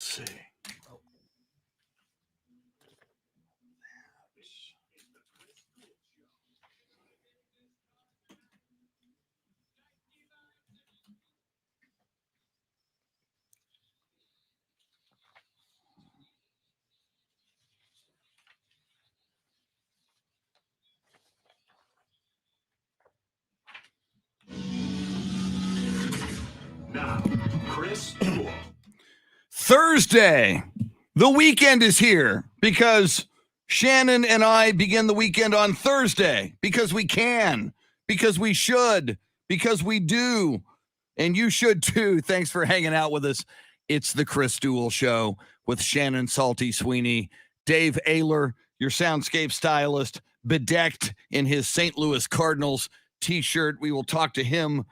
see. Now, Chris Duel. Thursday. The weekend is here because Shannon and I begin the weekend on Thursday because we can, because we should, because we do, and you should too. Thanks for hanging out with us. It's the Chris Duel Show with Shannon Salty Sweeney, Dave Ayler, your soundscape stylist, bedecked in his St. Louis Cardinals t-shirt. We will talk to him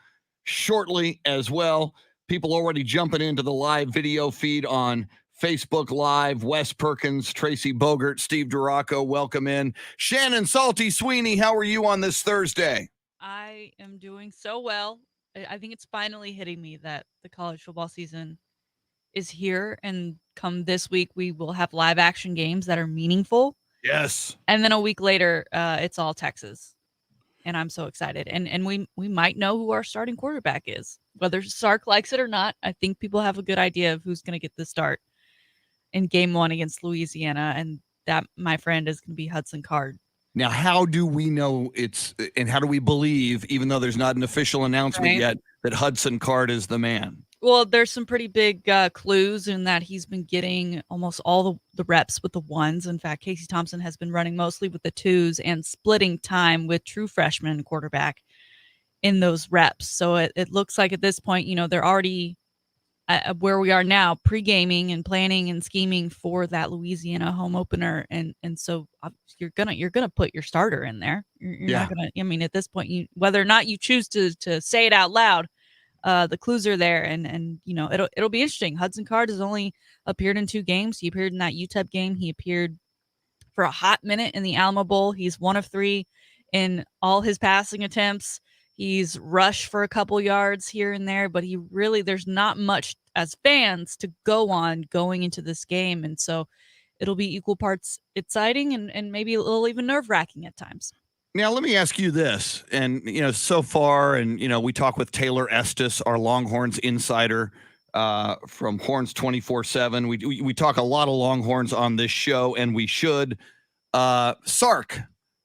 shortly as well. People already jumping into the live video feed on Facebook Live. Wes Perkins, Tracy Bogert, Steve Duraco, welcome in. Shannon Salty Sweeney, how are you on this Thursday? I am doing so well. I think it's finally hitting me that the college football season is here, and come this week, we will have live action games that are meaningful. Yes. And then a week later, it's all Texas. And I'm so excited. And we might know who our starting quarterback is. Whether Sark likes it or not, I think people have a good idea of who's going to get the start in game 1 against Louisiana. And that, my friend, is going to be Hudson Card. Now, how do we know and how do we believe, even though there's not an official announcement yet, that Hudson Card is the man? Well, there's some pretty big clues in that he's been getting almost all the reps with the ones. In fact, Casey Thompson has been running mostly with the twos and splitting time with true freshman quarterback in those reps. So it looks like at this point, they're already where we are now, pre-gaming and planning and scheming for that Louisiana home opener. And so you're gonna put your starter in there. You're not gonna. I mean, at this point, whether or not you choose to say it out loud. The clues are there, and it'll be interesting. Hudson Card has only appeared in 2 games. He appeared in that UTEP game. He appeared for a hot minute in the Alamo Bowl. He's 1 of 3 in all his passing attempts. He's rushed for a couple yards here and there, but there's not much as fans to go on going into this game, and so it'll be equal parts exciting and maybe a little even nerve-wracking at times. Now, let me ask you this, and, so far, and, we talk with Taylor Estes, our Longhorns insider from Horns 24/7. We talk a lot of Longhorns on this show, and we should.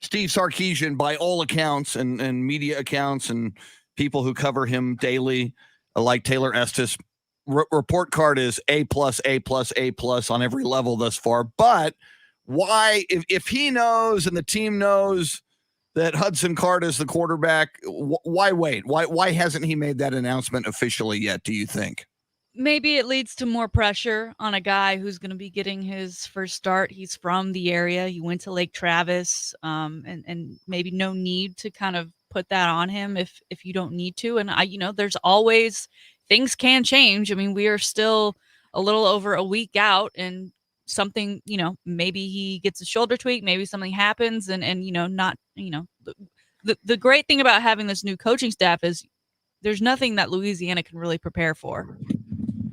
Steve Sarkisian, by all accounts and media accounts and people who cover him daily, like Taylor Estes, report card is A+, A+, A+ on every level thus far. But why, if he knows and the team knows that Hudson Card is the quarterback, why wait? Why hasn't he made that announcement officially yet, do you think? Maybe it leads to more pressure on a guy who's going to be getting his first start. He's from the area. He went to Lake Travis, and maybe no need to kind of put that on him if you don't need to. And there's always, things can change. I mean, we are still a little over a week out, and something, maybe he gets a shoulder tweak, maybe something happens, and not, the great thing about having this new coaching staff is there's nothing that Louisiana can really prepare for.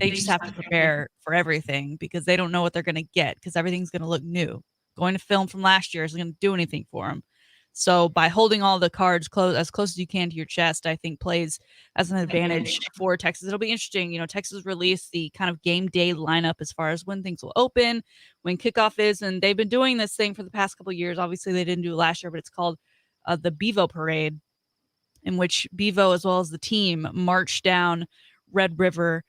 They just have to prepare for everything because they don't know what they're going to get, because everything's going to look new. Going to film from last year isn't going to do anything for them. So by holding all the cards as close as you can to your chest, I think plays as an advantage for Texas. It'll be interesting. Texas released the kind of game day lineup as far as when things will open, when kickoff is, and they've been doing this thing for the past couple of years. Obviously, they didn't do it last year, but it's called the Bevo Parade, in which Bevo, as well as the team, march down Red River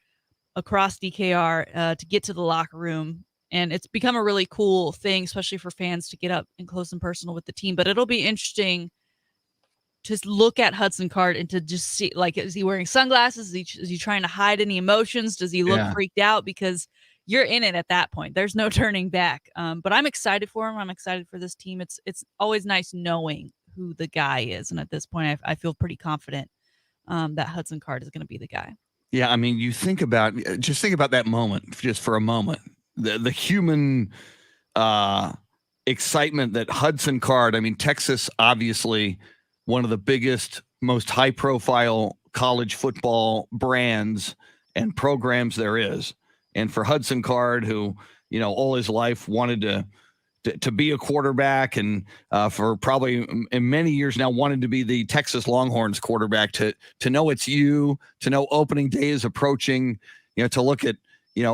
across DKR to get to the locker room. And it's become a really cool thing, especially for fans, to get up and close and personal with the team. But it'll be interesting to look at Hudson Card and to just see, like, is he wearing sunglasses? Is he trying to hide any emotions? Does he look freaked out? Because you're in it at that point. There's no turning back. But I'm excited for him. I'm excited for this team. It's always nice knowing who the guy is. And at this point, I feel pretty confident that Hudson Card is going to be the guy. Yeah, I mean, think about that moment just for a moment. The human excitement that Hudson Card, I mean, Texas, obviously one of the biggest, most high-profile college football brands and programs there is. And for Hudson Card, who, all his life wanted to be a quarterback, and for probably in many years now wanted to be the Texas Longhorns quarterback, to know it's you, to know opening day is approaching, to look at,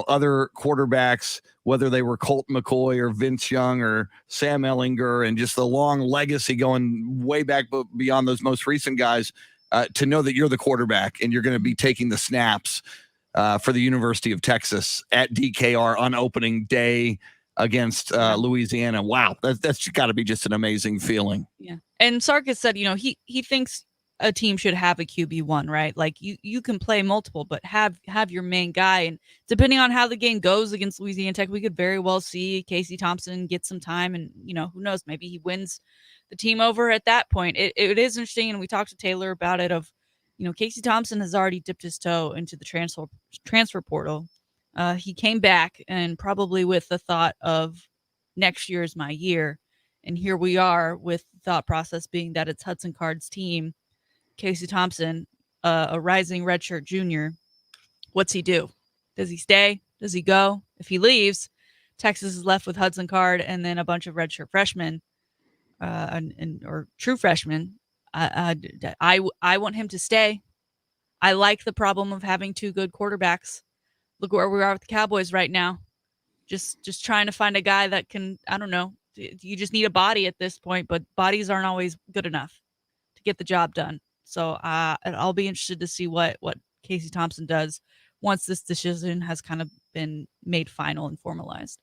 other quarterbacks, whether they were Colt McCoy or Vince Young or Sam Ehlinger, and just the long legacy going way back beyond those most recent guys, to know that you're the quarterback and you're going to be taking the snaps for the University of Texas at DKR on opening day against Louisiana. Wow, that's got to be just an amazing feeling. Yeah. And Sark has said, he thinks a team should have a QB1, right? Like you can play multiple, but have your main guy. And depending on how the game goes against Louisiana Tech, we could very well see Casey Thompson get some time, and who knows, maybe he wins the team over at that point. It is interesting, and we talked to Taylor about it, of Casey Thompson has already dipped his toe into the transfer portal. He came back, and probably with the thought of next year is my year. And here we are with the thought process being that it's Hudson Card's team. Casey Thompson, a rising redshirt junior. What's he do? Does he stay? Does he go? If he leaves, Texas is left with Hudson Card and then a bunch of redshirt freshmen, or true freshmen. I want him to stay. I like the problem of having two good quarterbacks. Look where we are with the Cowboys right now. Just trying to find a guy that can, I don't know. You just need a body at this point, but bodies aren't always good enough to get the job done. So I'll be interested to see what Casey Thompson does once this decision has kind of been made final and formalized.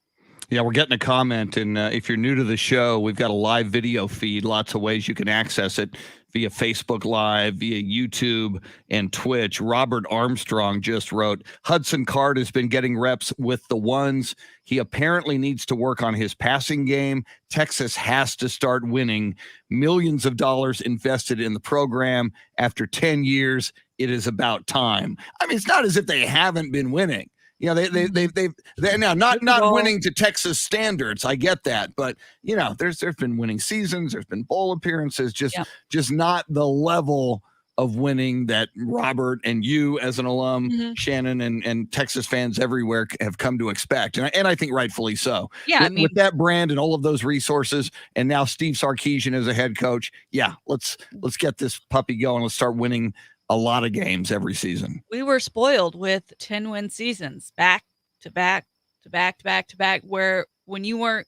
Yeah, we're getting a comment, and if you're new to the show, we've got a live video feed, lots of ways you can access it via Facebook Live, via YouTube, and Twitch. Robert Armstrong just wrote, Hudson Card has been getting reps with the ones. He apparently needs to work on his passing game. Texas has to start winning. Millions of dollars invested in the program. After 10 years, it is about time. I mean, it's not as if they haven't been winning. They're now not winning to Texas standards. I get that, but there's been winning seasons. There's been bowl appearances. Just not the level of winning that Robert and you, as an alum, Shannon, and Texas fans everywhere have come to expect, and I think rightfully so. Yeah, with that brand and all of those resources, and now Steve Sarkisian as a head coach. Yeah, let's get this puppy going. Let's start winning a lot of games every season. We were spoiled with 10-win seasons back to back to back to back to back, where when you weren't,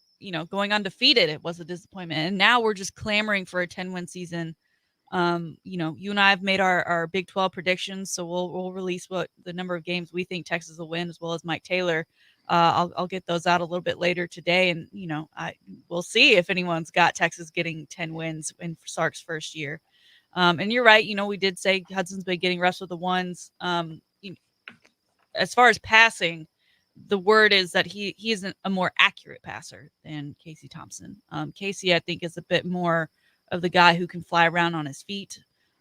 going undefeated, it was a disappointment. And now we're just clamoring for a 10-win season. You and I have made our Big 12 predictions, so we'll release what the number of games we think Texas will win, as well as Mike Taylor. I'll get those out a little bit later today, and we'll see if anyone's got Texas getting 10 wins in Sark's first year. And you're right. We did say Hudson's been getting reps with the ones. As far as passing, the word is that he isn't a more accurate passer than Casey Thompson. Casey, I think, is a bit more of the guy who can fly around on his feet,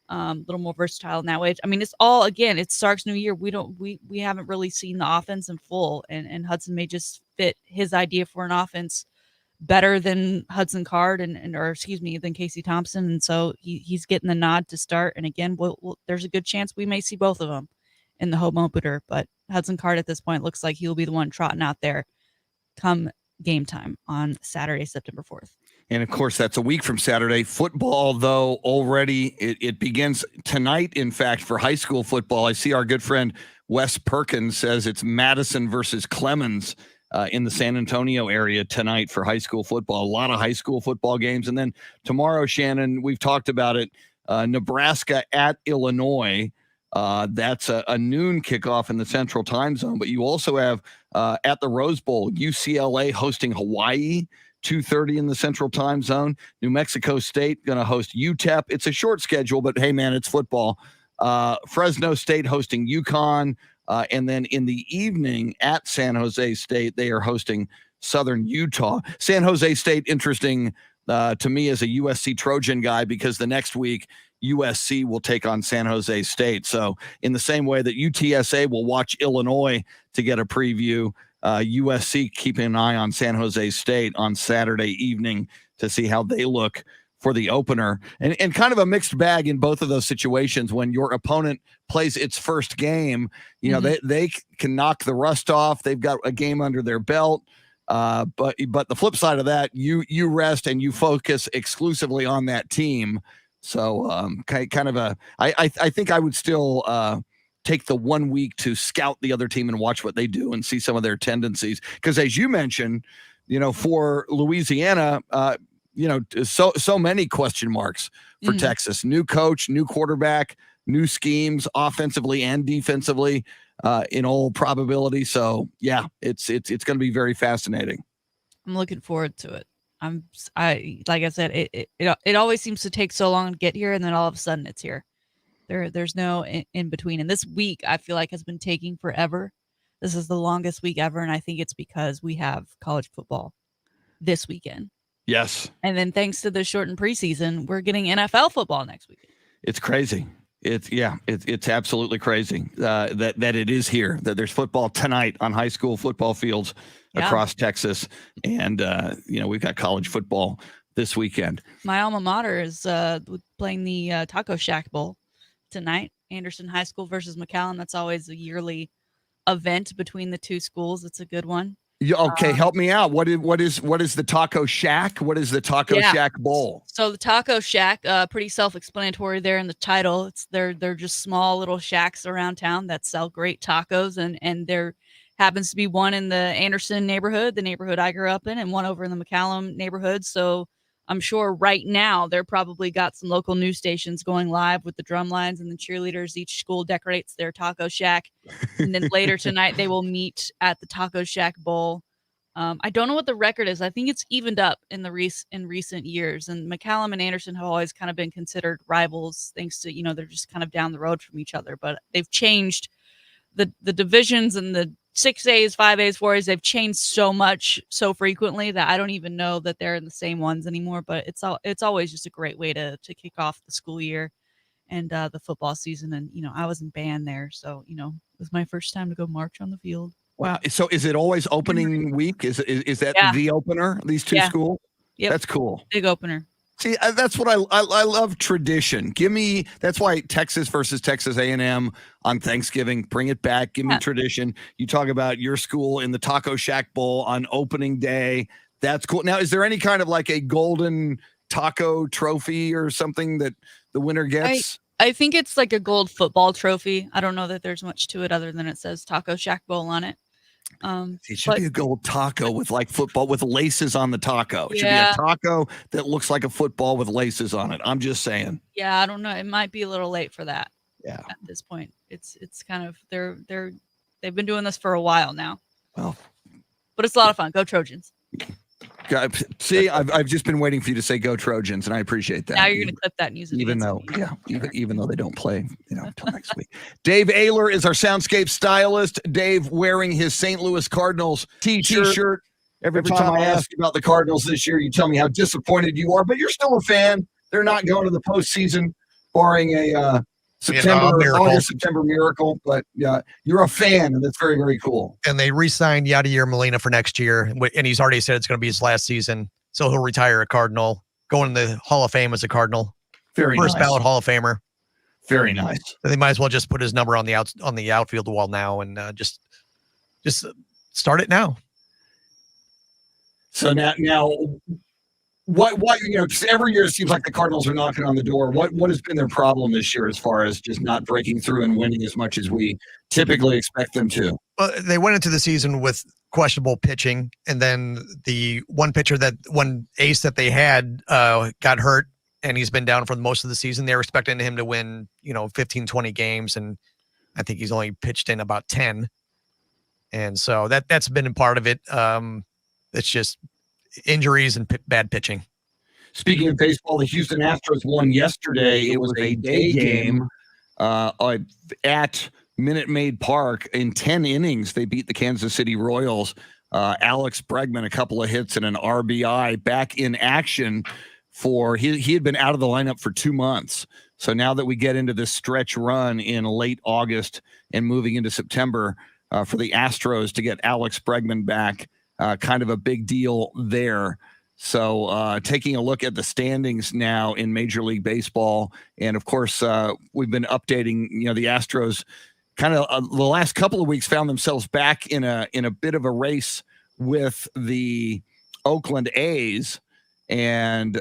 a little more versatile in that way. I mean, it's all, again, it's Sark's new year. We haven't really seen the offense in full, and Hudson may just fit his idea for an offense better than Hudson Card than Casey Thompson. And so he's getting the nod to start. And again, there's a good chance we may see both of them in the home opener, but Hudson Card at this point looks like he'll be the one trotting out there come game time on Saturday, September 4th. And of course, that's a week from Saturday. Football, though, already it begins tonight. In fact, for high school football, I see our good friend Wes Perkins says it's Madison versus Clemens in the San Antonio area tonight for high school football. A lot of high school football games. And then tomorrow, Shannon, we've talked about it, Nebraska at Illinois. That's a noon kickoff in the Central Time Zone. But you also have at the Rose Bowl, UCLA hosting Hawaii, 2:30 in the Central Time Zone. New Mexico State going to host UTEP. It's a short schedule, but hey, man, it's football. Fresno State hosting UConn. And then in the evening at San Jose State, they are hosting Southern Utah. San Jose State, interesting to me as a USC Trojan guy, because the next week USC will take on San Jose State. So in the same way that UTSA will watch Illinois to get a preview, USC keeping an eye on San Jose State on Saturday evening to see how they look for the opener, and kind of a mixed bag in both of those situations. When your opponent plays its first game, they can knock the rust off. They've got a game under their belt. But the flip side of that, you rest and you focus exclusively on that team. So kind of I think I would still take the 1 week to scout the other team and watch what they do and see some of their tendencies. Because as you mentioned, for Louisiana, so many question marks for Texas. New coach, new quarterback, new schemes, offensively and defensively, in all probability. So yeah, it's going to be very fascinating. I'm looking forward to it. Like I said, it always seems to take so long to get here, and then all of a sudden it's here. There's no in between. And this week I feel like has been taking forever. This is the longest week ever, and I think it's because we have college football this weekend. Yes. And then thanks to the shortened preseason, we're getting NFL football next weekend. It's crazy. It's absolutely crazy that it is here, that there's football tonight on high school football fields across Texas. And, we've got college football this weekend. My alma mater is playing the Taco Shack Bowl tonight. Anderson High School versus McAllen. That's always a yearly event between the two schools. It's a good one. Okay, help me out. What is the Taco Shack? What is the Taco Shack Bowl? So the Taco Shack, pretty self-explanatory there in the title. They're just small little shacks around town that sell great tacos, and there happens to be one in the Anderson neighborhood, the neighborhood I grew up in, and one over in the McAllen neighborhood. So I'm sure right now they're probably got some local news stations going live with the drum lines and the cheerleaders. Each school decorates their taco shack. And then later tonight, they will meet at the Taco Shack Bowl. I don't know what the record is. I think it's evened up in recent years. And McAllen and Anderson have always kind of been considered rivals, thanks to, they're just kind of down the road from each other. But they've changed the divisions and the 6As, 5As, 4As, they've changed so much so frequently that I don't even know that they're in the same ones anymore. But it's always just a great way to kick off the school year and the football season. And, I was in band there. So, it was my first time to go march on the field. Wow. So is it always opening week? Is that the opener, these two schools? Yep. That's cool. Big opener. See, that's what I love tradition. That's why Texas versus Texas A&M on Thanksgiving, bring it back. Give me tradition. You talk about your school in the Taco Shack Bowl on opening day. That's cool. Now, is there any kind of like a golden taco trophy or something that the winner gets? I think it's like a gold football trophy. I don't know that there's much to it other than it says Taco Shack Bowl on it. It should be a gold taco with like football with laces on the taco. It should be a taco that looks like a football with laces on it. I'm just saying. Yeah, I don't know. It might be a little late for that. Yeah. At this point, it's kind of they've been doing this for a while now. Well, but it's a lot of fun. Go Trojans. See, I've just been waiting for you to say "Go Trojans," and I appreciate that. Now you're going to clip that news, even though they don't play, until next week. Dave Ayler is our soundscape stylist. Dave wearing his St. Louis Cardinals t-shirt. Every time I ask you about the Cardinals this year, you tell me how disappointed you are, but you're still a fan. They're not going to the postseason, barring a September miracle, but you're a fan, and that's very, very cool. And they re-signed Yadier Molina for next year, and he's already said it's going to be his last season, so he'll retire a Cardinal, go in the Hall of Fame as a Cardinal. First ballot Hall of Famer. Very nice. So they might as well just put his number on the outfield wall now, and just start it now. So now. What just every year it seems like the Cardinals are knocking on the door. What has been their problem this year as far as just not breaking through and winning as much as we typically expect them to? Well, they went into the season with questionable pitching, and then the one ace that they had got hurt, and he's been down for most of the season. They were expecting him to win 15, 20 games, and I think he's only pitched in about 10. And so that's been a part of it. It's just injuries and bad pitching. Speaking of baseball, the Houston Astros won yesterday. It was a day game at Minute Maid Park. In 10 innings, they beat the Kansas City Royals. Alex Bregman, a couple of hits and an RBI, back in action he had been out of the lineup for 2 months. So now that we get into this stretch run in late August and moving into September for the Astros to get Alex Bregman back, kind of a big deal there. So taking a look at the standings now in Major League Baseball, and of course we've been updating. The Astros kind of the last couple of weeks found themselves back in a bit of a race with the Oakland A's, and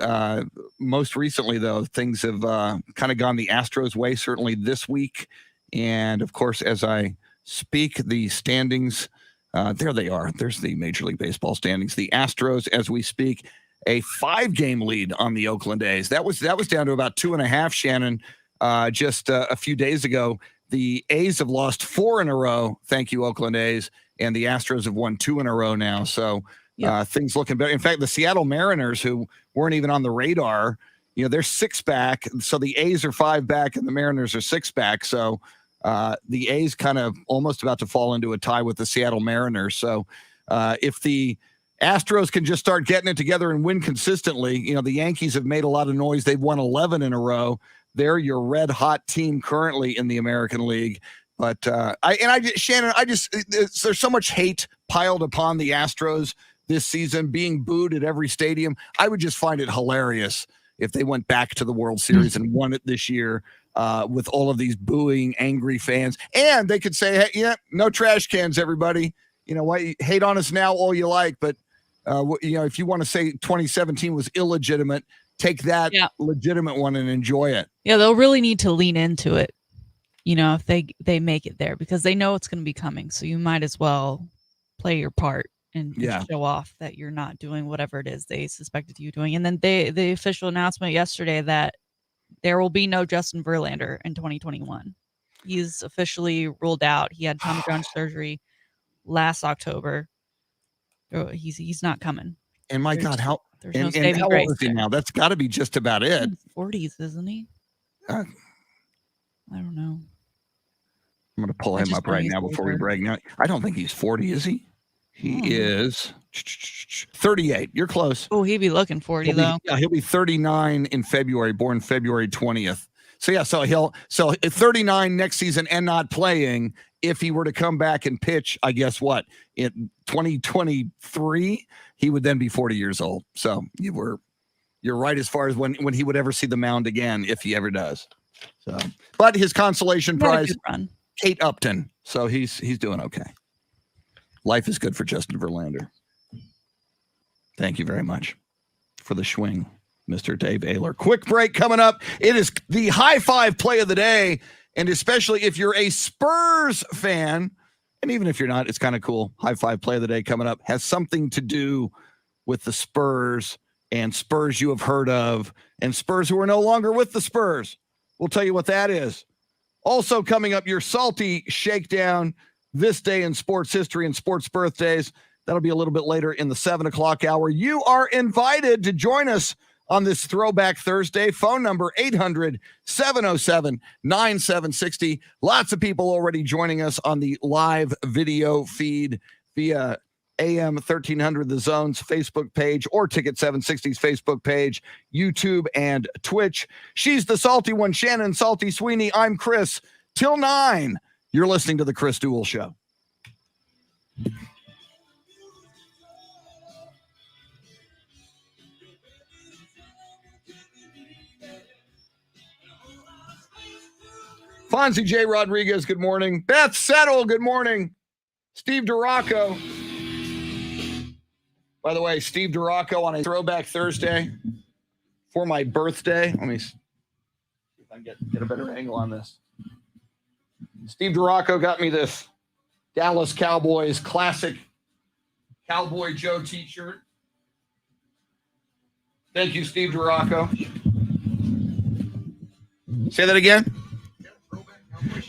most recently though things have kind of gone the Astros' way. Certainly this week, and of course as I speak, the standings. There they are. There's the Major League Baseball standings. The Astros, as we speak, a 5-game lead on the Oakland A's. That was down to about 2.5, Shannon, just a few days ago. The A's have lost 4 in a row. Thank you, Oakland A's. And the Astros have won 2 in a row now. So things looking better. In fact, the Seattle Mariners, who weren't even on the radar, they're 6 back. So the A's are 5 back and the Mariners are 6 back. So the A's kind of almost about to fall into a tie with the Seattle Mariners. So if the Astros can just start getting it together and win consistently, the Yankees have made a lot of noise. They've won 11 in a row. They're your red hot team currently in the American League. But Shannon, there's so much hate piled upon the Astros this season, being booed at every stadium. I would just find it hilarious if they went back to the World Series and won it this year. With all of these booing, angry fans. And they could say, hey, yeah, no trash cans, everybody. Hate on us now all you like. But, if you want to say 2017 was illegitimate, take that legitimate one and enjoy it. Yeah, they'll really need to lean into it, if they make it there, because they know it's going to be coming. So you might as well play your part and show off that you're not doing whatever it is they suspected you doing. And then the official announcement yesterday that there will be no Justin Verlander in 2021. He's officially ruled out. He had Tommy John surgery last October. He's not coming. And my God, how no old is he now? That's got to be just about it. 40s, isn't he? I don't know. I'm going to pull him up right now before we break. Now, I don't think he's 40, is he? He is 38. You're close. Oh, he'd be looking 40 though. He'll be 39 in February, born February 20th. So 39 next season and not playing. If he were to come back and pitch, I guess what, in 2023, he would then be 40 years old. So you're right as far as when he would ever see the mound again, if he ever does. So, but his consolation prize, Kate Upton. So he's doing okay. Life is good for Justin Verlander. Thank you very much for the swing, Mr. Dave Ayler. Quick break coming up. It is the high five play of the day, and especially if you're a Spurs fan, and even if you're not, it's kind of cool. High five play of the day coming up has something to do with the Spurs and Spurs you have heard of and Spurs who are no longer with the Spurs. We'll tell you what that is. Also coming up, your Salty Shakedown. This day in sports history and sports birthdays. That'll be a little bit later in the 7 o'clock hour. You are invited to join us on this Throwback Thursday. Phone number 800-707-9760. Lots of people already joining us on the live video feed via AM 1300 The Zone's Facebook page or Ticket 760's Facebook page, YouTube, and Twitch. She's the salty one, Shannon Salty Sweeney. I'm Chris. Till 9. You're listening to The Chris Duel Show. Fonzie J. Rodriguez, good morning. Beth Settle, good morning. Steve Duraco. By the way, Steve Duraco on a Throwback Thursday for my birthday. Let me see if I can get a better angle on this. Steve Duraco got me this Dallas Cowboys classic Cowboy Joe t-shirt. Thank you, Steve Duraco. Say that again?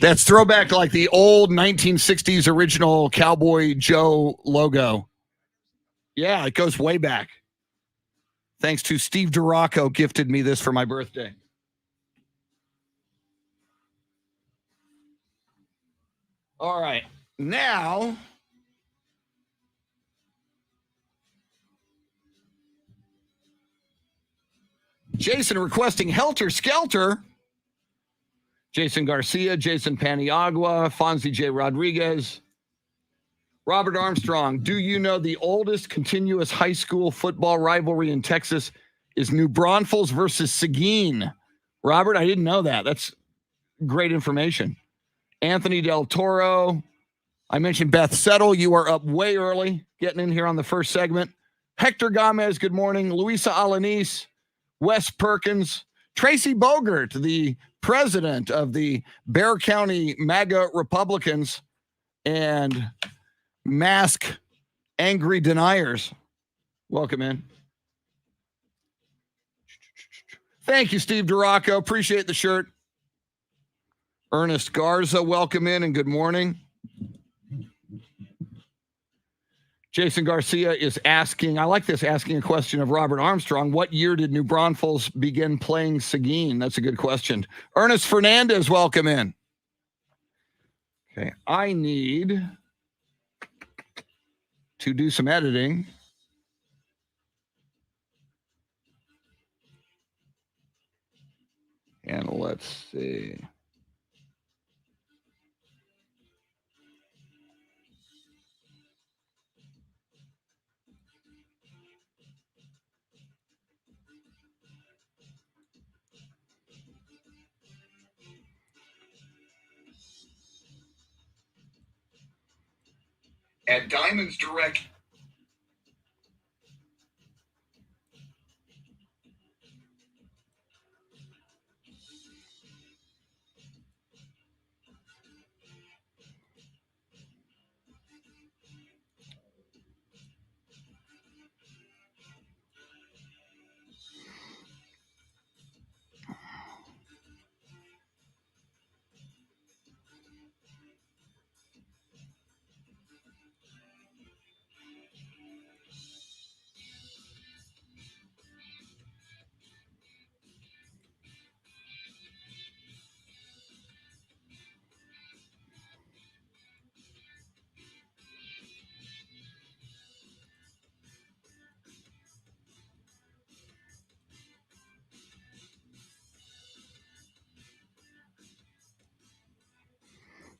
That's throwback like the old 1960s original Cowboy Joe logo. Yeah, it goes way back. Thanks to Steve Duraco gifted me this for my birthday. All right, now Jason requesting Helter Skelter. Jason Garcia, Jason Paniagua, Fonzie J. Rodriguez. Robert Armstrong, do you know the oldest continuous high school football rivalry in Texas is New Braunfels versus Seguin? Robert, I didn't know that. That's great information. Anthony Del Toro. I mentioned Beth Settle. You are up way early, getting in here on the first segment. Hector Gomez, good morning. Luisa Alanis, Wes Perkins, Tracy Bogert, the president of the Bexar County MAGA Republicans, and Mask Angry Deniers. Welcome in. Thank you, Steve Duraco. Appreciate the shirt. Ernest Garza, welcome in and good morning. Jason Garcia is asking, I like this, asking a question of Robert Armstrong. What year did New Braunfels begin playing Seguin? That's a good question. Ernest Fernandez, welcome in. Okay, I need to do some editing. And let's see. At Diamonds Direct.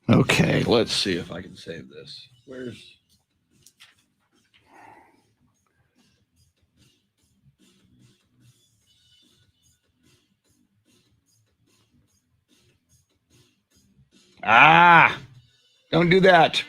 Okay, let's see if I can save this. Where's... don't do that.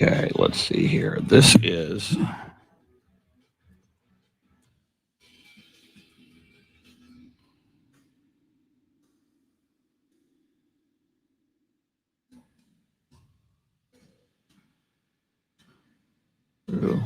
Okay, let's see here. This is... Ooh.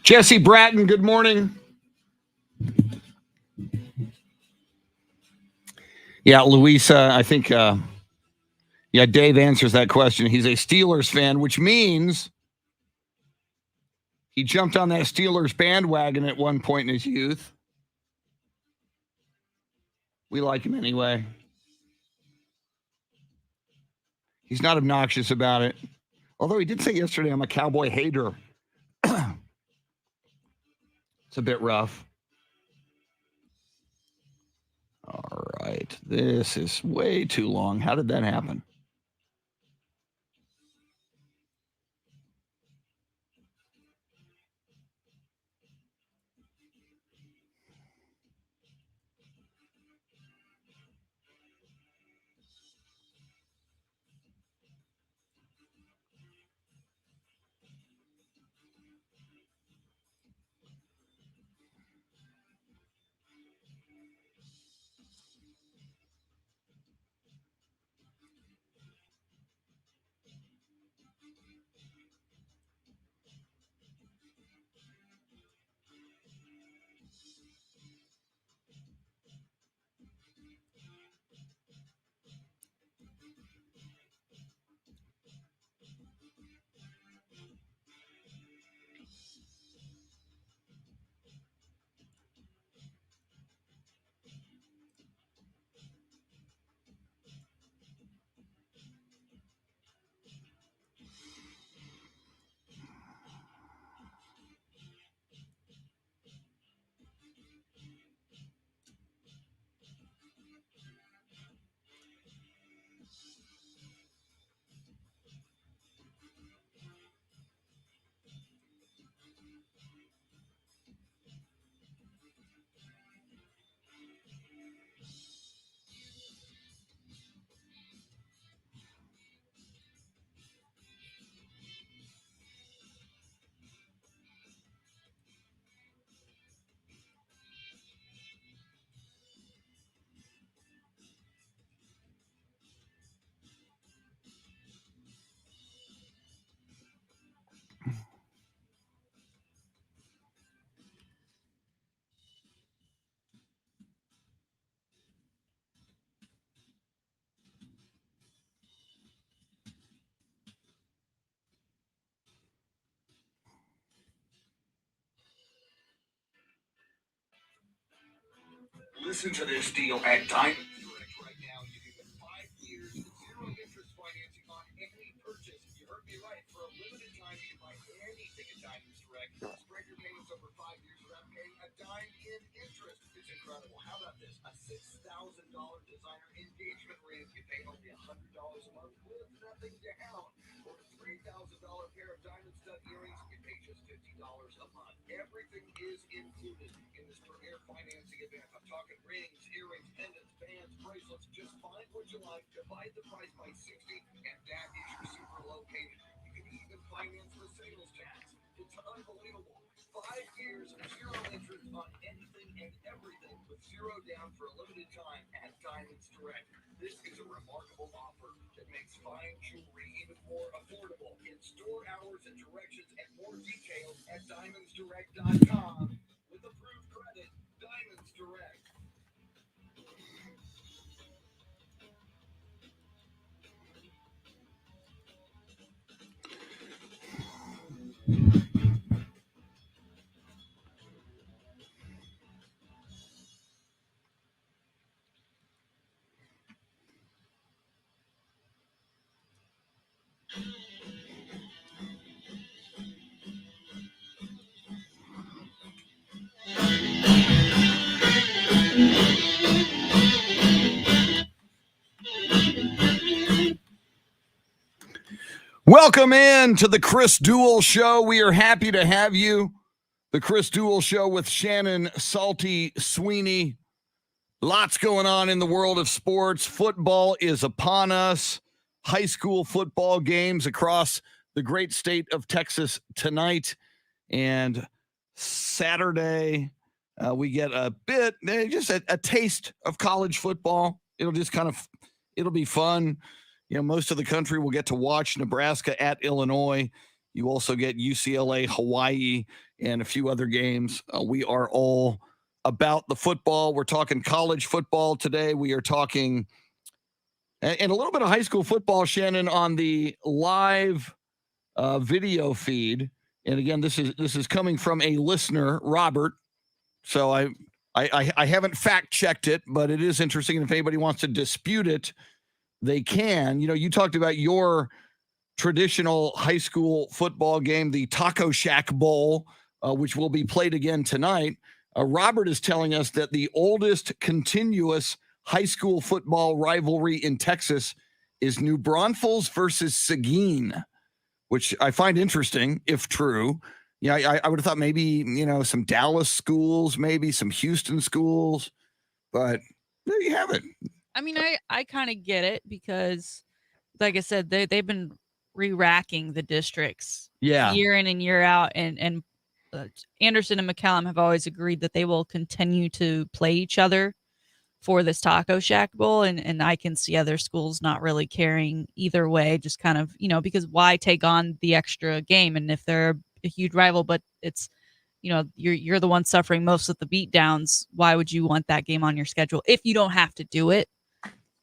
Jesse Bratton, good morning. Yeah, Luisa, I think, Dave answers that question. He's a Steelers fan, which means He jumped on that Steelers bandwagon at one point in his youth. We like him anyway. He's not obnoxious about it. Although he did say yesterday, I'm a Cowboy hater. It's a bit rough. All right. This is way too long. How did that happen? Listen to this deal at Diamond Direct right now. You can get 5 years, 0 interest financing on any purchase. You heard me right. For a limited time, you can buy anything at Diamond Direct. Spread your payments over 5 years without paying a dime in interest. It's incredible. How about this? A $6,000 designer engagement ring. You pay only $100 a month with nothing down. Or a $3,000 pair of diamond stud earrings. You pay just $50 a month. Everything is included in this premier financing event. I'm talking rings, earrings, pendants, bands, bracelets. Just find what you like, divide the price by 60, and that is your super low payment. You can even finance the sales tax. It's unbelievable. 5 years, 0 interest on anything and everything with 0 down for a limited time at Diamonds Direct. This is a remarkable offer that makes fine jewelry even more affordable. In store hours and directions and more details at diamondsdirect.com. With approved credit, Diamonds Direct. Welcome in to the Chris Duel Show. We are happy to have you. The Chris Duel Show with Shannon Salty Sweeney. Lots going on in the world of sports. Football is upon us. High school football games across the great state of Texas tonight. And Saturday, we get a bit, just a taste of college football. It'll be fun. You know, most of the country will get to watch Nebraska at Illinois. You also get UCLA, Hawaii, and a few other games. We are all about the football. We're talking college football today. We are talking and a little bit of high school football, Shannon, on the live video feed. And again, this is coming from a listener, Robert. So I haven't fact checked it, but it is interesting. And if anybody wants to dispute it, they can. You talked about your traditional high school football game, the Taco Shack Bowl, which will be played again tonight. Robert is telling us that the oldest continuous high school football rivalry in Texas is New Braunfels versus Seguin, which I find interesting, if true. I would have thought maybe, some Dallas schools, maybe some Houston schools, but there you have it. I mean, I kind of get it because, like I said, they've been re-racking the districts year in and year out, and Anderson and McCallum have always agreed that they will continue to play each other for this Taco Shack Bowl, and I can see other schools not really caring either way, just kind of, because why take on the extra game? And if they're a huge rival, but it's, you're the one suffering most of the beatdowns, why would you want that game on your schedule if you don't have to do it?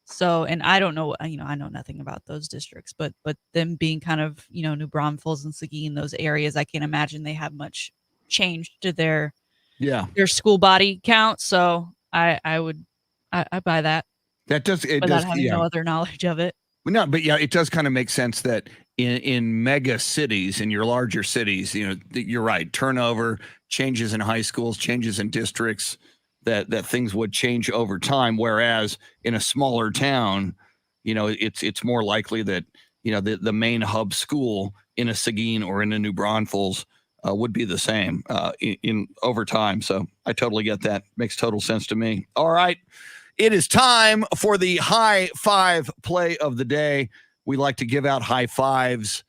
So, and I don't know, I know nothing about those districts, but them being kind of, New Braunfels and Seguin, those areas, I can't imagine they have much change to their school body count. So I buy that. That does, it without does, having no other knowledge of it. No, but it does kind of make sense that in mega cities, in your larger cities, you're right. Turnover, changes in high schools, changes in districts, that things would change over time. Whereas in a smaller town, it's more likely that, the main hub school in a Seguin or in a New Braunfels would be the same in over time. So I totally get that. Makes total sense to me. All right. It is time for the high five play of the day. We like to give out high fives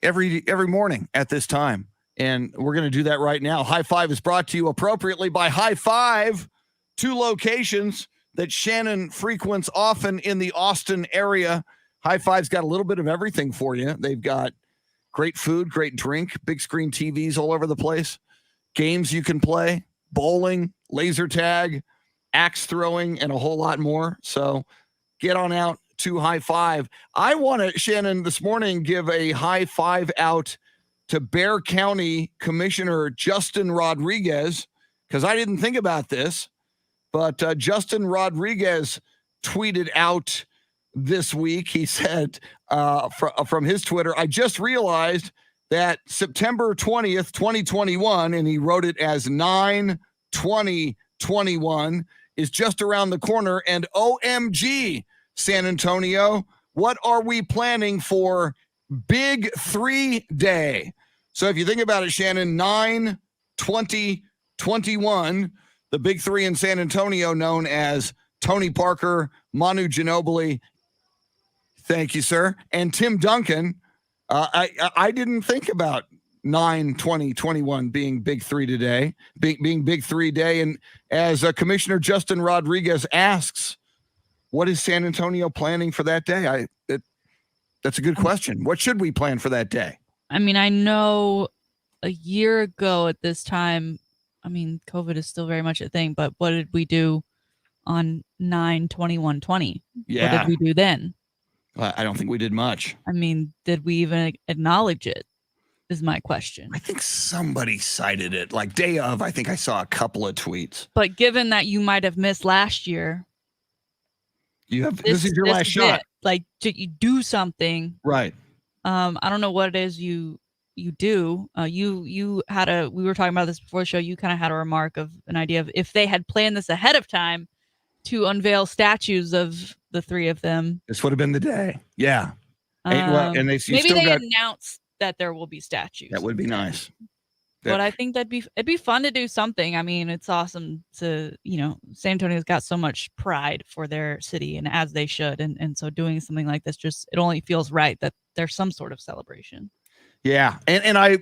every morning at this time, and we're going to do that right now. High five is brought to you appropriately by High Five, 2 locations that Shannon frequents often in the Austin area. High Five's got a little bit of everything for you. They've got great food, great drink, big screen TVs all over the place, games you can play, bowling, laser tag, axe throwing, and a whole lot more. So get on out to High Five. I want to, Shannon, this morning give a high five out to Bexar County Commissioner Justin Rodriguez, because I didn't think about this, but Justin Rodriguez tweeted out this week. He said from his Twitter, I just realized that September 20th, 2021, and he wrote it as 9/20/21, is just around the corner. And OMG, San Antonio, what are we planning for Big 3 Day? So if you think about it, Shannon, 9/20/21, the Big 3 in San Antonio, known as Tony Parker, Manu Ginobili, thank you, sir, and Tim Duncan. I didn't think about 9/20/21 being Big 3 today, being Big 3 Day. And as Commissioner Justin Rodriguez asks, what is San Antonio planning for that day? That's a good question. What should we plan for that day? I mean, I know a year ago at this time, COVID is still very much a thing, but what did we do on 9/21/20? Yeah. What did we do then? I don't think we did much. Did we even acknowledge it? Is my question. I think somebody cited it like day of. I think I saw a couple of tweets. But given that you might have missed last year, this is your last shot. Like, you do something, right? I don't know what it is you do. You had we were talking about this before the show. You kind of had a remark of an idea of if they had planned this ahead of time to unveil statues of the 3 of them. This would have been the day. Yeah. And maybe they announced that there will be statues. That would be nice. But I think it'd be fun to do something. It's awesome to, San Antonio's got so much pride for their city, and as they should. And so doing something like this, it only feels right that there's some sort of celebration. Yeah. And I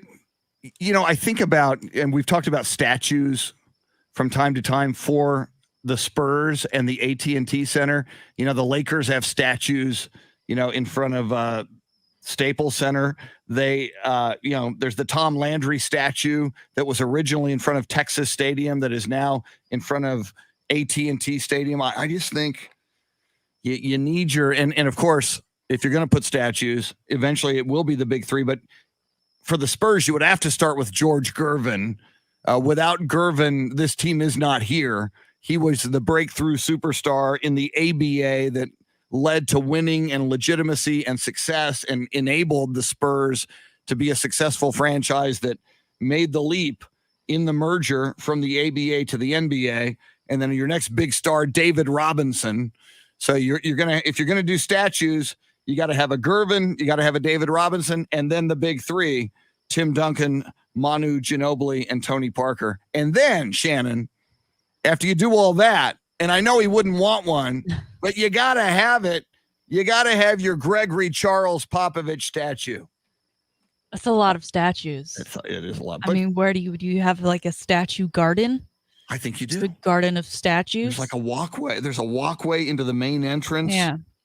think about, and we've talked about statues from time to time for the Spurs and the AT&T Center. The Lakers have statues, in front of Staples Center. They, there's the Tom Landry statue that was originally in front of Texas Stadium that is now in front of AT&T Stadium. I just think you need and of course, if you're going to put statues, eventually it will be the Big 3, but for the Spurs, you would have to start with George Gervin. Without Gervin, this team is not here. He was the breakthrough superstar in the ABA that led to winning and legitimacy and success and enabled the Spurs to be a successful franchise that made the leap in the merger from the ABA to the NBA. And then your next big star, David Robinson. So if you're gonna do statues, you got to have a Gervin, you got to have a David Robinson, and then the big three: Tim Duncan, Manu Ginobili, and Tony Parker. And then, Shannon, after you do all that, and I know he wouldn't want one, but you got to have it. You got to have your Gregory Charles Popovich statue. That's a lot of statues. It is a lot. I mean, where do you have like a statue garden? I think you do. Just a garden of statues. There's like a walkway. There's a walkway into the main entrance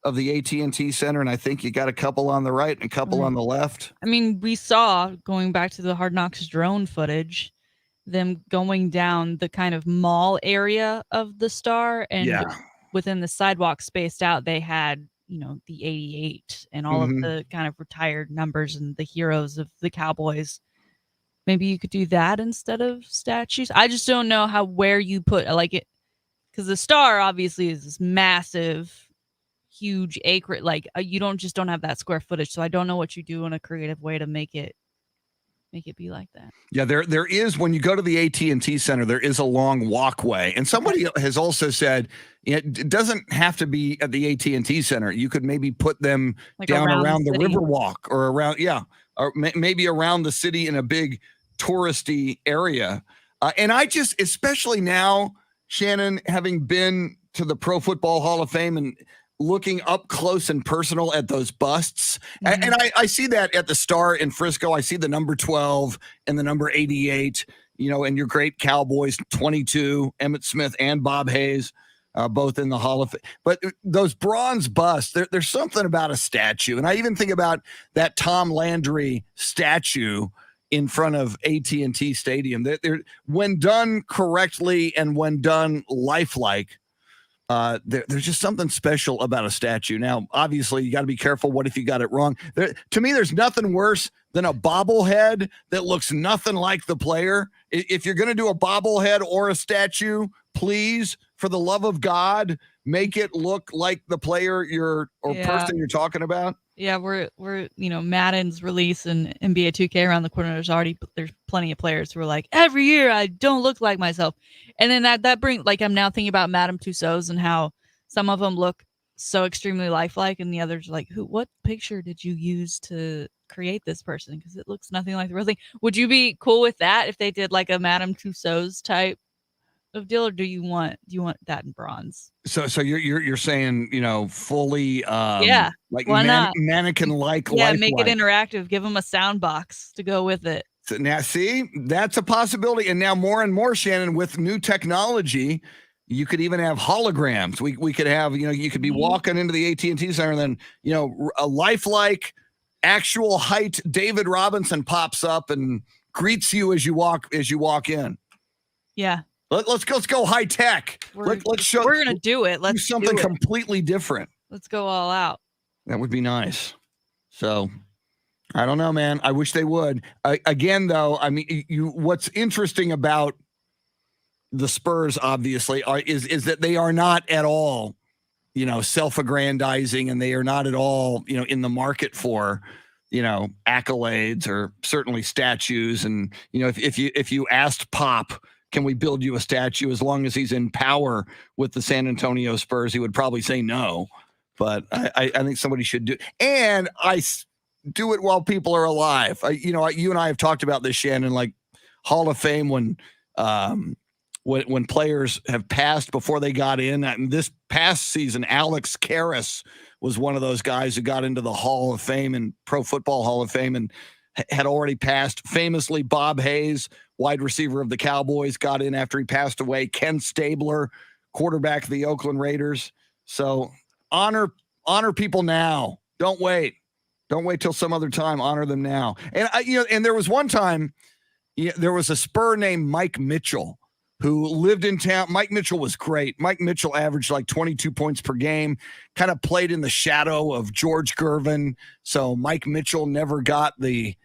of the AT&T Center, and I think you got a couple on the right and a couple on the left. I mean, we saw, going back to the Hard Knocks drone footage, them going down the kind of mall area of the Star, and within the sidewalk spaced out, they had, you know, the 88 and all of the kind of retired numbers and the heroes of the Cowboys. Maybe you could do that instead of statues. I just don't know where you put like it, because the Star obviously is this massive, huge acre. Like you don't have that square footage. So I don't know what you do in a creative way to make it be like that. Yeah, there is, when you go to the AT&T Center, there is a long walkway, and somebody has also said it doesn't have to be at the AT&T Center. You could maybe put them like down around the Riverwalk or around or maybe around the city in a big touristy area. And I just, especially now, Shannon, having been to the Pro Football Hall of Fame and looking up close and personal at those busts. And I see that at the Star in Frisco. I see the number 12 and the number 88, you know, and your great Cowboys, 22, Emmitt Smith and Bob Hayes, both in the Hall of Fame. But those bronze busts, there's something about a statue. And I even think about that Tom Landry statue in front of AT&T Stadium. They're, when done correctly and when done lifelike, there's just something special about a statue. Now, obviously, you got to be careful. What if you got it wrong? To me, there's nothing worse than a bobblehead that looks nothing like the player. If you're going to do a bobblehead or a statue, please, for the love of God, make it look like the player person you're talking about. Yeah, we're Madden's release and NBA 2K around the corner. There's plenty of players who are like, every year I don't look like myself. And then that brings, like, I'm now thinking about Madame Tussauds and how some of them look so extremely lifelike, and the others are like, what picture did you use to create this person? Because it looks nothing like the real thing. Would you be cool with that if they did like a Madame Tussauds type of deal, or do you want that in bronze? So you're saying, fully like why not? Mannequin like make it interactive, give them a sound box to go with it. So now see, that's a possibility. And now more and more, Shannon, with new technology, you could even have holograms. We could have, you could be walking into the AT&T Center, and then, a lifelike actual height David Robinson pops up and greets you as you walk in. Yeah. Let's go high tech. Let's show. We're gonna do it. Let's do something completely different. Let's go all out. That would be nice. So, I don't know, man. I wish they would. Again, though, I mean, what's interesting about the Spurs, obviously, is that they are not at all, self-aggrandizing, and they are not at all, in the market for, accolades or certainly statues. And if you asked Pop, can we build you a statue, as long as he's in power with the San Antonio Spurs, he would probably say no. But I think somebody should do, and I do it while people are alive. You and I have talked about this, Shannon, like Hall of Fame when players have passed before they got in. And this past season, Alex Karras was one of those guys who got into the Hall of Fame and Pro Football Hall of Fame and had already passed. Famously, Bob Hayes, wide receiver of the Cowboys, got in after he passed away. Ken Stabler, quarterback of the Oakland Raiders. So honor people now. Don't wait till some other time. Honor them now. And and there was one time, there was a Spur named Mike Mitchell who lived in town. Mike Mitchell was great. Mike Mitchell averaged like 22 points per game, kind of played in the shadow of George Gervin. So Mike Mitchell never got the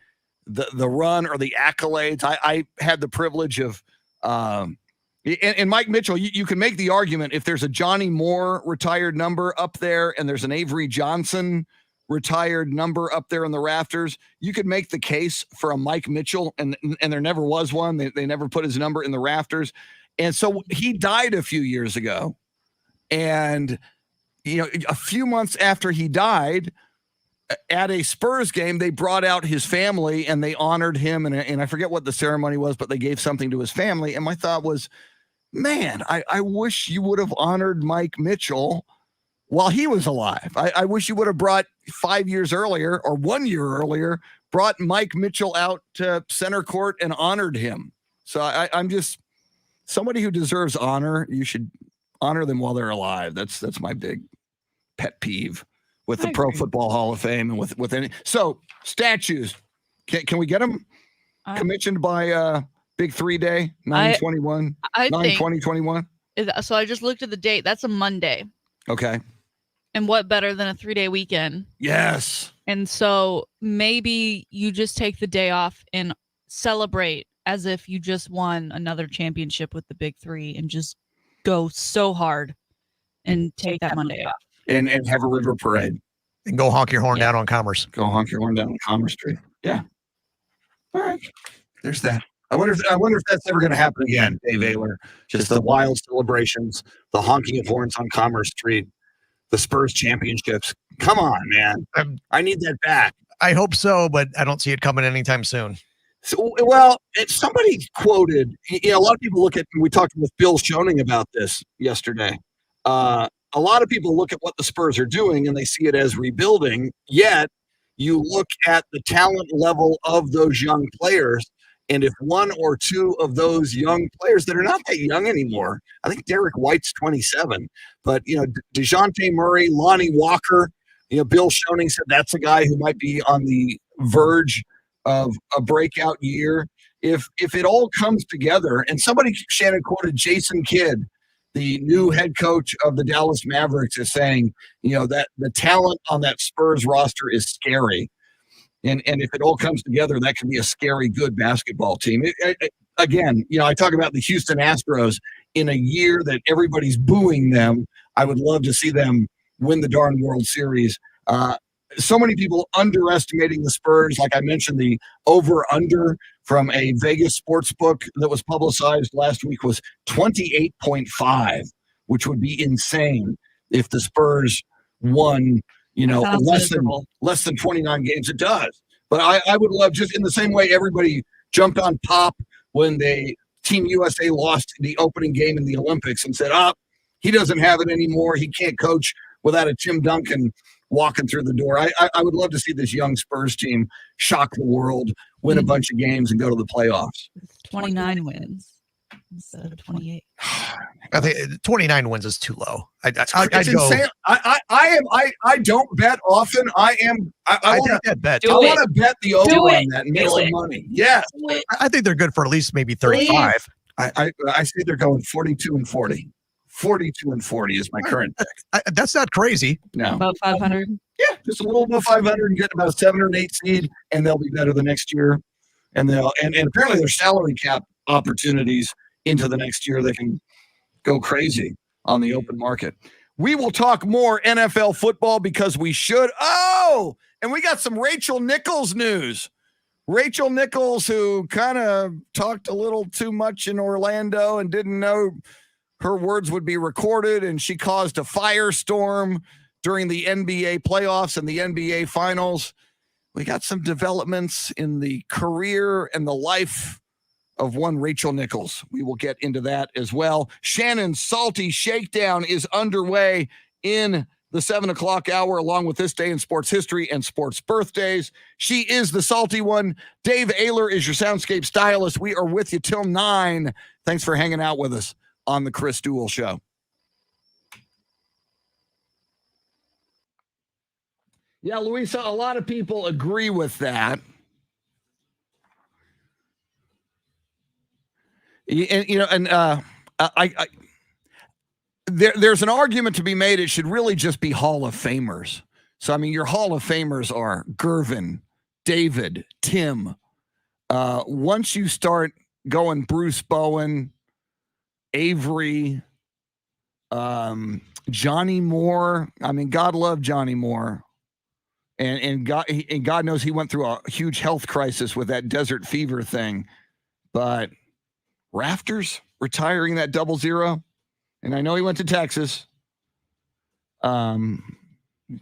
the run or the accolades. I had the privilege of, and Mike Mitchell, you can make the argument if there's a Johnny Moore retired number up there and there's an Avery Johnson retired number up there in the rafters, you could make the case for a Mike Mitchell, and there never was one. They never put his number in the rafters. And so he died a few years ago. And, a few months after he died, at a Spurs game, they brought out his family and they honored him. And I forget what the ceremony was, but they gave something to his family. And my thought was, man, I wish you would have honored Mike Mitchell while he was alive. I wish you would have brought 5 years earlier or 1 year earlier, brought Mike Mitchell out to center court and honored him. So I'm just somebody who deserves honor. You should honor them while they're alive. That's my big pet peeve with the Pro Football Hall of Fame and with any. So statues, can we get them commissioned by Big 3 Day 9/21 9/20/21? So I just looked at the date. That's a Monday. Okay. And what better than a 3-day weekend? Yes. And so maybe you just take the day off and celebrate as if you just won another championship with the Big 3 and just go so hard and take that Monday off. And have a river parade. And go honk your horn down on Commerce. Go honk your horn down on Commerce Street. Yeah. All right. There's that. I wonder if that's ever going to happen again, Dave Ayler. Just the wild celebrations, the honking of horns on Commerce Street, the Spurs championships. Come on, man. I need that back. I hope so, but I don't see it coming anytime soon. So, well, somebody quoted, a lot of people look at, we talked with Bill Schoening about this yesterday. A lot of people look at what the Spurs are doing and they see it as rebuilding, yet you look at the talent level of those young players, and if one or two of those young players that are not that young anymore, I think Derek White's 27, but, DeJounte Murray, Lonnie Walker, Bill Schoening said that's a guy who might be on the verge of a breakout year. If it all comes together, and somebody, Shannon, quoted Jason Kidd, the new head coach of the Dallas Mavericks, is saying, that the talent on that Spurs roster is scary. And if it all comes together, that can be a scary, good basketball team. Again, I talk about the Houston Astros in a year that everybody's booing them. I would love to see them win the darn World Series. So many people underestimating the Spurs. Like I mentioned, the over-under from a Vegas sports book that was publicized last week was 28.5, which would be insane if the Spurs won, less than 29 games. It does. But I would love, just in the same way everybody jumped on Pop when Team USA lost the opening game in the Olympics and said, he doesn't have it anymore. He can't coach without a Tim Duncan walking through the door. I would love to see this young Spurs team shock the world, win a bunch of games, and go to the playoffs. 29 wins instead of 28. I think 29 wins is too low. I'd It's go. insane. I don't bet often. I take that bet. I want to bet the over on that and make some money. Yes. I think they're good for at least maybe 35. I see they're going 42-40. 42-40 is my current pick. That's not crazy. No. About 500. Yeah, just a little above 500 and get about a 7 or an 8 seed, and they'll be better the next year. And apparently there's salary cap opportunities into the next year. They can go crazy on the open market. We will talk more NFL football because we should. Oh, and we got some Rachel Nichols news. Rachel Nichols, who kind of talked a little too much in Orlando and didn't know her words would be recorded, and she caused a firestorm during the NBA playoffs and the NBA finals. We got some developments in the career and the life of one Rachel Nichols. We will get into that as well. Shannon's Salty Shakedown is underway in the 7 o'clock hour, along with This Day in Sports History and Sports Birthdays. She is the salty one. Dave Ayler is your soundscape stylist. We are with you till 9. Thanks for hanging out with us on the Chris Duel Show. Yeah, Louisa, a lot of people agree with that. There's an argument to be made. It should really just be Hall of Famers. So, your Hall of Famers are Gervin, David, Tim, once you start going Bruce Bowen, Avery, Johnny Moore. I mean, God love Johnny Moore. And God knows he went through a huge health crisis with that desert fever thing. But Rafters retiring that 00. And I know he went to Texas. Let me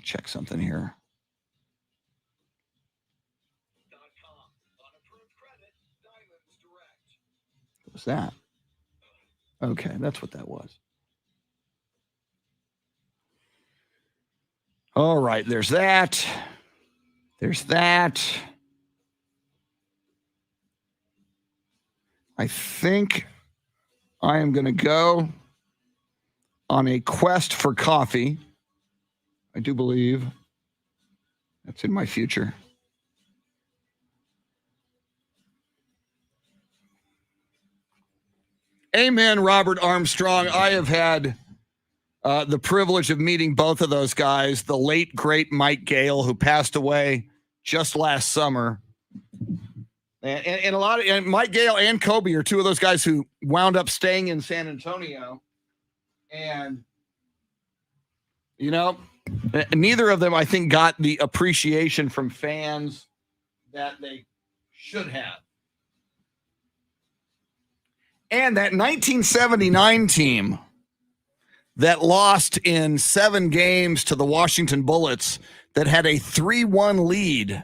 check something here. What was that? Okay, that's what that was. All right, there's that. There's that. I think I am going to go on a quest for coffee. I do believe that's in my future. Amen, Robert Armstrong. I have had the privilege of meeting both of those guys, the late, great Mike Gale, who passed away just last summer. And a lot of, and Mike Gale and Kobe are two of those guys who wound up staying in San Antonio. And, you know, neither of them, I think, got the appreciation from fans that they should have. And that 1979 team that lost in 7 games to the Washington Bullets, that had a 3-1 lead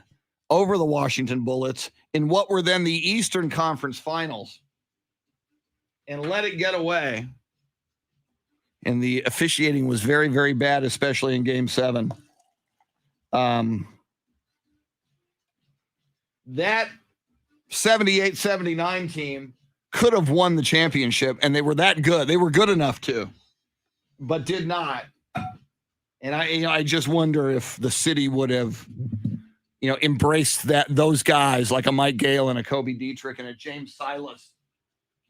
over the Washington Bullets in what were then the Eastern Conference Finals, and let it get away. And the officiating was very, very bad, especially in Game 7. That 78-79 team could have won the championship, and they were that good. They were good enough to, but did not. And I just wonder if the city would have, embraced those guys like a Mike Gale and a Kobe Dietrich and a James Silas.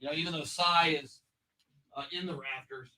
Even though Cy is in the rafters.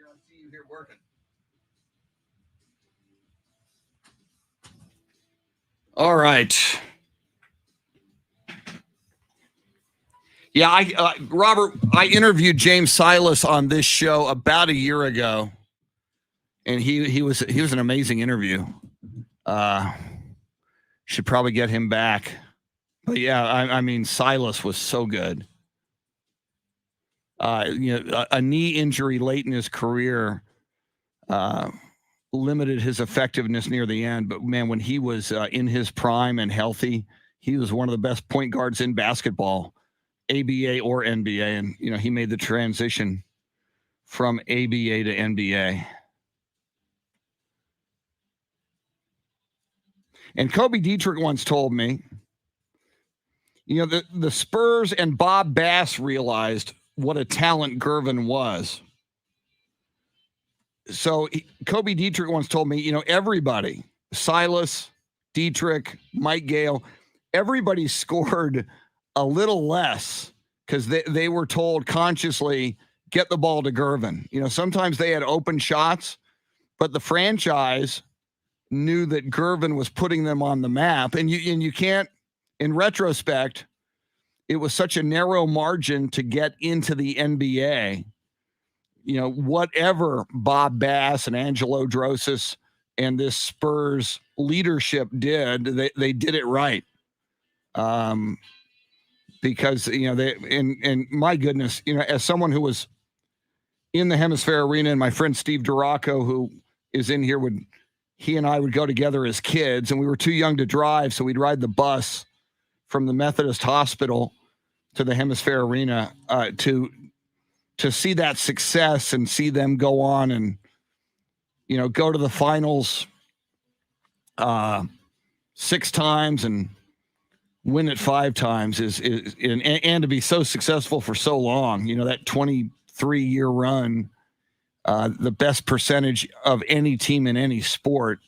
I see you here working. All right. Yeah, Robert, I interviewed James Silas on this show about a year ago, and he was an amazing interview. Should probably get him back. But yeah, I mean, Silas was so good. A knee injury late in his career limited his effectiveness near the end. But man, when he was in his prime and healthy, he was one of the best point guards in basketball, ABA or NBA. And, he made the transition from ABA to NBA. And Kobe Dietrich once told me, the Spurs and Bob Bass realized what a talent Gervin was. So Kobe Dietrich once told me, everybody, Silas, Dietrich, Mike Gale, everybody scored a little less because they were told consciously, get the ball to Gervin. Sometimes they had open shots, but the franchise knew that Gervin was putting them on the map. And you can't, in retrospect, it was such a narrow margin to get into the NBA. Whatever Bob Bass and Angelo Drosis and this Spurs leadership did, they did it right. Because, and my goodness, as someone who was in the Hemisphere Arena, and my friend Steve Duraco, who is in here, he and I would go together as kids, and we were too young to drive, so we'd ride the bus from the Methodist Hospital to the Hemisphere Arena to see that success and see them go on and, go to the finals 6 times and win it 5 times and to be so successful for so long, that 23-year run, the best percentage of any team in any sport,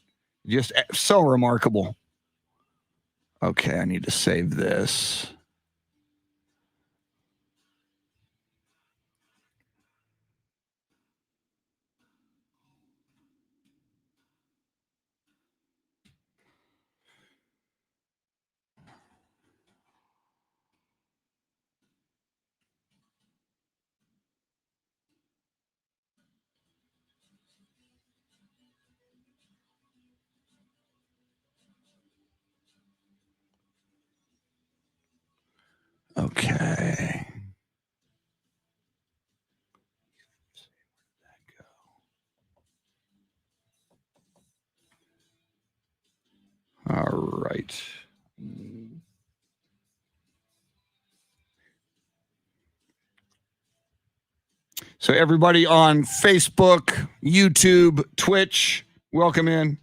just so remarkable. Okay, I need to save this. Okay. All right. So everybody on Facebook, YouTube, Twitch, welcome in.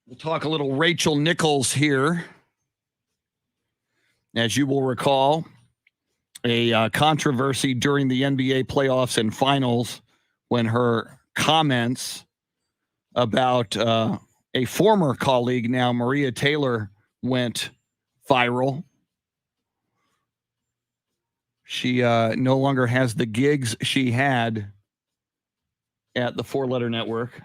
We'll talk a little Rachel Nichols here. As you will recall, a controversy during the NBA playoffs and finals when her comments about a former colleague, now Maria Taylor, went viral. She no longer has the gigs she had at the 4-letter network.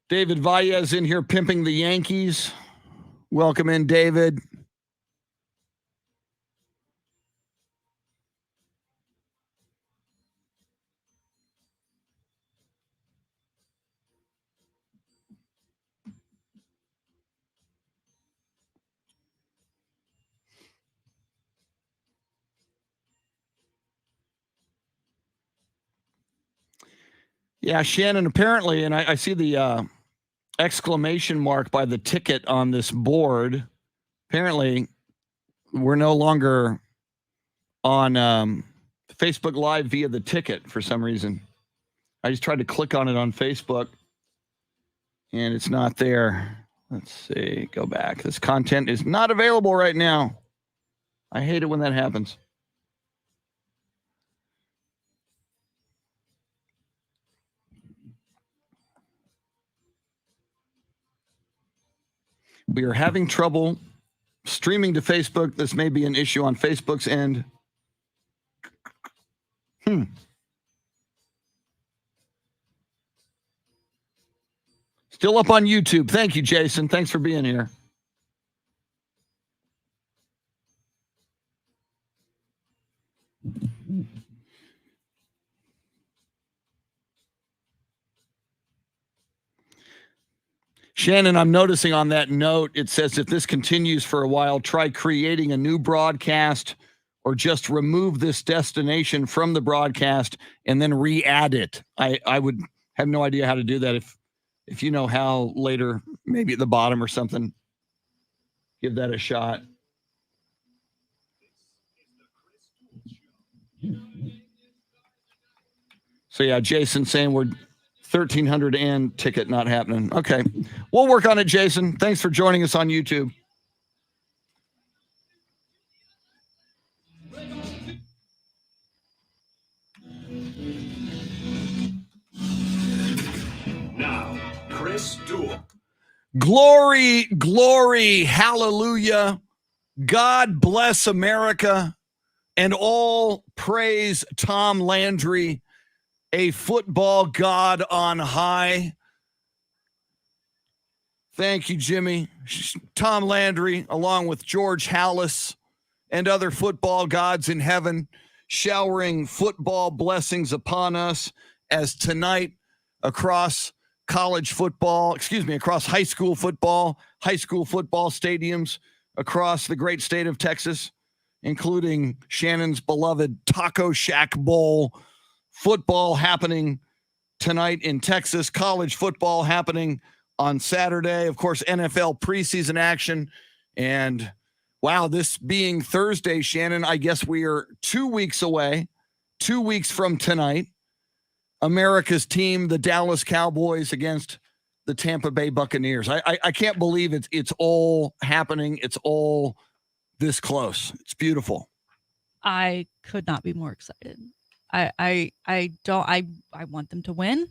David Valles in here pimping the Yankees. Welcome in, David. Yeah, Shannon, apparently, and I see the exclamation mark by the ticket on this board. Apparently, we're no longer on Facebook Live via the ticket for some reason. I just tried to click on it on Facebook, and it's not there. Let's see. Go back. This content is not available right now. I hate it when that happens. We are having trouble streaming to Facebook. This may be an issue on Facebook's end. Still up on YouTube. Thank you, Jason. Thanks for being here. Shannon, I'm noticing on that note, it says if this continues for a while, try creating a new broadcast or just remove this destination from the broadcast and then re-add it. I would have no idea how to do that. If you know how, later, maybe at the bottom or something, give that a shot. So yeah, Jason saying we're 1,300 and ticket not happening. Okay. We'll work on it, Jason. Thanks for joining us on YouTube. Now, Chris Duel. Glory, glory, hallelujah. God bless America and all praise Tom Landry, a football god on high. Thank you, Jimmy. Tom Landry, along with George Hallis and other football gods in heaven, showering football blessings upon us as tonight across college football, across high school football stadiums across the great state of Texas, including Shannon's beloved Taco Shack Bowl. Football happening tonight in Texas, college football happening on Saturday, of course, NFL preseason action. And wow, this being Thursday, Shannon, I guess we are 2 weeks away, 2 weeks from tonight. America's team, the Dallas Cowboys, against the Tampa Bay Buccaneers. I can't believe it's all happening. It's all this close. It's beautiful. I could not be more excited. I want them to win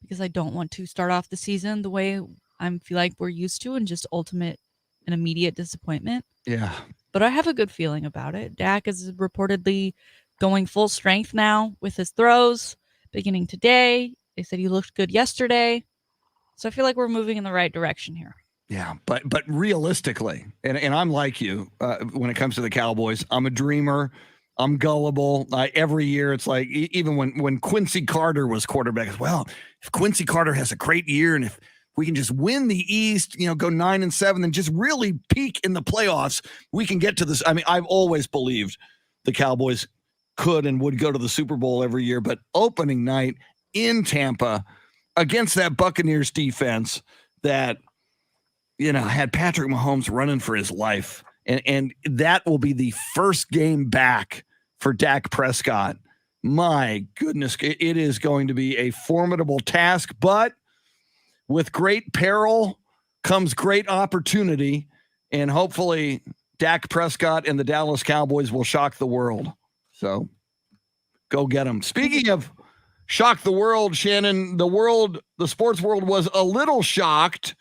because I don't want to start off the season the way I feel like we're used to and just ultimate and immediate disappointment. Yeah. But I have a good feeling about it. Dak is reportedly going full strength now with his throws beginning today. They said he looked good yesterday. So I feel like we're moving in the right direction here. Yeah, but realistically, and I'm like you when it comes to the Cowboys, I'm a dreamer. I'm gullible. Every year, it's like, even when Quincy Carter was quarterback, well, if Quincy Carter has a great year and if we can just win the East, go 9-7 and just really peak in the playoffs, we can get to this. I mean, I've always believed the Cowboys could and would go to the Super Bowl every year, but opening night in Tampa against that Buccaneers defense that, had Patrick Mahomes running for his life. And that will be the first game back for Dak Prescott. My goodness, it is going to be a formidable task, but with great peril comes great opportunity, and hopefully Dak Prescott and the Dallas Cowboys will shock the world. So go get them. Speaking of shock the world, Shannon, the sports world was a little shocked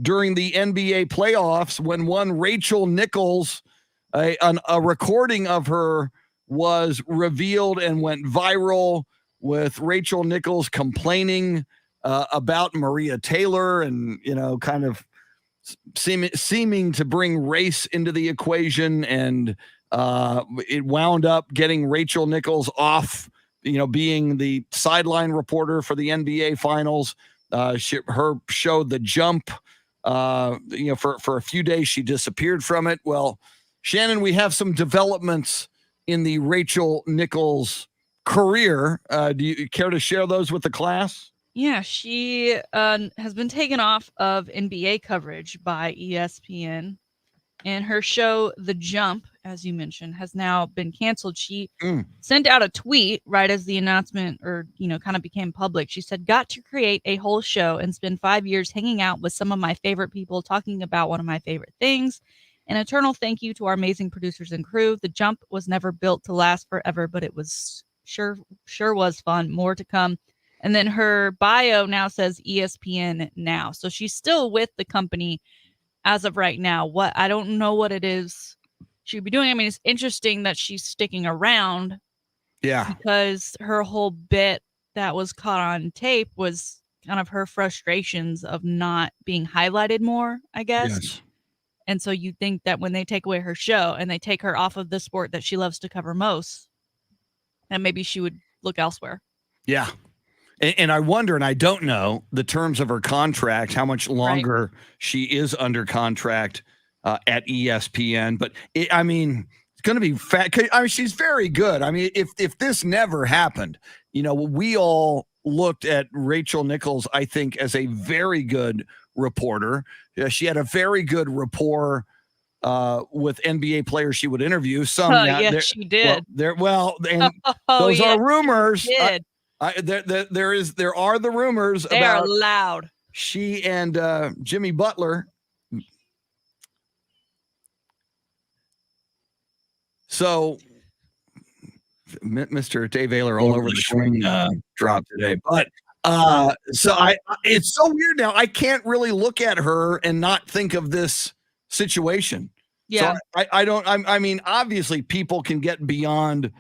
during the NBA playoffs when one Rachel Nichols, a recording of her was revealed and went viral, with Rachel Nichols complaining about Maria Taylor and, kind of seeming to bring race into the equation. And it wound up getting Rachel Nichols off, being the sideline reporter for the NBA finals. Her show, The Jump, for a few days, she disappeared from it. Well, Shannon, we have some developments in the Rachel Nichols career. Do you care to share those with the class? Yeah, she has been taken off of NBA coverage by ESPN, and her show, The Jump, as you mentioned, has now been canceled. She sent out a tweet right as the announcement kind of became public. She said, got to create a whole show and spend 5 years hanging out with some of my favorite people, talking about one of my favorite things. An eternal thank you to our amazing producers and crew. The Jump was never built to last forever, but it was sure was fun. More to come. And then her bio now says ESPN now. So she's still with the company as of right now. I don't know what it is she'd be doing. I mean, it's interesting that she's sticking around. Yeah. Because her whole bit that was caught on tape was kind of her frustrations of not being highlighted more, I guess. Yes. And so you think that when they take away her show and they take her off of the sport that she loves to cover most, that maybe she would look elsewhere. Yeah. And I wonder, and I don't know the terms of her contract, how much longer she is under contract at ESPN. But it's going to be fat. I mean, she's very good. I mean, if this never happened, we all looked at Rachel Nichols, I think, as a very good reporter. She had a very good rapport with NBA players she would interview. Yes, she did. And those are rumors. She did. There are the rumors they about are loud. She and Jimmy Butler. So, Mr. Dave Ayler all over the swing drop today, but it's so weird now. I can't really look at her and not think of this situation. Yeah, so I mean, obviously, people can get beyond.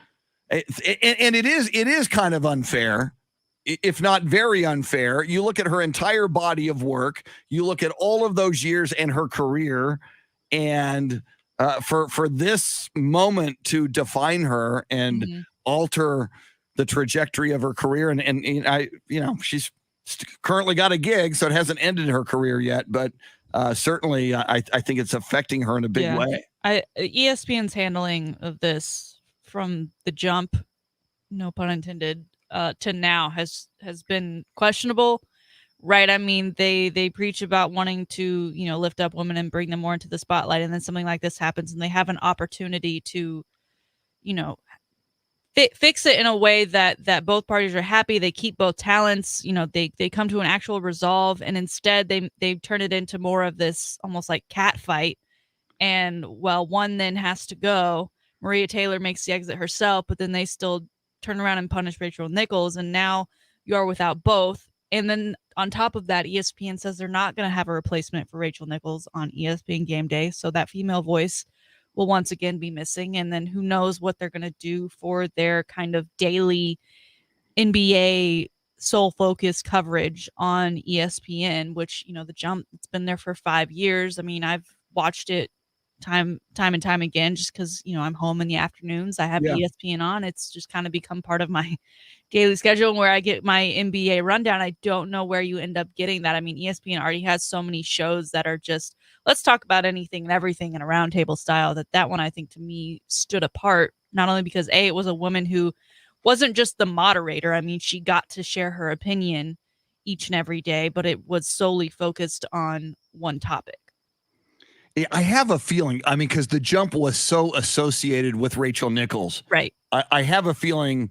And it is kind of unfair, if not very unfair. You look at her entire body of work, you look at all of those years and her career, and for this moment to define her and alter the trajectory of her career, and she's currently got a gig, so it hasn't ended her career yet, but certainly I think it's affecting her in a big way. ESPN's handling of this from The Jump, no pun intended, to now has been questionable, right? I mean, they preach about wanting to, lift up women and bring them more into the spotlight, and then something like this happens, and they have an opportunity to, fix it in a way that both parties are happy. They keep both talents, they come to an actual resolve, and instead they turn it into more of this almost like cat fight. And one then has to go. Maria Taylor makes the exit herself, but then they still turn around and punish Rachel Nichols, and now you are without both. And then on top of that, ESPN says they're not going to have a replacement for Rachel Nichols on ESPN Game Day, so that female voice will once again be missing. And then who knows what they're going to do for their kind of daily NBA sole focus coverage on ESPN, which, The Jump, it's been there for 5 years. I mean, I've watched it time and time again, just because I'm home in the afternoons. I have ESPN on. It's just kind of become part of my daily schedule where I get my NBA rundown. I don't know where you end up getting that. I mean, ESPN already has so many shows that are just, let's talk about anything and everything in a roundtable style, that one, I think, to me, stood apart, not only because it was a woman who wasn't just the moderator. I mean, she got to share her opinion each and every day, but it was solely focused on one topic. I have a feeling, because The Jump was so associated with Rachel Nichols. Right. I have a feeling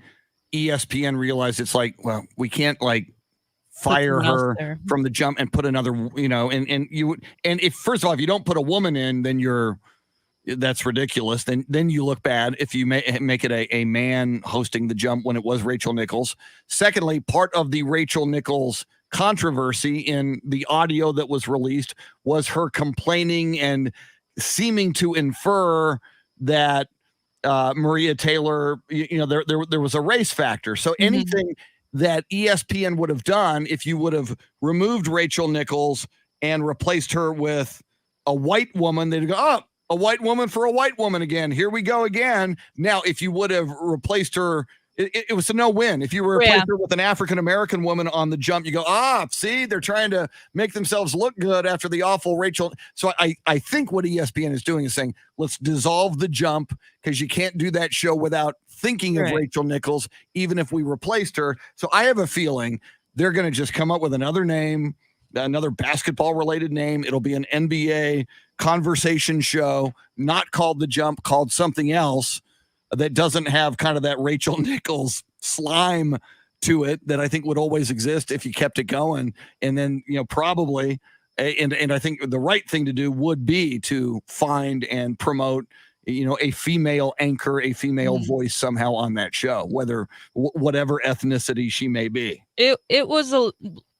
ESPN realized it's like, well, we can't fire her from The Jump and put another, and if, first of all, if you don't put a woman in, then that's ridiculous. Then you look bad if you make it a man hosting The Jump when it was Rachel Nichols. Secondly, part of the Rachel Nichols controversy in the audio that was released was her complaining and seeming to infer that Maria Taylor, there was a race factor. So anything that ESPN would have done, if you would have removed Rachel Nichols and replaced her with a white woman, they'd go, oh, a white woman for a white woman again. Here we go again. Now, if you would have replaced her, It was a no-win. If you were replaced her with an African-American woman on the jump, you go, see, they're trying to make themselves look good after the awful Rachel. So I think what ESPN is doing is saying, let's dissolve the jump because you can't do that show without thinking of Rachel Nichols, even if we replaced her. So I have a feeling they're going to just come up with another name, another basketball-related name. It'll be an NBA conversation show, not called The Jump, called something else that doesn't have kind of that Rachel Nichols slime to it that I think would always exist if you kept it going. And then, probably, and I think the right thing to do would be to find and promote, a female anchor, a female voice somehow on that show, whatever ethnicity she may be. It was a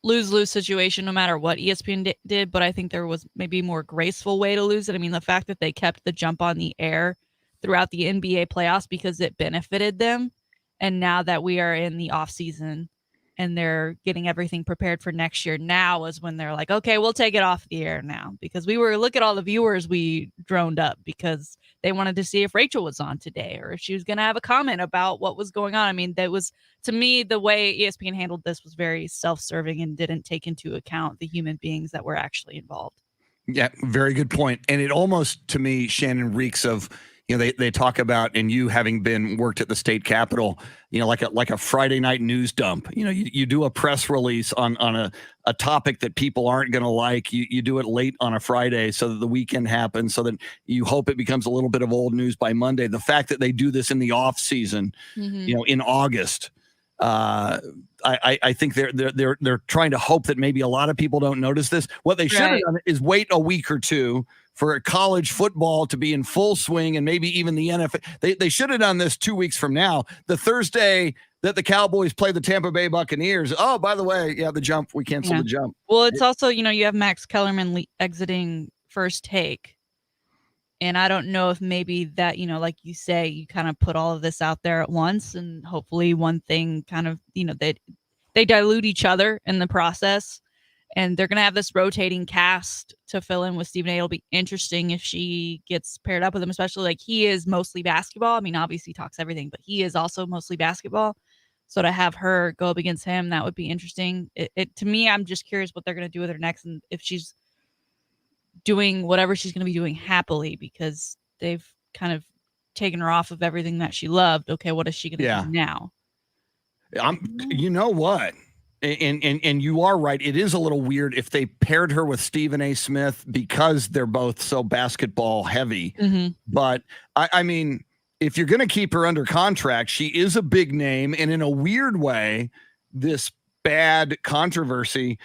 lose-lose situation no matter what ESPN did, but I think there was maybe a more graceful way to lose it. I mean, the fact that they kept the jump on the air throughout the NBA playoffs because it benefited them. And now that we are in the off season and they're getting everything prepared for next year, now is when they're like, okay, we'll take it off the air now, because look at all the viewers we droned up because they wanted to see if Rachel was on today or if she was going to have a comment about what was going on. I mean, that was, to me, the way ESPN handled this was very self-serving and didn't take into account the human beings that were actually involved. Yeah, very good point. And it almost, to me, Shannon, reeks of, they talk about, and you having worked at the state capitol, like a Friday night news dump. You do a press release on a topic that people aren't going to like. You do it late on a Friday so that the weekend happens, so that you hope it becomes a little bit of old news by Monday. The fact that they do this in the off season, in August, I think they're trying to hope that maybe a lot of people don't notice this. What they should have done is wait a week or two for college football to be in full swing, and maybe even the NFL. They should have done this 2 weeks from now, the Thursday that the Cowboys play the Tampa Bay Buccaneers. Oh, by the way, the jump, we canceled the jump. Well, it's also, you have Max Kellerman exiting First Take. And I don't know if maybe that, like you say, you kind of put all of this out there at once, and hopefully one thing kind of, they dilute each other in the process. And they're going to have this rotating cast to fill in with Stephen A. It'll be interesting if she gets paired up with him, especially like he is mostly basketball. I mean, obviously he talks everything, but he is also mostly basketball. So to have her go up against him, that would be interesting. To me, I'm just curious what they're going to do with her next, and if she's doing whatever she's going to be doing happily, because they've kind of taken her off of everything that she loved. Okay, what is she going to do now? You know what? And you are right. It is a little weird if they paired her with Stephen A. Smith because they're both so basketball heavy. But I mean, if you're going to keep her under contract, she is a big name. And in a weird way, this bad controversy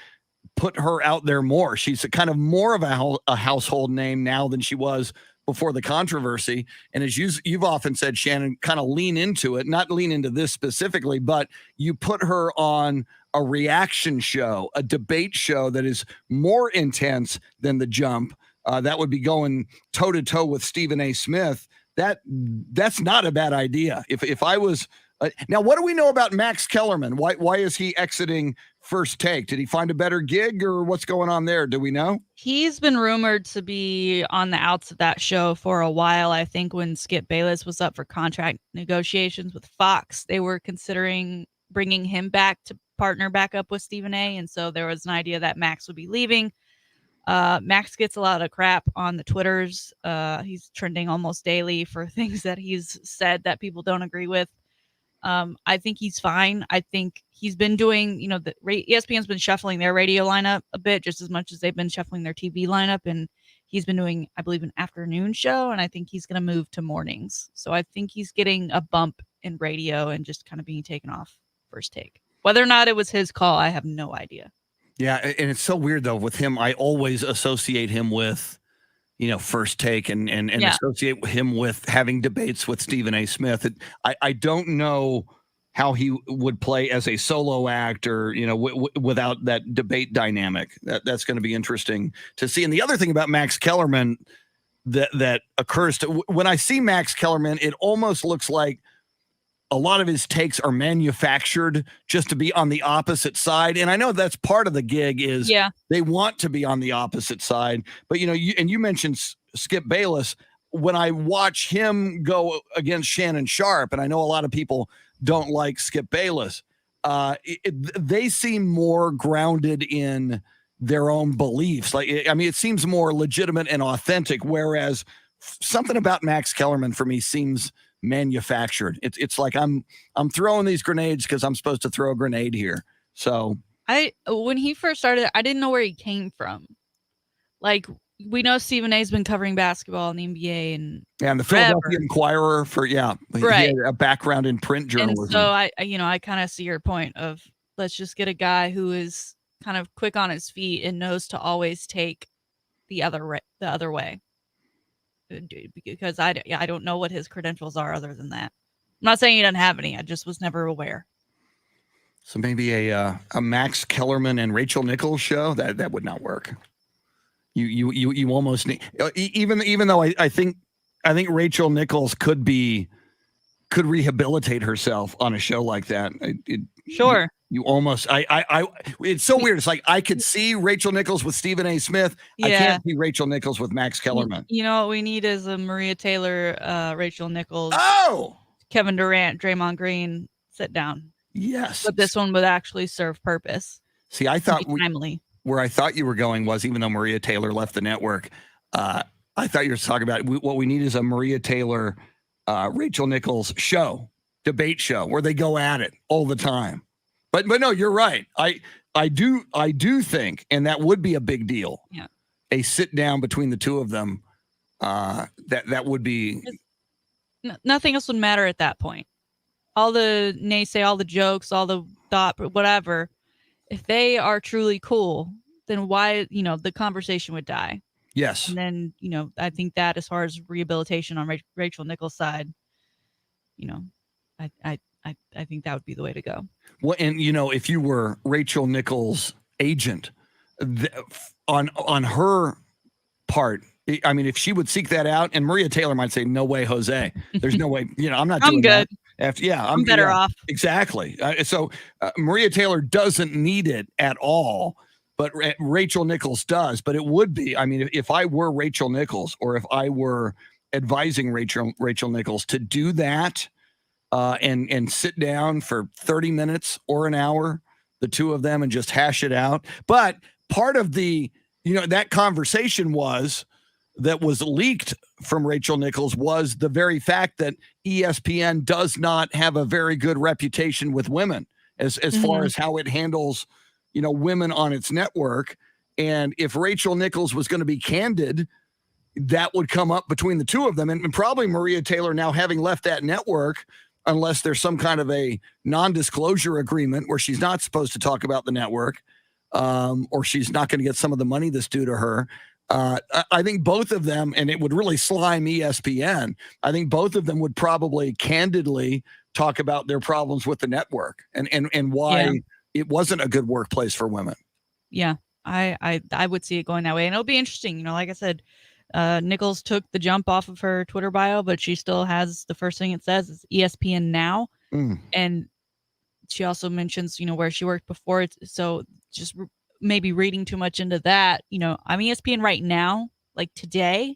put her out there more. She's a kind of more of a household name now than she was before the controversy. And as you've often said, Shannon, kind of lean into it, not lean into this specifically, but you put her on a reaction show, a debate show that is more intense than the jump. That would be going toe to toe with Stephen A. Smith. That's not a bad idea. If I was now, what do we know about Max Kellerman? Why is he exiting First Take? Did he find a better gig, or what's going on there? Do we know? He's been rumored to be on the outs of that show for a while. I think when Skip Bayless was up for contract negotiations with Fox, they were considering bringing him back to partner back up with Stephen A. And so there was an idea that Max would be leaving. Max gets a lot of crap on the Twitters. He's trending almost daily for things that he's said that people don't agree with. I think he's fine. I think he's been doing, ESPN's been shuffling their radio lineup a bit, just as much as they've been shuffling their TV lineup. And he's been doing, I believe, an afternoon show. And I think he's going to move to mornings. So I think he's getting a bump in radio and just kind of being taken off First Take. Whether or not it was his call, I have no idea. Yeah. And it's so weird, though, with him. I always associate him with, First Take and associate him with having debates with Stephen A. Smith. I don't know how he would play as a solo act or, without that debate dynamic. That's going to be interesting to see. And the other thing about Max Kellerman that occurs when I see Max Kellerman, it almost looks like a lot of his takes are manufactured just to be on the opposite side. And I know that's part of the gig is they want to be on the opposite side. But, you mentioned Skip Bayless. When I watch him go against Shannon Sharp, and I know a lot of people don't like Skip Bayless. They seem more grounded in their own beliefs. Like, I mean, it seems more legitimate and authentic, whereas something about Max Kellerman for me seems manufactured. It's like I'm throwing these grenades because I'm supposed to throw a grenade here. So when he first started, I didn't know where he came from. Like, we know Stephen A's been covering basketball in the NBA and the forever. Philadelphia Inquirer he had a background in print journalism. And so I kind of see your point of, let's just get a guy who is kind of quick on his feet and knows to always take the other way. Because I don't know what his credentials are other than that. I'm not saying he doesn't have any. I just was never aware. So maybe a Max Kellerman and Rachel Nichols show that would not work. You almost need, even though I think Rachel Nichols could rehabilitate herself on a show like that. Sure. You almost it's so weird. It's like I could see Rachel Nichols with Stephen A. Smith. Yeah. I can't see Rachel Nichols with Max Kellerman. You know what we need is a Maria Taylor, Rachel Nichols, Kevin Durant, Draymond Green sit down. Yes. But this one would actually serve purpose. See, I thought timely. Where I thought you were going was, even though Maria Taylor left the network, I thought you were talking about what we need is a Maria Taylor, Rachel Nichols debate show where they go at it all the time. But no, you're right. I do think, and that would be a big deal. Yeah. A sit down between the two of them. That would be. Nothing else would matter at that point. All the naysay, all the jokes, all the thought, whatever. If they are truly cool, then why, the conversation would die. Yes. And then, I think that as far as rehabilitation on Rachel Nichols' side, I think that would be the way to go. Well, and if you were Rachel Nichols' agent, on her part, I mean, if she would seek that out, and Maria Taylor might say, "No way, Jose. There's no way. I'm not doing good. That." I'm better off. Exactly. So Maria Taylor doesn't need it at all, but Rachel Nichols does. But it would be, I mean, if I were Rachel Nichols, or if I were advising Rachel Nichols to do that, and sit down for 30 minutes or an hour, the two of them, and just hash it out. But part of the, that conversation that was leaked from Rachel Nichols was the very fact that ESPN does not have a very good reputation with women as far as how it handles, women on its network. And if Rachel Nichols was going to be candid, that would come up between the two of them. And probably Maria Taylor, now having left that network, unless there's some kind of a non-disclosure agreement where she's not supposed to talk about the network, or she's not going to get some of the money that's due to her. I think both of them, and it would really slime ESPN, I think both of them would probably candidly talk about their problems with the network and why it wasn't a good workplace for women. Yeah, I would see it going that way. And it'll be interesting. Like I said, Nichols took the jump off of her Twitter bio, but she still has, the first thing it says is ESPN now. And she also mentions, where she worked before. So just maybe reading too much into that, I'm ESPN right now, like today,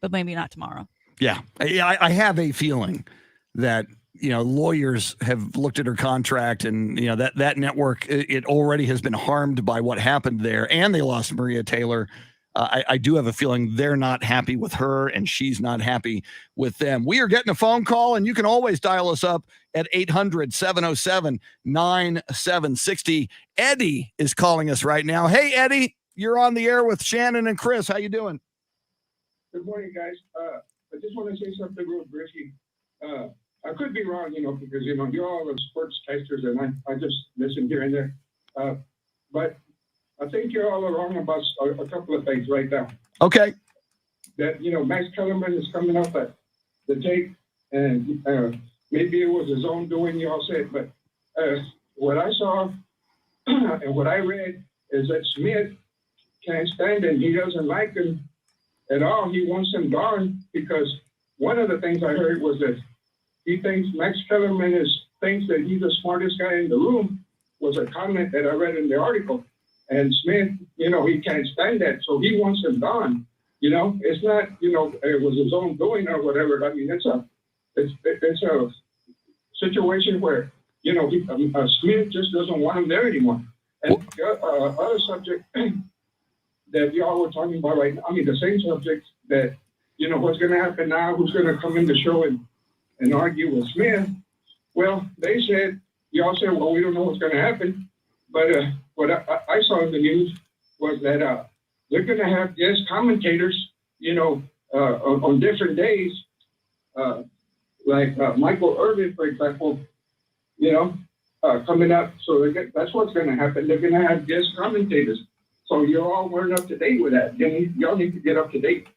but maybe not tomorrow. Yeah. I have a feeling that, lawyers have looked at her contract, and, that network, it already has been harmed by what happened there, and they lost Maria Taylor. I do have a feeling they're not happy with her, and she's not happy with them. We are getting a phone call, and you can always dial us up at 800-707-9760. Eddie is calling us right now. Hey, Eddie, you're on the air with Shannon and Chris. How you doing? Good morning, guys. I just want to say something real briefly. I could be wrong, because, you're all the sports testers, and I just listen here and there. But I think you're all wrong about a couple of things right now. Okay. That, Max Kellerman is coming up at the tape, and maybe it was his own doing, you all said, but what I saw and what I read is that Smith can't stand him. He doesn't like him at all. He wants him gone, because one of the things I heard was that he thinks Max Kellerman thinks that he's the smartest guy in the room, was a comment that I read in the article. And Smith, he can't stand that, so he wants him gone. It's not, it was his own doing or whatever. I mean, it's a situation where, Smith just doesn't want him there anymore. And other subject that y'all were talking about right now, I mean, the same subject that, what's going to happen now, who's going to come in the show and argue with Smith. Well, they said, y'all said, well, we don't know what's going to happen. But what I saw in the news was that they're going to have guest commentators, on different days, like Michael Irvin, for example, coming up. So that's what's going to happen. They're going to have guest commentators. So you all weren't up to date with that. Y'all need to get up to date.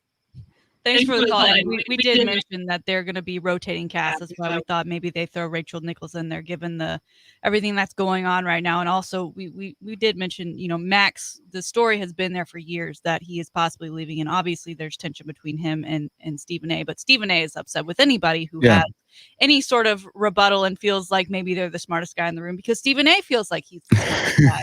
Thanks for the call. We did mention that they're going to be rotating casts. That's why we thought maybe they throw Rachel Nichols in there, given everything that's going on right now. And also, we did mention, Max. The story has been there for years that he is possibly leaving, and obviously there's tension between him and Stephen A. But Stephen A. is upset with anybody who has any sort of rebuttal and feels like maybe they're the smartest guy in the room, because Stephen A. feels like he's the smartest guy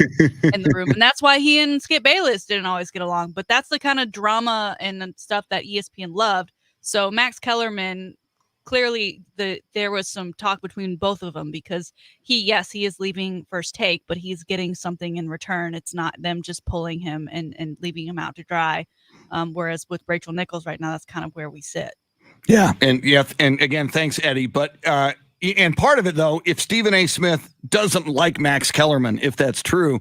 in the room, and that's why he and Skip Bayless didn't always get along. But that's the kind of drama and stuff that ESPN loved. So Max Kellerman, clearly there was some talk between both of them, because he is leaving First Take, but he's getting something in return. It's not them just pulling him and leaving him out to dry. Whereas with Rachel Nichols right now, that's kind of where we sit. Yeah. And again, thanks, Eddie. But and part of it, though, if Stephen A. Smith doesn't like Max Kellerman, if that's true,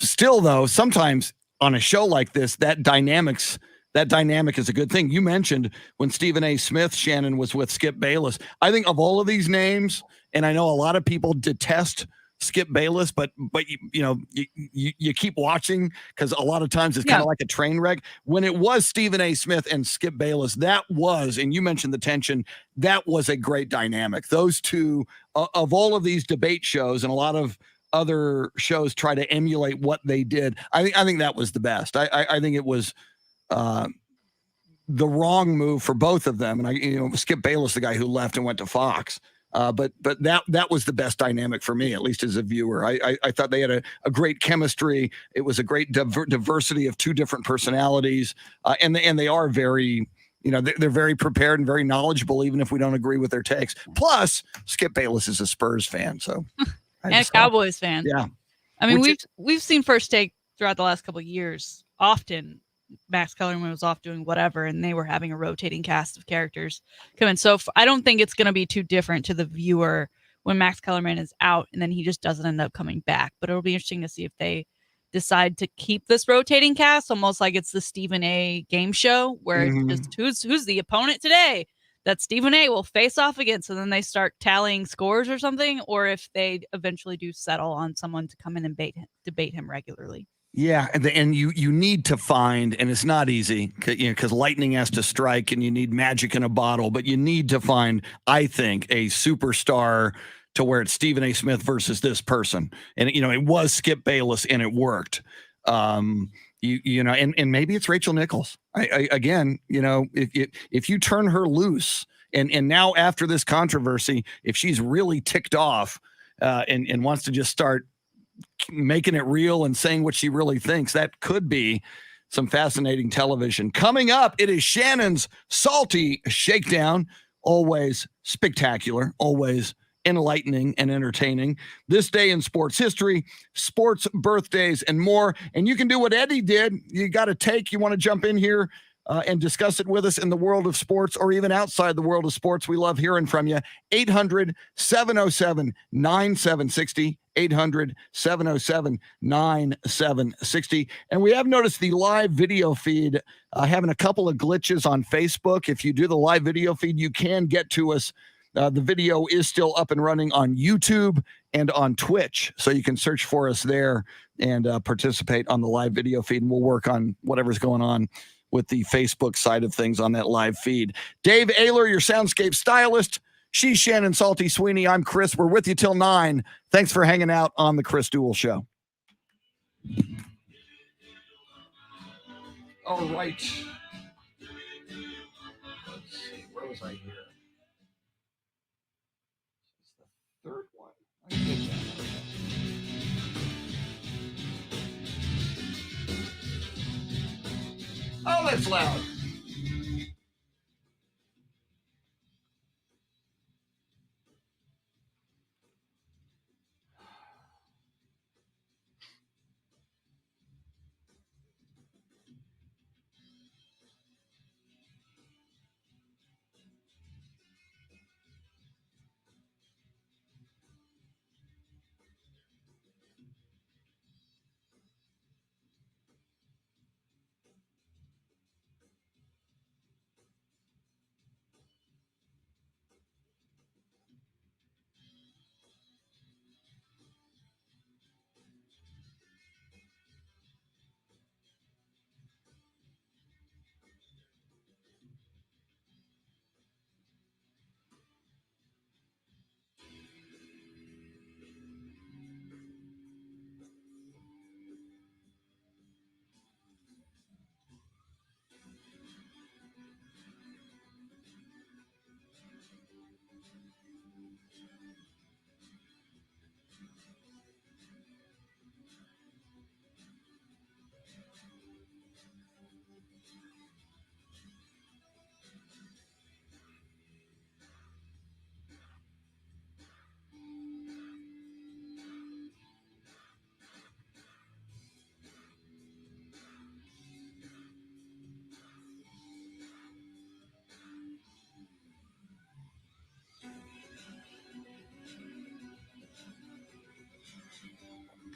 still, though, sometimes on a show like this, that dynamic is a good thing. You mentioned when Stephen A. Smith, Shannon, was with Skip Bayless. I think of all of these names, and I know a lot of people detest Skip Bayless, but you keep watching, because a lot of times it's kind of like a train wreck. When it was Stephen A. Smith and Skip Bayless, that was, and you mentioned the tension, that was a great dynamic. Those two, of all of these debate shows, and a lot of other shows try to emulate what they did, I think that was the best. I think it was the wrong move for both of them. And Skip Bayless, the guy who left and went to Fox. But that was the best dynamic for me, at least as a viewer. I thought they had a great chemistry. It was a great diversity of two different personalities, and they are very, they're very prepared and very knowledgeable, even if we don't agree with their takes. Plus, Skip Bayless is a Spurs fan, so and a Cowboys fan. Yeah, I mean, we've seen First Take throughout the last couple of years. Often, Max Kellerman was off doing whatever, and they were having a rotating cast of characters come in. So I don't think it's going to be too different to the viewer when Max Kellerman is out and then he just doesn't end up coming back. But it'll be interesting to see if they decide to keep this rotating cast, almost like it's the Stephen A. game show, where it's just who's the opponent today that Stephen A. will face off against, and then they start tallying scores or something, or if they eventually do settle on someone to come in and debate him regularly. Yeah, and you need to find, and it's not easy, because lightning has to strike, and you need magic in a bottle. But you need to find, I think, a superstar to where it's Stephen A. Smith versus this person, and it was Skip Bayless, and it worked. And maybe it's Rachel Nichols. Again, if you turn her loose, and now after this controversy, if she's really ticked off, and wants to just start making it real and saying what she really thinks, that could be some fascinating television. Coming up, it is Shannon's Salty Shakedown. Always spectacular, always enlightening and entertaining. This day in sports history, sports birthdays, and more. And you can do what Eddie did. You got a take, you want to jump in here and discuss it with us in the world of sports, or even outside the world of sports. We love hearing from you. 800-707-9760. 800-707-9760. And we have noticed the live video feed having a couple of glitches on Facebook. If you do the live video feed, you can get to us. The video is still up and running on YouTube and on Twitch. So you can search for us there and participate on the live video feed. And we'll work on whatever's going on with the Facebook side of things on that live feed. Dave Ayler, your soundscape stylist. She's Shannon Salty Sweeney. I'm Chris. We're with you till 9. Thanks for hanging out on the Chris Duel Show. All right. Let's see. Where was I here? It's the third one. I did that. Oh, that's loud.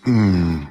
Hmm.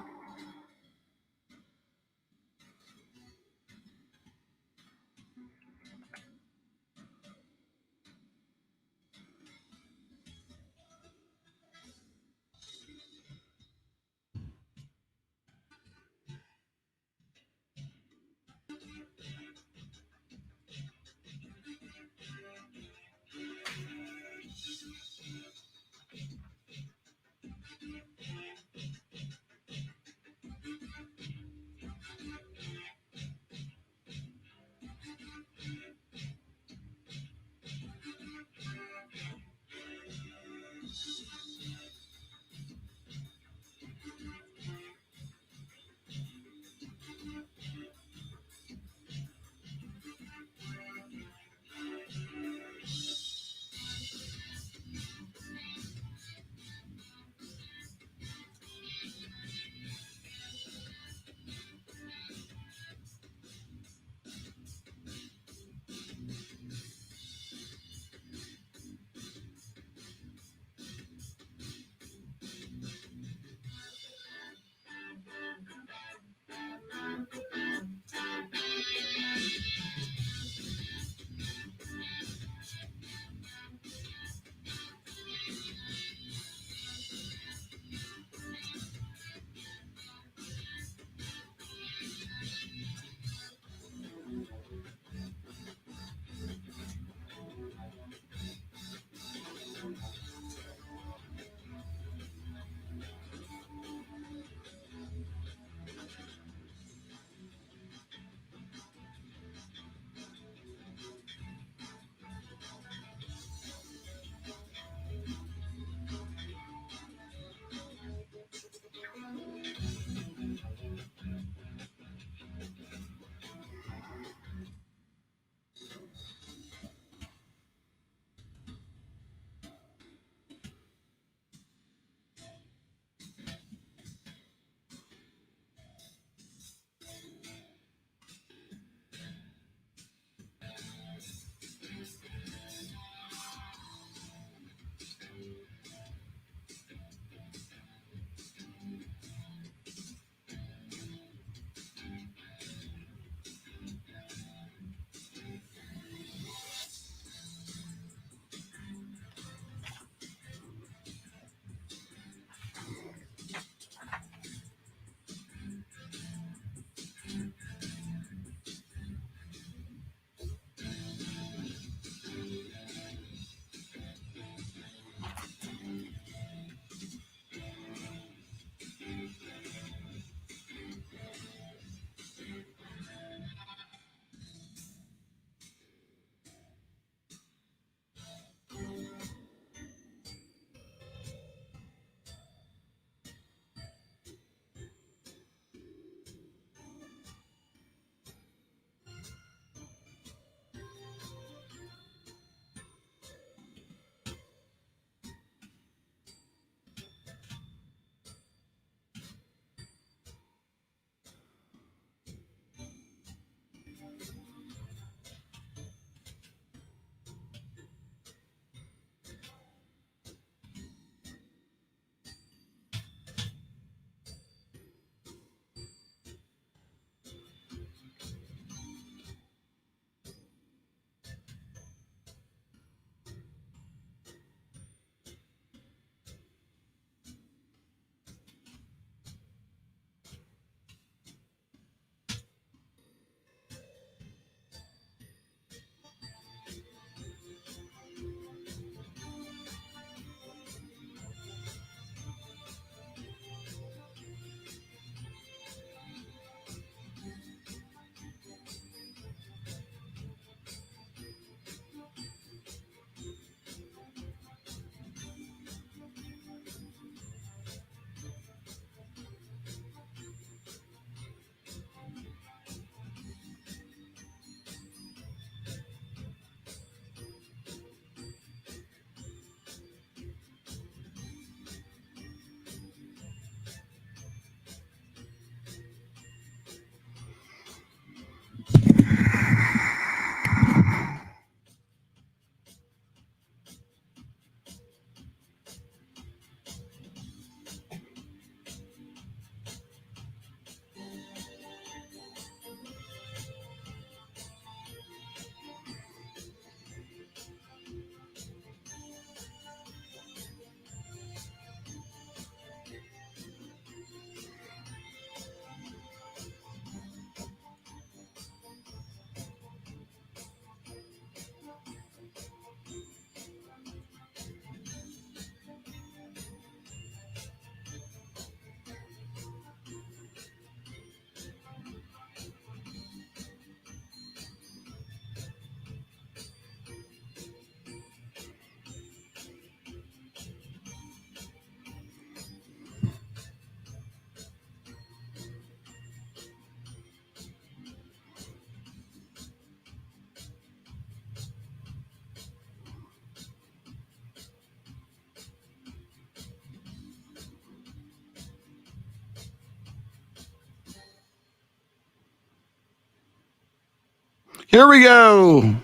Here we go.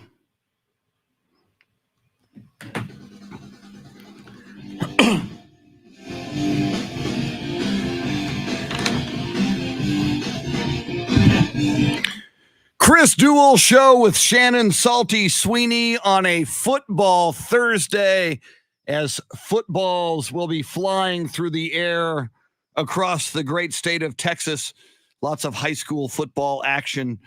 Chris Duel show with Shannon Salty Sweeney on a football Thursday, as footballs will be flying through the air across the great state of Texas. Lots of high school football action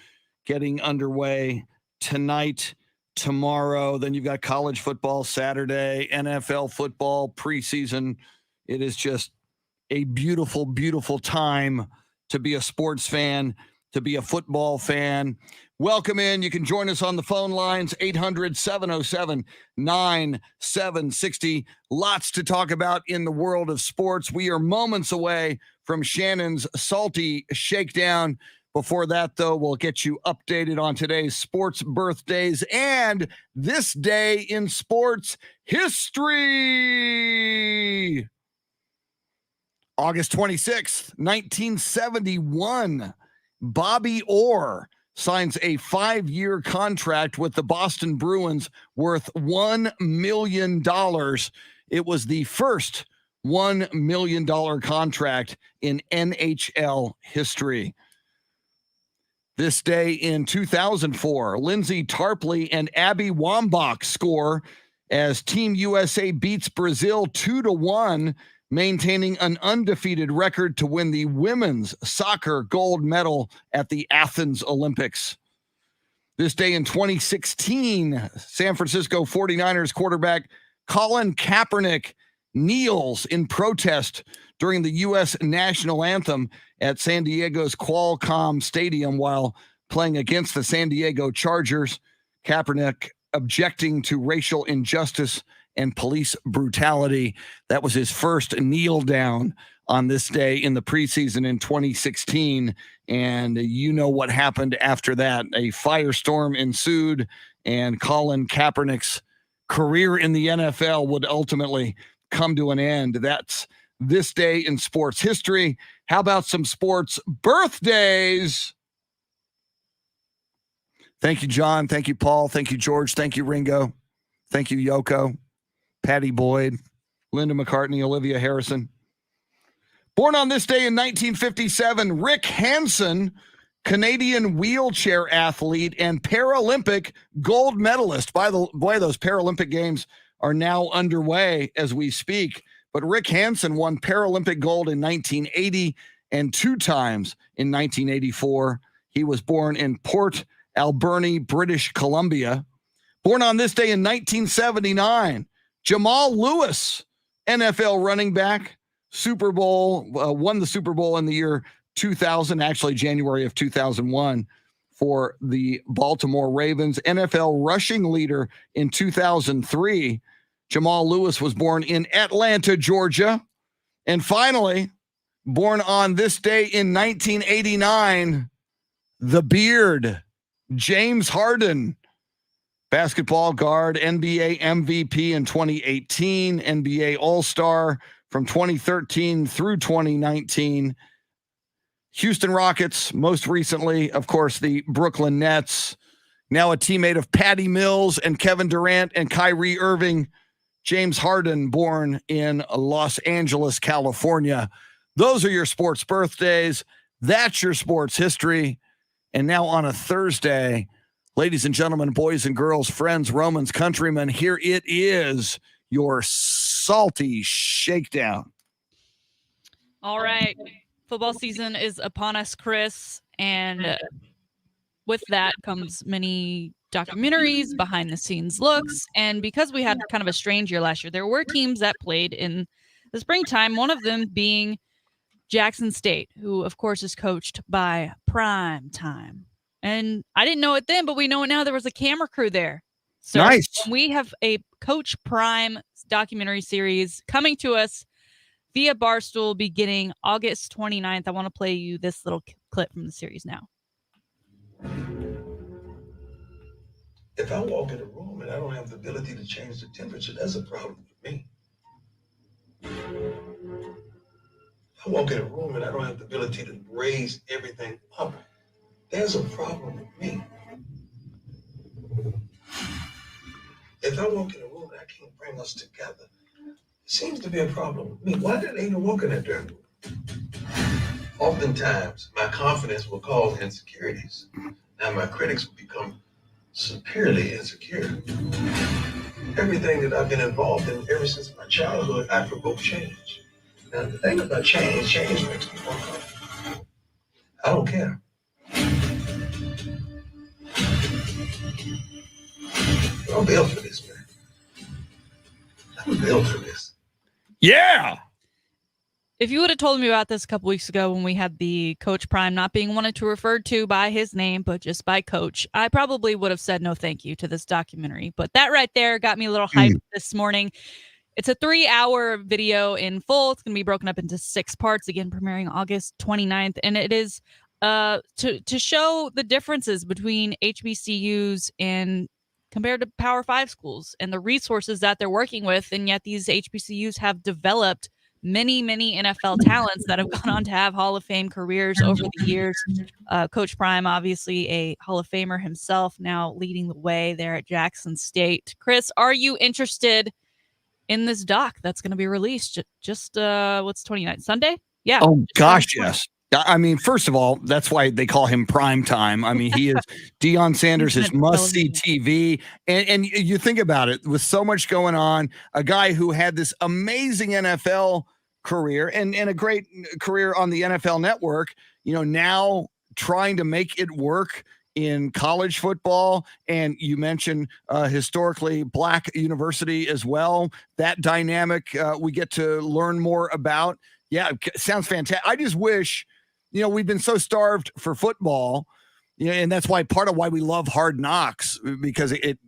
getting underway tonight, tomorrow. Then you've got college football Saturday, NFL football preseason. It is just a beautiful, beautiful time to be a sports fan, to be a football fan. Welcome in. You can join us on the phone lines, 800-707-9760. Lots to talk about in the world of sports. We are moments away from Shannon's Salty Shakedown. Before that, though, we'll get you updated on today's sports birthdays and this day in sports history. August 26th, 1971, Bobby Orr signs a 5-year contract with the Boston Bruins worth $1 million. It was the first $1 million contract in NHL history. This day in 2004, Lindsay Tarpley and Abby Wambach score as Team USA beats Brazil 2-1, maintaining an undefeated record to win the women's soccer gold medal at the Athens Olympics. This day in 2016, San Francisco 49ers quarterback Colin Kaepernick kneels in protest during the U.S. national anthem at San Diego's Qualcomm Stadium while playing against the San Diego Chargers. Kaepernick objecting to racial injustice and police brutality. That was his first kneel down on this day in the preseason in 2016. And you know what happened after that. A firestorm ensued, and Colin Kaepernick's career in the NFL would ultimately come to an end. That's this day in sports history. How about some sports birthdays? Thank you, John. Thank you, Paul. Thank you, George. Thank you, Ringo. Thank you, Yoko, Patty Boyd, Linda McCartney, Olivia Harrison. Born on this day in 1957, Rick Hansen, Canadian wheelchair athlete and Paralympic gold medalist. By the way, those Paralympic Games are now underway as we speak. But Rick Hansen won Paralympic gold in 1980 and 2 times in 1984. He was born in Port Alberni, British Columbia. Born on this day in 1979, Jamal Lewis, NFL running back, Super Bowl, won the Super Bowl in the year 2000, actually January of 2001 for the Baltimore Ravens. NFL rushing leader in 2003. Jamal Lewis was born in Atlanta, Georgia. And finally, born on this day in 1989, the Beard, James Harden, basketball guard, NBA MVP in 2018, NBA All-Star from 2013 through 2019. Houston Rockets, most recently, of course, the Brooklyn Nets. Now a teammate of Patty Mills and Kevin Durant and Kyrie Irving. James Harden, born in Los Angeles, California. Those are your sports birthdays. That's your sports history. And now on a Thursday, ladies and gentlemen, boys and girls, friends, Romans, countrymen, here it is, your Salty Shakedown. All right. Football season is upon us, Chris. And with that comes many documentaries, behind the scenes looks. And because we had kind of a strange year last year, there were teams that played in the springtime, one of them being Jackson State, who of course is coached by Prime Time. And I didn't know it then, but we know it now. There was a camera crew there. So nice. We have a Coach Prime documentary series coming to us via Barstool beginning August 29th. I want to play you this little clip from the series now. If I walk in a room and I don't have the ability to change the temperature, that's a problem for me. If I walk in a room and I don't have the ability to raise everything up, there's a problem with me. if I walk in a room and I can't bring us together, it seems to be a problem with me. Why did Ada walk in that damn room? Oftentimes, my confidence will cause insecurities. Now my critics will become superiorly insecure. Everything that I've been involved in ever since my childhood, I provoke change. Now the thing about change makes me more comfortable. I don't care. I'm built for this, man. I'm built for this. Yeah. If you would have told me about this a couple weeks ago when we had the Coach Prime not being wanted to refer to by his name, but just by Coach, I probably would have said no thank you to this documentary. But that right there got me a little hyped this morning. It's a 3-hour video in full. It's going to be broken up into 6 parts, again, premiering August 29th. And it is to show the differences between HBCUs and compared to Power 5 schools and the resources that they're working with. And yet these HBCUs have developed many NFL talents that have gone on to have Hall of Fame careers over the years. Coach Prime, obviously a Hall of Famer himself, now leading the way there at Jackson State. Chris, are you interested in this doc that's going to be released just what's 29th Sunday? Yeah. Oh gosh, yes. I mean, first of all, that's why they call him prime time. I mean, he is Deion Sanders is must-see TV. And you think about it, with so much going on, a guy who had this amazing NFL career and a great career on the NFL Network, now trying to make it work in college football. And you mentioned historically Black university as well. That dynamic we get to learn more about. Yeah, it sounds fantastic. I just wish, we've been so starved for football, and that's why part of why we love Hard Knocks, because it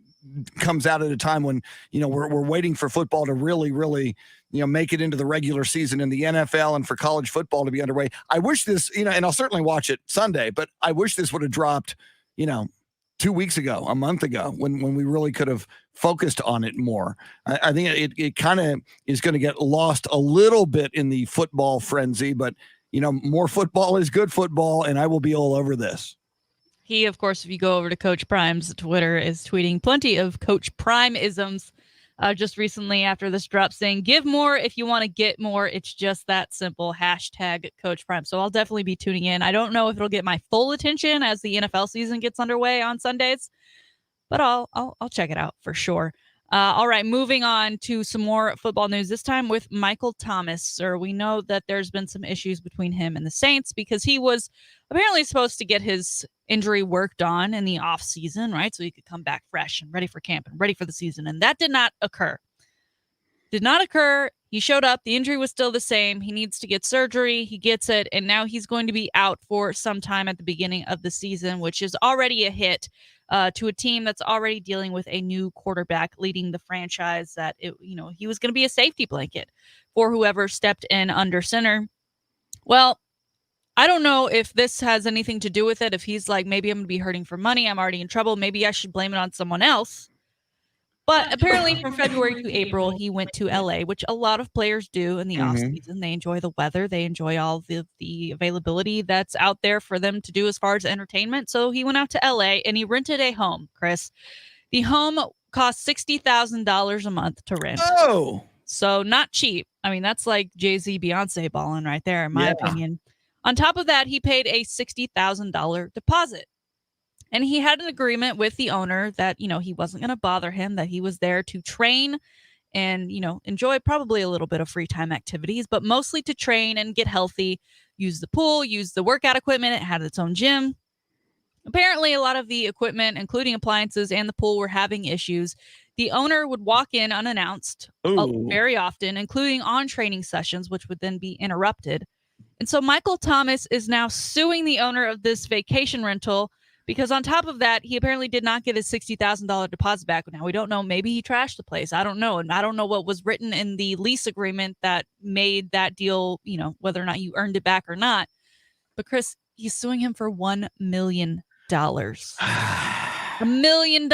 comes out at a time when, we're waiting for football to really, make it into the regular season in the NFL and for college football to be underway. I wish this, and I'll certainly watch it Sunday, but I wish this would have dropped, 2 weeks ago, a month ago, when we really could have focused on it more. I think it kind of is going to get lost a little bit in the football frenzy, but more football is good football, and I will be all over this. He, of course, if you go over to Coach Prime's Twitter, is tweeting plenty of Coach Prime-isms just recently after this drop, saying, give more if you want to get more. It's just that simple. Hashtag Coach Prime. So I'll definitely be tuning in. I don't know if it'll get my full attention as the NFL season gets underway on Sundays, but I'll check it out for sure. All right, moving on to some more football news, this time with Michael Thomas. Sir, we know that there's been some issues between him and the Saints because he was apparently supposed to get his injury worked on in the offseason, right? So he could come back fresh and ready for camp and ready for the season. And that did not occur. He showed up. The injury was still the same. He needs to get surgery. He gets it. And now he's going to be out for some time at the beginning of the season, which is already a hit to a team that's already dealing with a new quarterback leading the franchise that, he was going to be a safety blanket for whoever stepped in under center. Well, I don't know if this has anything to do with it. If he's like, maybe I'm going to be hurting for money. I'm already in trouble. Maybe I should blame it on someone else. But apparently from February to April, he went to LA, which a lot of players do in the off season. They enjoy the weather. They enjoy all the availability that's out there for them to do as far as entertainment. So he went out to LA and he rented a home, Chris. The home cost $60,000 a month to rent. Oh, so not cheap. I mean, that's like Jay-Z, Beyonce balling right there, in my opinion. On top of that, he paid a $60,000 deposit. And he had an agreement with the owner that, he wasn't going to bother him, that he was there to train and, enjoy probably a little bit of free time activities, but mostly to train and get healthy, use the pool, use the workout equipment. It had its own gym. Apparently, a lot of the equipment, including appliances and the pool, were having issues. The owner would walk in unannounced very often, including on training sessions, which would then be interrupted. And so Michael Thomas is now suing the owner of this vacation rental because on top of that, he apparently did not get his $60,000 deposit back. Now, we don't know. Maybe he trashed the place. I don't know. And I don't know what was written in the lease agreement that made that deal, whether or not you earned it back or not. But Chris, he's suing him for $1 million. $1 million.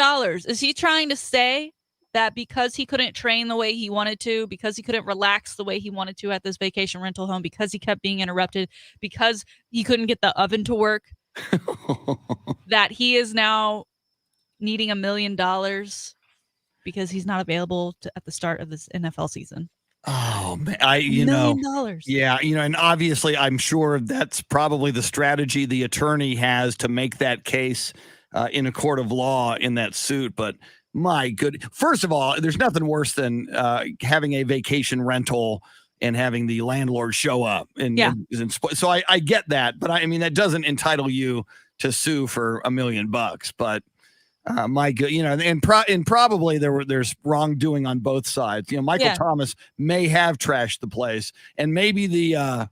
Is he trying to say that because he couldn't train the way he wanted to, because he couldn't relax the way he wanted to at this vacation rental home, because he kept being interrupted, because he couldn't get the oven to work, that he is now needing $1 million because he's not available at the start of this NFL season. Oh man, $1 million. Yeah, and obviously I'm sure that's probably the strategy the attorney has to make that case in a court of law in that suit. But my good, first of all, there's nothing worse than having a vacation rental and having the landlord show up. So I get that, but I mean, that doesn't entitle you to sue for $1 million. But my good, and probably there's wrongdoing on both sides. Michael Thomas may have trashed the place, and maybe the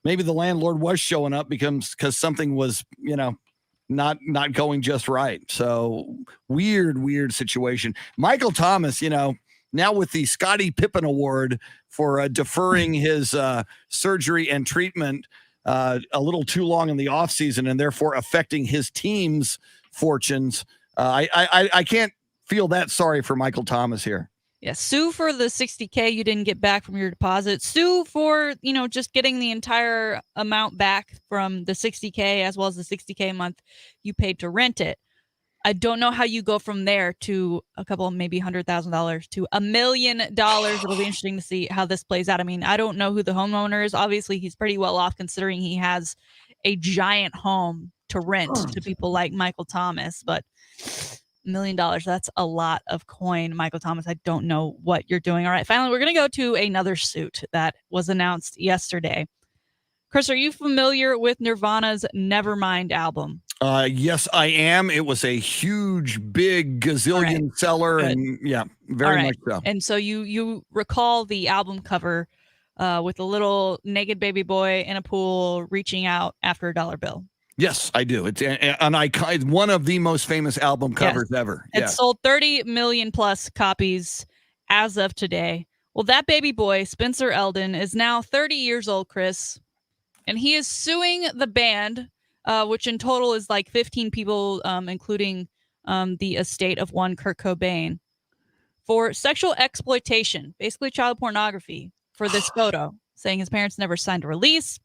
landlord was showing up because something was, not going just right. So weird situation. Michael Thomas, now with the Scottie Pippen Award for deferring his surgery and treatment a little too long in the offseason and therefore affecting his team's fortunes. I can't feel that sorry for Michael Thomas here. Yeah, sue for the $60K you didn't get back from your deposit. Sue for, just getting the entire amount back from the $60K as well as the $60K a month you paid to rent it. I don't know how you go from there to a couple, maybe $100,000 to $1 million. It'll be interesting to see how this plays out. I mean, I don't know who the homeowner is. Obviously, he's pretty well off considering he has a giant home to rent to people like Michael Thomas, but $1 million, that's a lot of coin. Michael Thomas, I don't know what you're doing. All right, finally, we're going to go to another suit that was announced yesterday. Chris, are you familiar with Nirvana's Nevermind album? Yes, I am. It was a huge, big gazillion seller. Good. And very much so. And so you recall the album cover with a little naked baby boy in a pool reaching out after a dollar bill. Yes, I do. It's an icon, one of the most famous album covers ever. It sold 30 million plus copies as of today. Well, that baby boy, Spencer Eldon, is now 30 years old, Chris, and he is suing the band, which in total is like 15 people, including the estate of one Kurt Cobain, for sexual exploitation, basically child pornography, for this photo, saying his parents never signed a release.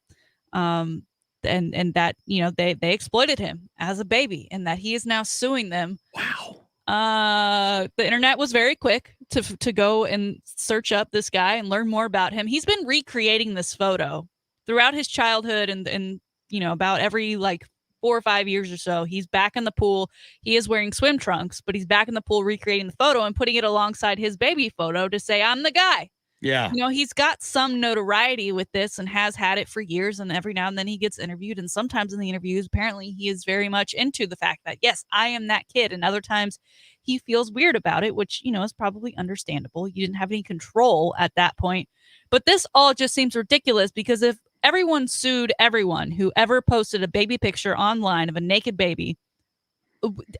And that, they exploited him as a baby and that he is now suing them. Wow. The internet was very quick to go and search up this guy and learn more about him. He's been recreating this photo throughout his childhood and about every 4 or 5 years or so. He's back in the pool. He is wearing swim trunks, but he's back in the pool recreating the photo and putting it alongside his baby photo to say, I'm the guy. Yeah. He's got some notoriety with this and has had it for years. And every now and then he gets interviewed. And sometimes in the interviews, apparently he is very much into the fact that, yes, I am that kid. And other times he feels weird about it, which, is probably understandable. You didn't have any control at that point. But this all just seems ridiculous because if everyone sued everyone who ever posted a baby picture online of a naked baby,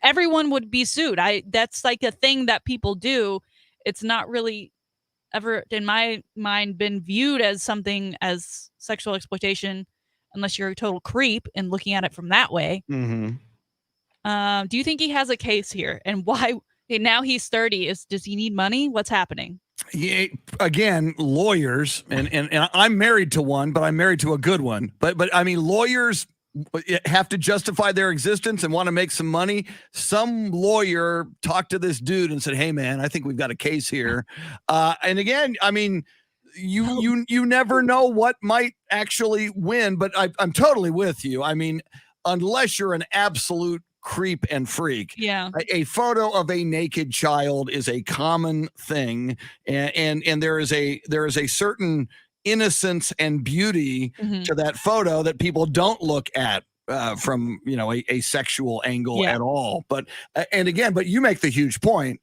everyone would be sued. That's like a thing that people do. It's not really ever in my mind been viewed as something as sexual exploitation unless you're a total creep and looking at it from that way. Mm-hmm. Do you think he has a case here? And why now he's 30? Does he need money? What's happening? Yeah, again, lawyers, and I'm married to one, but I'm married to a good one. But I mean, lawyers have to justify their existence and want to make some money. Some lawyer talked to this dude and said, hey man, I think we've got a case here. And again, I mean, you never know what might actually win, but I'm totally with you. I mean, unless you're an absolute creep and freak, a photo of a naked child is a common thing. And there is a certain innocence and beauty to that photo that people don't look at from a sexual angle at all. But but you make the huge point.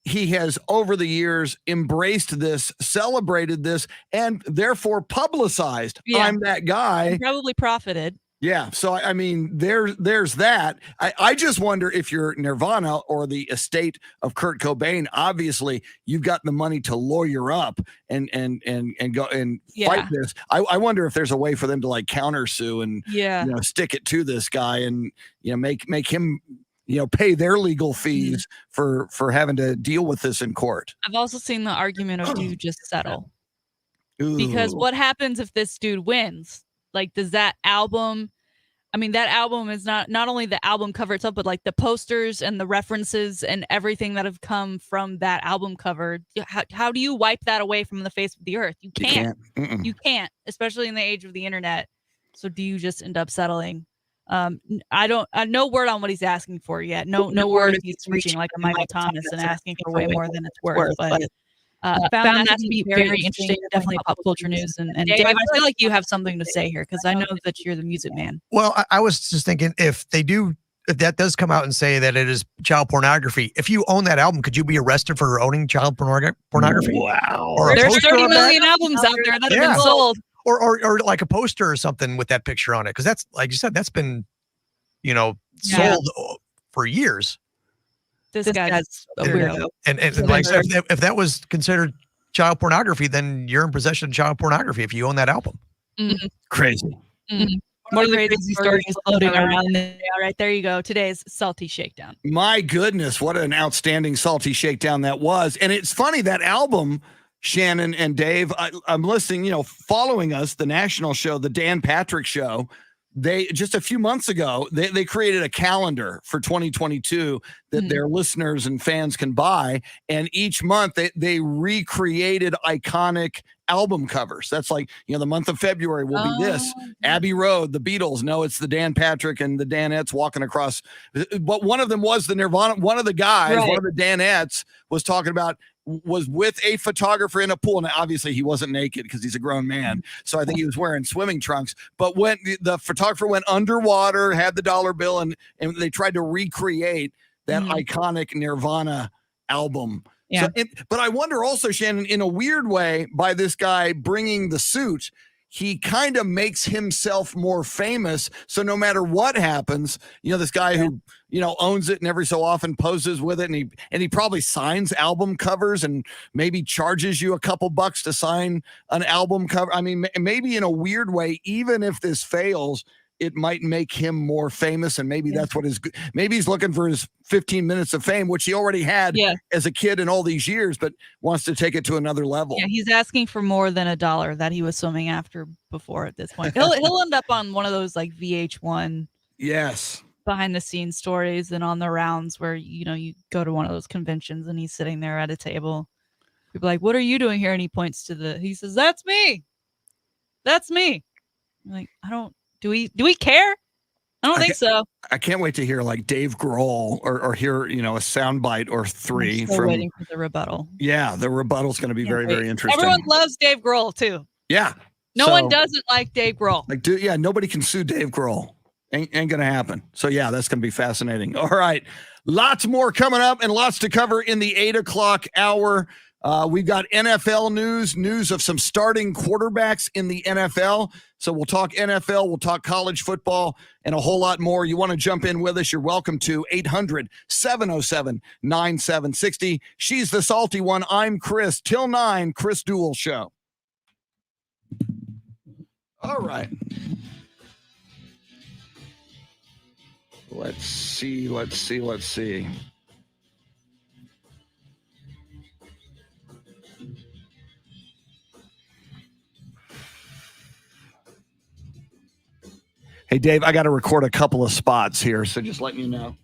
He has over the years embraced this, celebrated this, and therefore publicized. I'm that guy. And probably profited. Yeah. So, I mean, there's that. I just wonder if you're Nirvana or the estate of Kurt Cobain, obviously you've got the money to lawyer up and go and fight this. I wonder if there's a way for them to countersue and, stick it to this guy and, make him, pay their legal fees for having to deal with this in court. I've also seen the argument of do you just settle? Ooh. Because what happens if this dude wins? Does that album I mean, that album is not only the album cover itself, but like the posters and the references and everything that have come from that album cover. How do you wipe that away from the face of the earth? You You can't. can't. You can't, especially in the age of the internet. So do you just end up settling? No word on what he's asking for yet. No word if he's reaching like a Michael Thomas and asking for way more than it's worth. But found that to be very interesting. Definitely pop culture news. And Dave, I feel like you have something to say here because I know that you're the music man. Well, I was just thinking if that does come out and say that it is child pornography, if you own that album, could you be arrested for owning child pornography? Wow. Or a There's poster 30 of that? million albums out there that have been sold. Or like a poster or something with that picture on it, because that's, like you said, that's been sold for years. This guy's a weirdo. And like if that was considered child pornography, then you're in possession of child pornography if you own that album. Mm-hmm. Crazy. Mm-hmm. More crazy stories floating around there. All right, there you go. Today's Salty Shakedown. My goodness, what an outstanding Salty Shakedown that was. And it's funny, that album, Shannon and Dave, I'm listening, following us, the national show, the Dan Patrick Show. They just a few months ago, they created a calendar for 2022 that their listeners and fans can buy. And each month they recreated iconic album covers. That's like, the month of February will be this. Abbey Road, the Beatles. No, it's the Dan Patrick and the Danettes walking across. But one of them was the Nirvana. One of the guys, one of the Danettes was talking about, was with a photographer in a pool. And obviously he wasn't naked because he's a grown man. So I think he was wearing swimming trunks. But when the photographer went underwater, had the dollar bill, and they tried to recreate that iconic Nirvana album. Yeah. So, but I wonder also, Shannon, in a weird way, by this guy bringing the suit, he kind of makes himself more famous. So no matter what happens, this guy who, owns it and every so often poses with it, and he probably signs album covers and maybe charges you a couple bucks to sign an album cover. I mean, maybe in a weird way, even if this fails, it might make him more famous, and maybe that's what maybe he's looking for his 15 minutes of fame, which he already had as a kid in all these years, but wants to take it to another level. Yeah, he's asking for more than $1 that he was swimming after before at this point. He'll end up on one of those like VH1 behind the scenes stories and on the rounds where you go to one of those conventions and he's sitting there at a table. People are like, "What are you doing here?" And he says, "That's me. That's me." I'm like, do we care? I don't think so. I can't wait to hear like Dave Grohl or hear, a soundbite or three. I'm still waiting for the rebuttal. Yeah, the rebuttal's going to be very, very interesting. Everyone loves Dave Grohl too. Yeah. No one doesn't like Dave Grohl. Nobody can sue Dave Grohl. Ain't going to happen. So yeah, that's going to be fascinating. All right. Lots more coming up and lots to cover in the 8:00 hour. We've got NFL news of some starting quarterbacks in the NFL. So we'll talk NFL, we'll talk college football, and a whole lot more. You want to jump in with us, you're welcome to 800-707-9760. She's the salty one. I'm Chris. Till 9, Chris Duel Show. All right. Let's see. Hey, Dave, I got to record a couple of spots here, so just letting you know.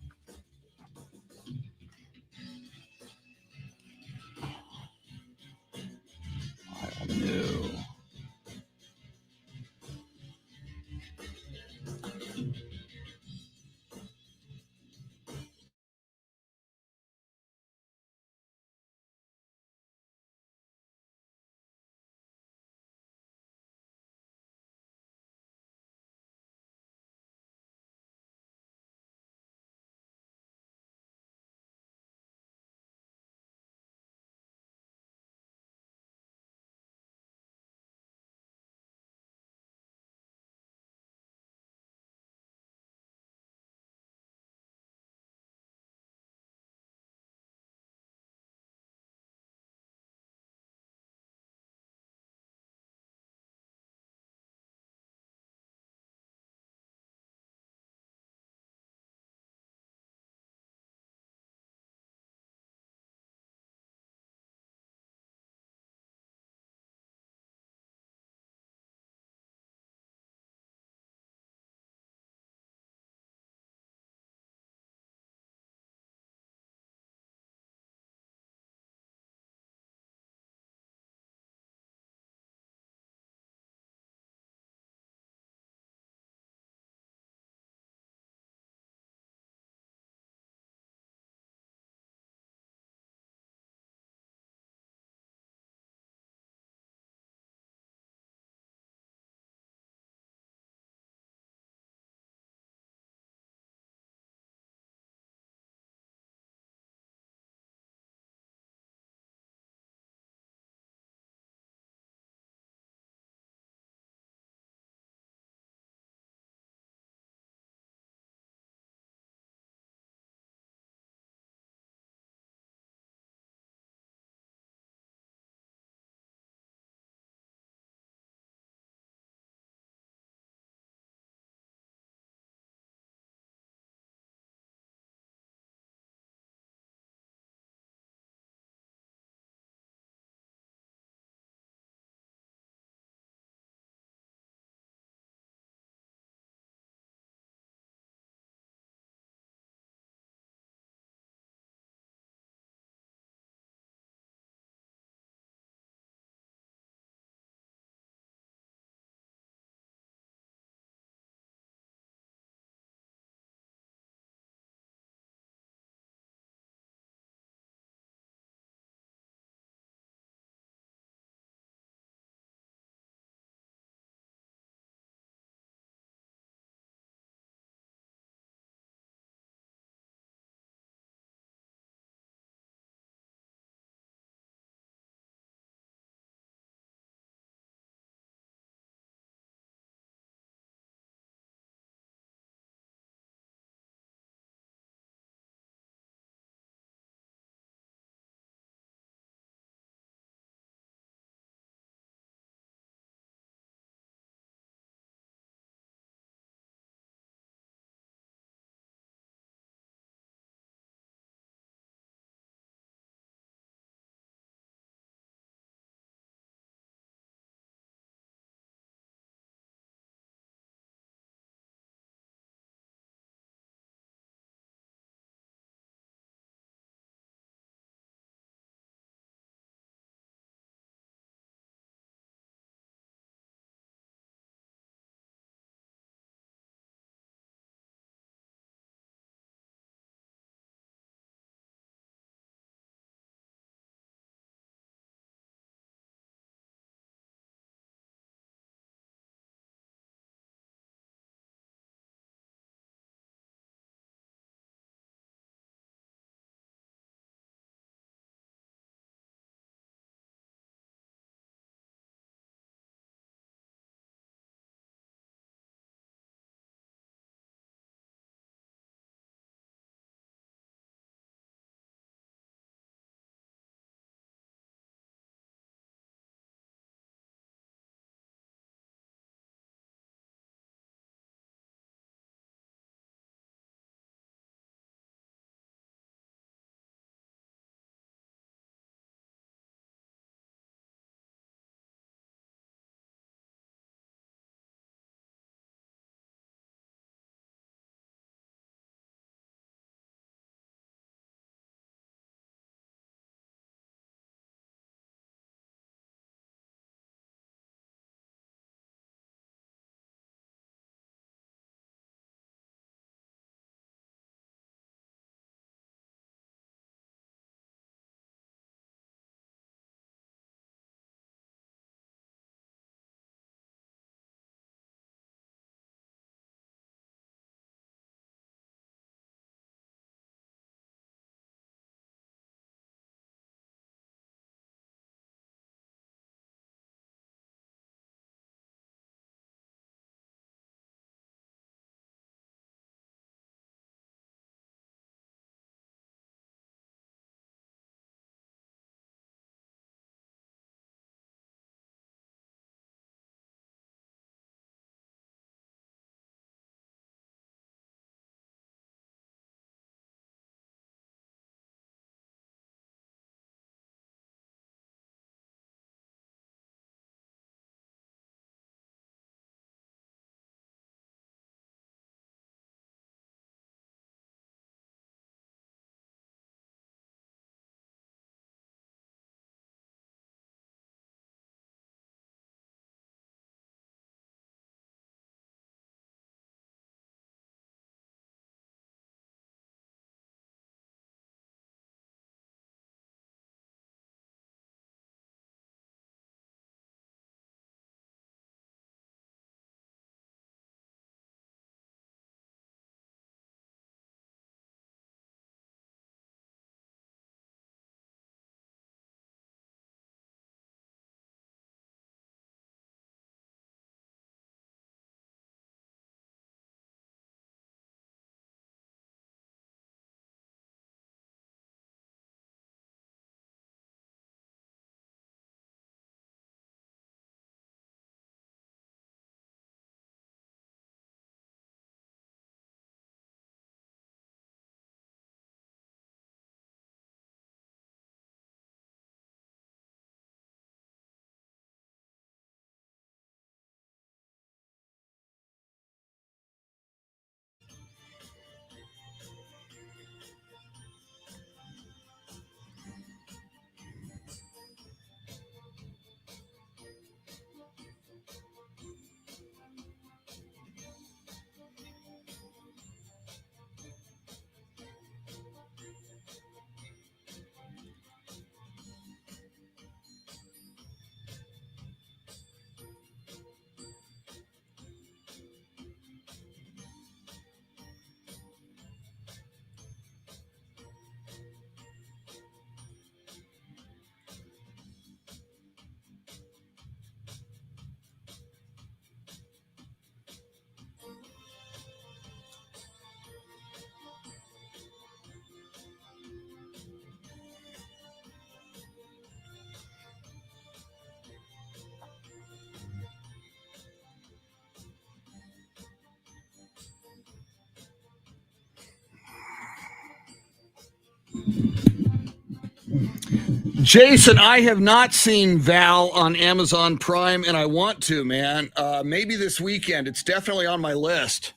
Jason, I have not seen Val on Amazon Prime, and I want to, man. Maybe this weekend. It's definitely on my list.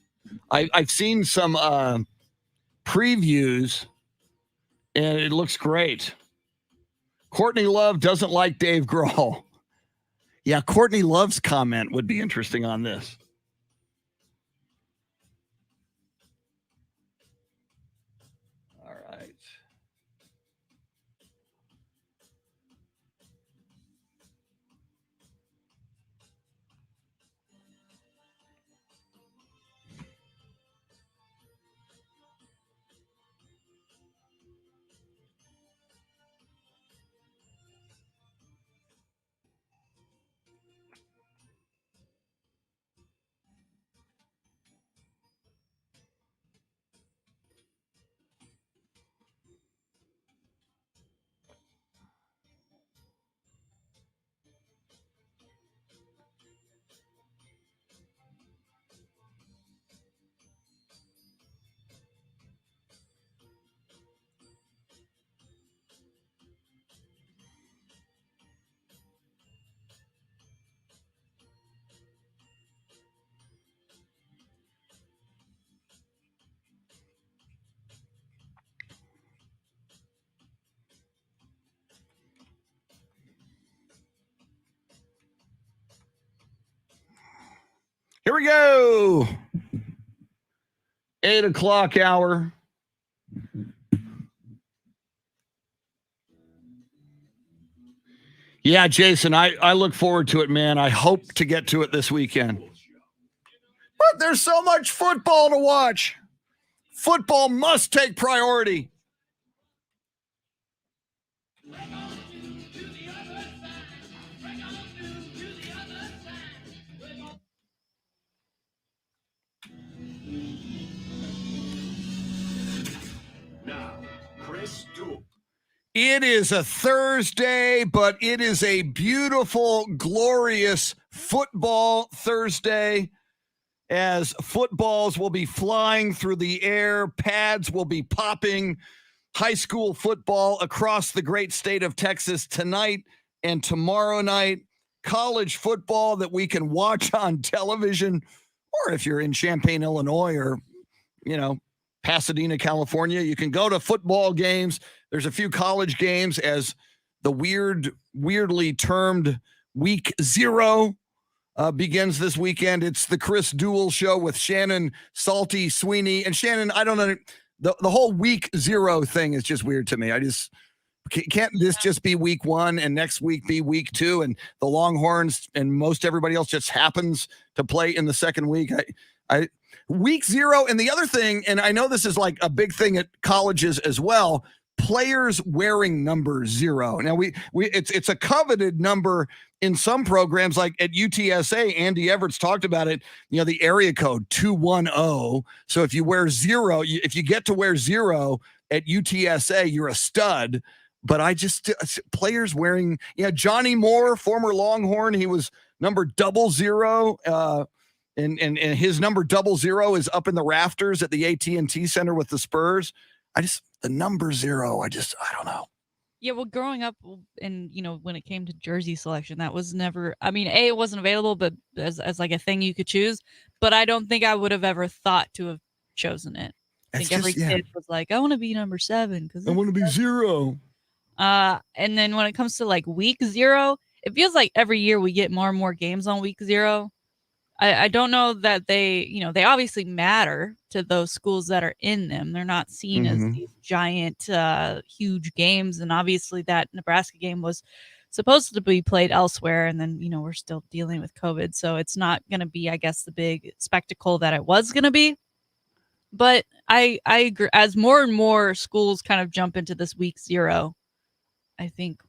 I've seen some previews, and it looks great. Courtney Love doesn't like Dave Grohl. Yeah, Courtney Love's comment would be interesting on this. All right. Here we go. 8 o'clock hour. Yeah, Jason, I look forward to it, man. I hope to get to it this weekend. But there's so much football to watch. Football must take priority. Now, Chris Duel. It is a Thursday, but it is a beautiful, glorious football Thursday, as footballs will be flying through the air, pads will be popping, high school football across the great state of Texas tonight and tomorrow night, college football that we can watch on television, or if you're in Champaign, Illinois, or, Pasadena, California, you can go to football games. There's a few college games as the weirdly termed week 0 begins this weekend. It's the Chris Duel show with Shannon, Salty, Sweeney. And Shannon, I don't know, the whole week 0 thing is just weird to me. I just can't this just be week 1 and next week be week 2 and the Longhorns and most everybody else just happens to play in the second week. I week 0. And the other thing, and I know this is like a big thing at colleges as well, players wearing number 0. Now it's a coveted number in some programs, like at UTSA. Andy Everett's talked about it, the area code 210. So if you wear 0, if you get to wear 0 at UTSA, you're a stud. But players wearing, Johnny Moore, former Longhorn, he was number 00. And his number 00 is up in the rafters at the AT&T Center with the Spurs. The number 0, I don't know. Yeah, well, growing up, and when it came to jersey selection, that was never. I mean, it wasn't available, but as like a thing you could choose. But I don't think I would have ever thought to have chosen it. I think every kid was like, I want to be number 7 because I want to be 0. And then when it comes to like week 0, it feels like every year we get more and more games on week 0. I don't know that they obviously matter to those schools that are in them. They're not seen as these giant, huge games. And obviously that Nebraska game was supposed to be played elsewhere. And then, we're still dealing with COVID. So it's not going to be, I guess, the big spectacle that it was going to be. But I agree. As more and more schools kind of jump into this week 0, I think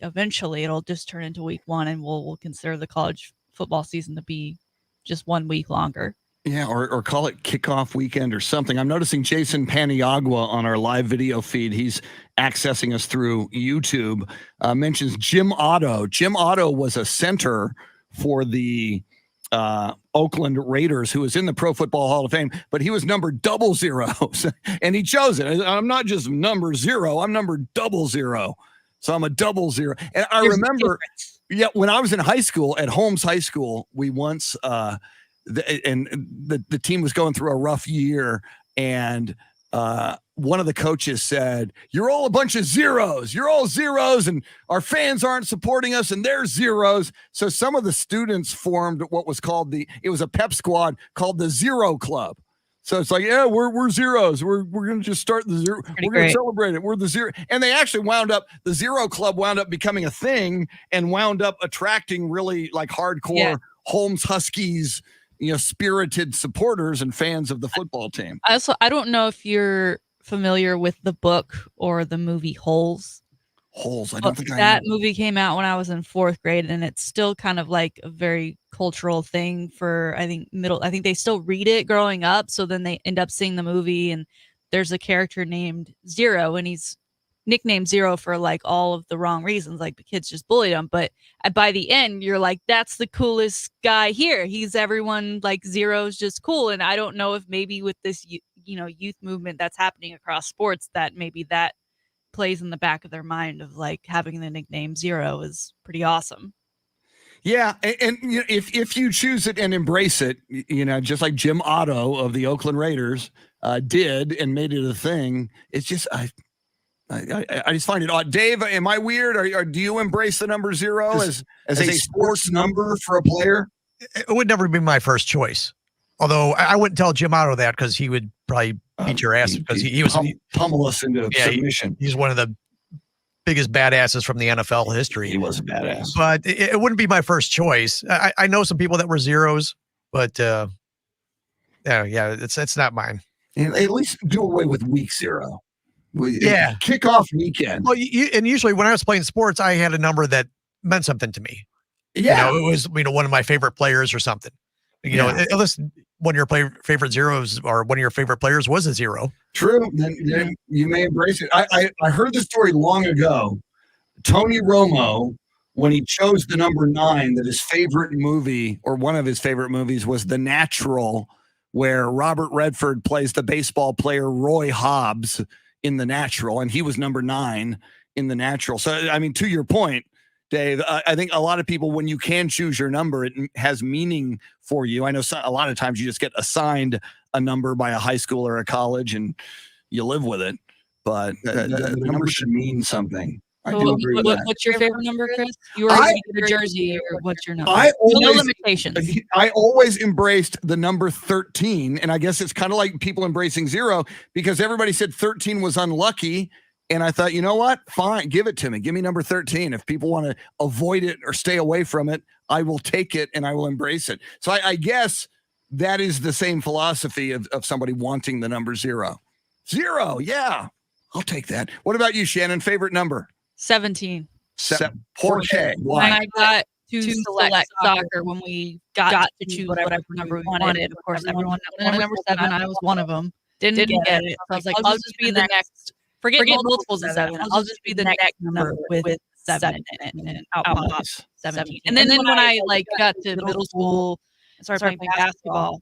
eventually it'll just turn into week 1 and we'll consider the college football season to be just 1 week longer. Yeah, or call it kickoff weekend or something. I'm noticing Jason Paniagua on our live video feed. He's accessing us through YouTube. Mentions Jim Otto. Jim Otto was a center for the Oakland Raiders, who was in the Pro Football Hall of Fame, but he was number 00, and he chose it. I'm not just number 0, I'm number 00. So I'm a 00. And I remember, when I was in high school at Holmes High School, we once, the team was going through a rough year, and one of the coaches said, "You're all a bunch of zeros. You're all zeros, and our fans aren't supporting us, and they're zeros." So some of the students formed what was called it was a pep squad called the Zero Club. So it's like, yeah, we're zeros. We're going to just start the zero. We're going to celebrate it. We're the zero. And they actually the Zero Club wound up becoming a thing and wound up attracting really like hardcore Holmes Huskies, spirited supporters and fans of the football team. I don't know if you're familiar with the book or the movie Holes. Holes. I don't think that movie came out when I was in 4th grade, and it's still kind of like a very cultural thing for, I think they still read it growing up. So then they end up seeing the movie, and there's a character named Zero, and he's nicknamed Zero for like all of the wrong reasons. Like the kids just bullied him. But by the end, you're like, that's the coolest guy here. He's everyone, like Zero's just cool. And I don't know if maybe with this, youth movement that's happening across sports, that maybe that plays in the back of their mind of like having the nickname Zero is pretty awesome. Yeah, and if you choose it and embrace it, just like Jim Otto of the Oakland Raiders did and made it a thing, it's just I just find it odd. Dave, am I weird? Or do you embrace the number 0 as a sports number for a player? It would never be my first choice. Although I wouldn't tell Jim Otto that, because he would probably beat your ass, because he was pummel us into submission. He's one of the biggest badasses from the NFL history. He was a badass, but it wouldn't be my first choice. I know some people that were zeros, but it's not mine. And at least do away with week 0. Yeah, kickoff weekend. Well, and usually when I was playing sports, I had a number that meant something to me. Yeah, it was one of my favorite players or something. Unless one of your favorite zeros or one of your favorite players was a 0. True. Then you may embrace it. I heard the story long ago. Tony Romo, when he chose the number 9, that his favorite movie or one of his favorite movies was The Natural, where Robert Redford plays the baseball player Roy Hobbs in The Natural, and he was number 9 in The Natural. So, I mean, to your point, Dave, I think a lot of people, when you can choose your number, it has meaning for you. I know a lot of times you just get assigned a number by a high school or a college and you live with it, but the number should mean something. I do agree with that. What's your favorite number, Chris? You were a jersey, or what's your number? No limitations. I always embraced the number 13, and I guess it's kind of like people embracing 0, because everybody said 13 was unlucky. And I thought, you know what? Fine, give it to me. Give me number 13. If people want to avoid it or stay away from it, I will take it and I will embrace it. So I guess that is the same philosophy of somebody wanting the number 0. 0, yeah, I'll take that. What about you, Shannon? Favorite number? 17. Jorge. Why? When I got to select soccer, when we got to choose whatever number we wanted, of course, everyone wanted number 7. I was one of them. Didn't get it. So I was like, I'll just be the next. Forget multiples of 7. I'll just be the next number with 7 in it, and out pops 17. And then when I got to middle school and started playing basketball,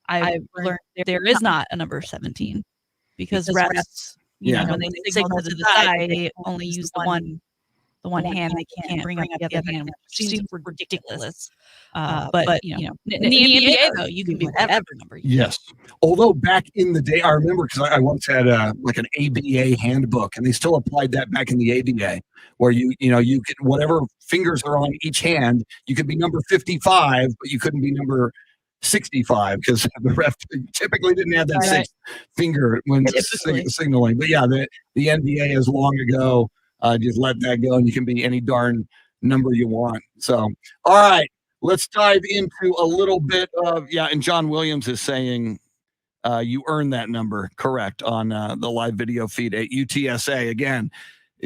I learned there is not a number 17, because refs, when they signal to the side, they only use the one hand. They can't bring up the other hand, which seems ridiculous. But in the NBA, though, you can be whatever number you Yes. Although back in the day, I remember, because I once had an ABA handbook, and they still applied that back in the ABA, where you could, whatever fingers are on each hand, you could be number 55, but you couldn't be number 65, because the ref typically didn't have that sixth finger when signaling. But yeah, the NBA has long ago just let that go, and you can be any darn number you want. So, all right, let's dive into a little bit of, and John Williams is saying you earned that number, correct, on the live video feed at UTSA. Again,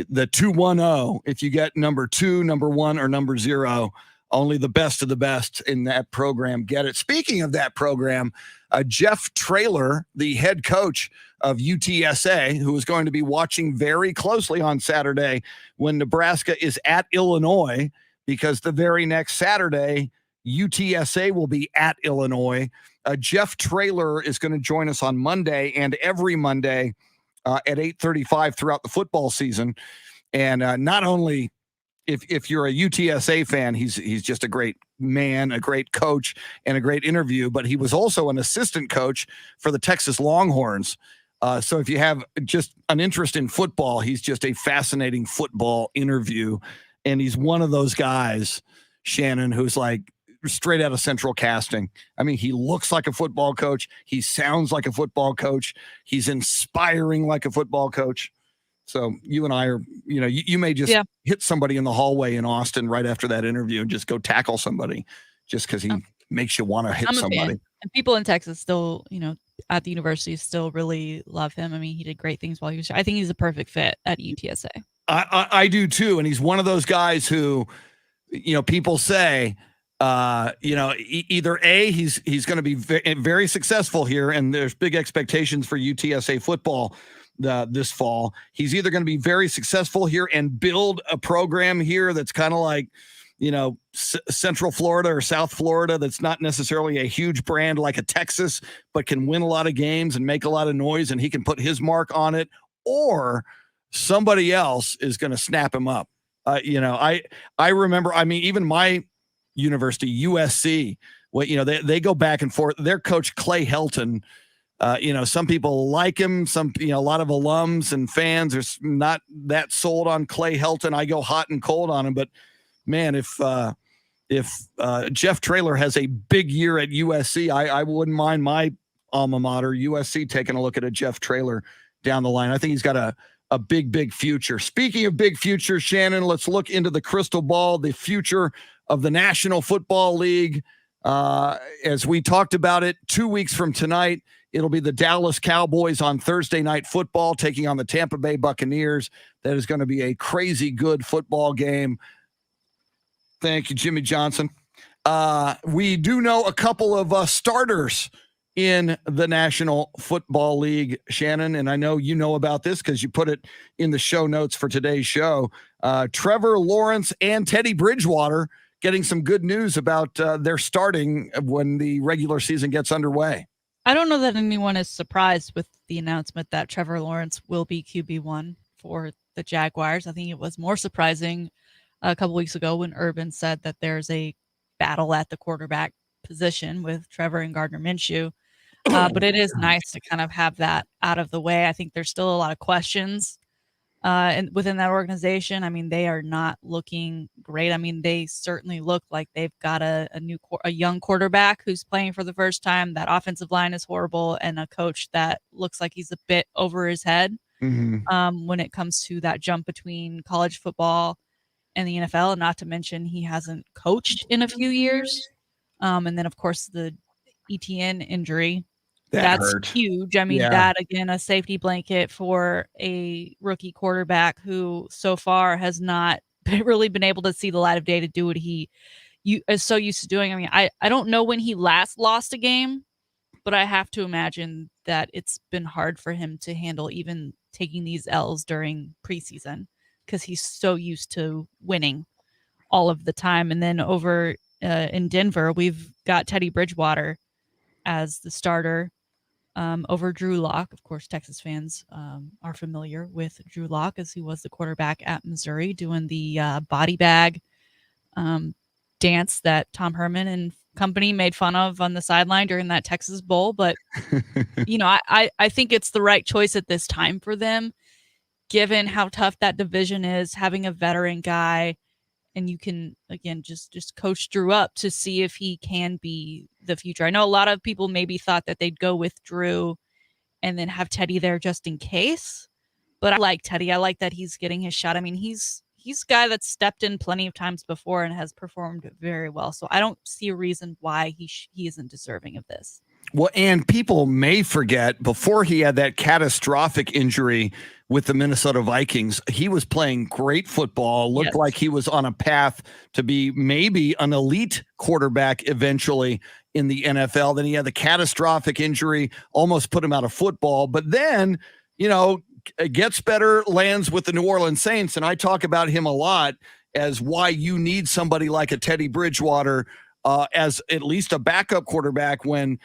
the 210, if you get number 2, number 1, or number 0, only the best of the best in that program get it. Speaking of that program, Jeff Traylor, the head coach of UTSA, who is going to be watching very closely on Saturday when Nebraska is at Illinois, because the very next Saturday UTSA will be at Illinois. Jeff Traylor is going to join us on Monday and every Monday at 8:35 throughout the football season. And not only if you're a UTSA fan, he's just a great man, a great coach, and a great interview, but he was also an assistant coach for the Texas Longhorns. So if you have just an interest in football, he's just a fascinating football interview. And he's one of those guys, Shannon, who's like straight out of Central Casting. I mean, he looks like a football coach. He sounds like a football coach. He's inspiring like a football coach. So you and I are, you may just hit somebody in the hallway in Austin right after that interview and just go tackle somebody just because he makes you want to hit somebody. Fan. And people in Texas still, at the university still really love him. I mean, he did great things while he was. I think he's a perfect fit at UTSA. I do too, and he's one of those guys who, people say, either A, he's going to be very successful here, and there's big expectations for UTSA football this fall. He's either going to be very successful here and build a program here that's kind of like, Central Florida or South Florida, that's not necessarily a huge brand like a Texas, but can win a lot of games and make a lot of noise, and he can put his mark on it, or somebody else is going to snap him up. I remember, even my university, USC, they go back and forth. Their coach, Clay Helton, some people like him. A lot of alums and fans are not that sold on Clay Helton. I go hot and cold on him, but man, if Jeff Traylor has a big year at USC, I wouldn't mind my alma mater, USC, taking a look at a Jeff Traylor down the line. I think he's got a big future. Speaking of big future, Shannon, let's look into the crystal ball, the future of the National Football League. As we talked about it 2 weeks from tonight, it'll be the Dallas Cowboys on Thursday Night Football taking on the Tampa Bay Buccaneers. That is going to be a crazy good football game. Thank you, Jimmy Johnson. We do know a couple of starters in the National Football League, Shannon, and I know you know about this because you put it in the show notes for today's show. Trevor Lawrence and Teddy Bridgewater getting some good news about their starting when the regular season gets underway. I don't know that anyone is surprised with the announcement that Trevor Lawrence will be QB1 for the Jaguars. I think it was more surprising a couple weeks ago when Urban said that there's a battle at the quarterback position with Trevor and Gardner Minshew. But it is nice to kind of have that out of the way. I think there's still a lot of questions within that organization. I mean, they are not looking great. I mean, they certainly look like they've got a young quarterback who's playing for the first time. That offensive line is horrible, and a coach that looks like he's a bit over his head when it comes to that jump between college football and the NFL. And not to mention, he hasn't coached in a few years. And then, of course, the ETN injury. That's hurt. Huge. I mean, that, again, a safety blanket for a rookie quarterback who so far has not really been able to see the light of day to do what he is so used to doing. I mean, I don't know when he last lost a game, but I have to imagine that it's been hard for him to handle even taking these L's during preseason because he's so used to winning all of the time. And then over in Denver, we've got Teddy Bridgewater as the starter over Drew Lock. Of course, Texas fans are familiar with Drew Lock as he was the quarterback at Missouri doing the body bag dance that Tom Herman and company made fun of on the sideline during that Texas Bowl. But, I think it's the right choice at this time for them, given how tough that division is, having a veteran guy. And you can, again, just coach Drew up to see if he can be the future. I know a lot of people maybe thought that they'd go with Drew and then have Teddy there just in case. But I like Teddy. I like that he's getting his shot. I mean, he's a guy that's stepped in plenty of times before and has performed very well. So I don't see a reason why he isn't deserving of this. Well, and people may forget, before he had that catastrophic injury with the Minnesota Vikings, he was playing great football, looked like he was on a path to be maybe an elite quarterback eventually in the NFL. Then he had the catastrophic injury, almost put him out of football. But then, gets better, lands with the New Orleans Saints. And I talk about him a lot as why you need somebody like a Teddy Bridgewater as at least a backup quarterback. When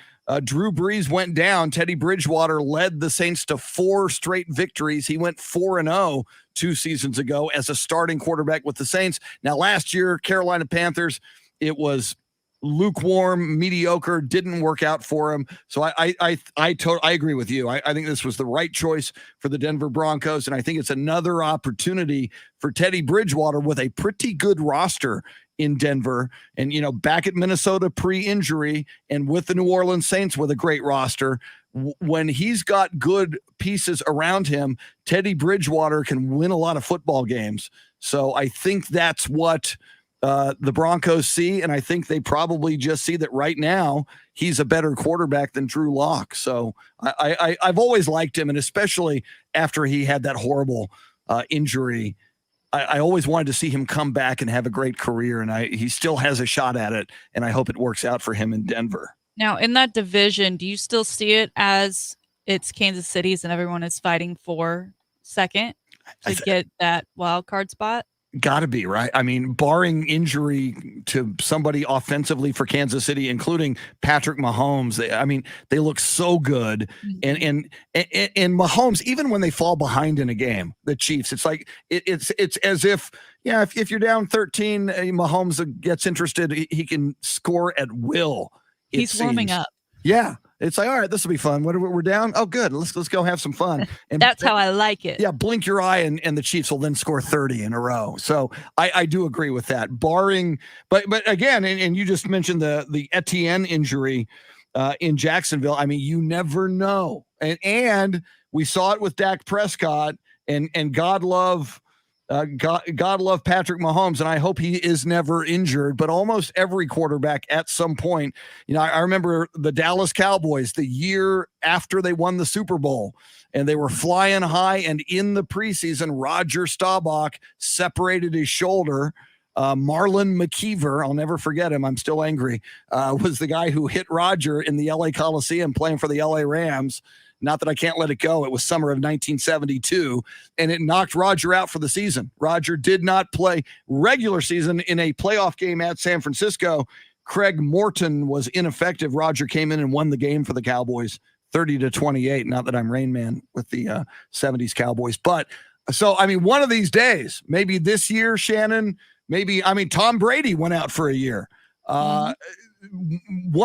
Drew Brees went down, Teddy Bridgewater led the Saints to 4 straight victories. He went 4-0 2 seasons ago as a starting quarterback with the Saints. Now, last year, Carolina Panthers, it was lukewarm, mediocre, didn't work out for him. So I agree with you. I think this was the right choice for the Denver Broncos, and I think it's another opportunity for Teddy Bridgewater with a pretty good roster in Denver, and back at Minnesota pre-injury, and with the New Orleans Saints with a great roster. When he's got good pieces around him, Teddy Bridgewater can win a lot of football games. So I think that's what the Broncos see, and I think they probably just see that right now he's a better quarterback than Drew Lock. So I've always liked him, and especially after he had that horrible injury, I always wanted to see him come back and have a great career, and he still has a shot at it, and I hope it works out for him in Denver. Now, in that division, do you still see it as it's Kansas City's and everyone is fighting for second to get that wild card spot? Got to be, right? I mean, barring injury to somebody offensively for Kansas City, including Patrick Mahomes, they look so good. Mm-hmm. And Mahomes, even when they fall behind in a game, the Chiefs, it's like it's as if if you're down 13, Mahomes gets interested, he can score at will. He's warming up. Yeah. It's like, all right, this will be fun. We're down. Oh, good. Let's go have some fun. And that's how I like it. Yeah, blink your eye, and the Chiefs will then score 30 in a row. So I do agree with that. Barring, but again, and you just mentioned the Etienne injury in Jacksonville. I mean, you never know, and we saw it with Dak Prescott, and God love Patrick Mahomes, and I hope he is never injured, but almost every quarterback at some point, I remember the Dallas Cowboys the year after they won the Super Bowl, and they were flying high, and in the preseason, Roger Staubach separated his shoulder. Marlon McKeever, I'll never forget him, I'm still angry, was the guy who hit Roger in the LA Coliseum playing for the LA Rams. Not that I can't let it go. It was summer of 1972, and it knocked Roger out for the season. Roger did not play regular season in a playoff game at San Francisco. Craig Morton was ineffective. Roger came in and won the game for the Cowboys 30-28. Not that I'm Rain Man with the 70s Cowboys. But so, one of these days, maybe this year, Shannon, Tom Brady went out for a year. One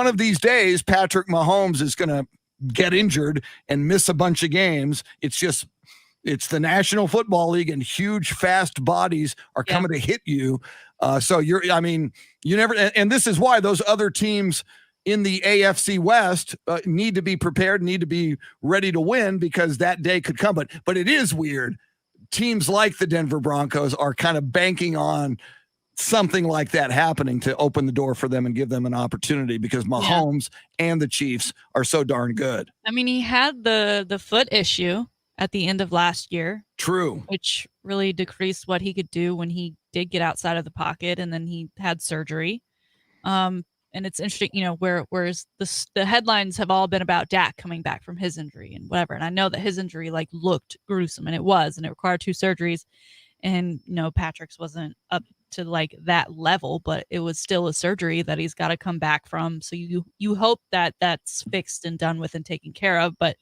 of these days, Patrick Mahomes is going to get injured and miss a bunch of games. It's the National Football League, and huge, fast bodies are coming to hit you. So you never, and this is why those other teams in the AFC West need to be prepared, need to be ready to win, because that day could come. But it is weird. Teams like the Denver Broncos are kind of banking on something like that happening to open the door for them and give them an opportunity, because Mahomes and the Chiefs are so darn good. He had the foot issue at the end of last year. True. Which really decreased what he could do when he did get outside of the pocket, and then he had surgery. And it's interesting, whereas the headlines have all been about Dak coming back from his injury and whatever. And I know that his injury looked gruesome, and it was, and it required 2 surgeries. And Patrick's wasn't up to that level, but it was still a surgery that he's got to come back from. So you hope that that's fixed and done with and taken care of, but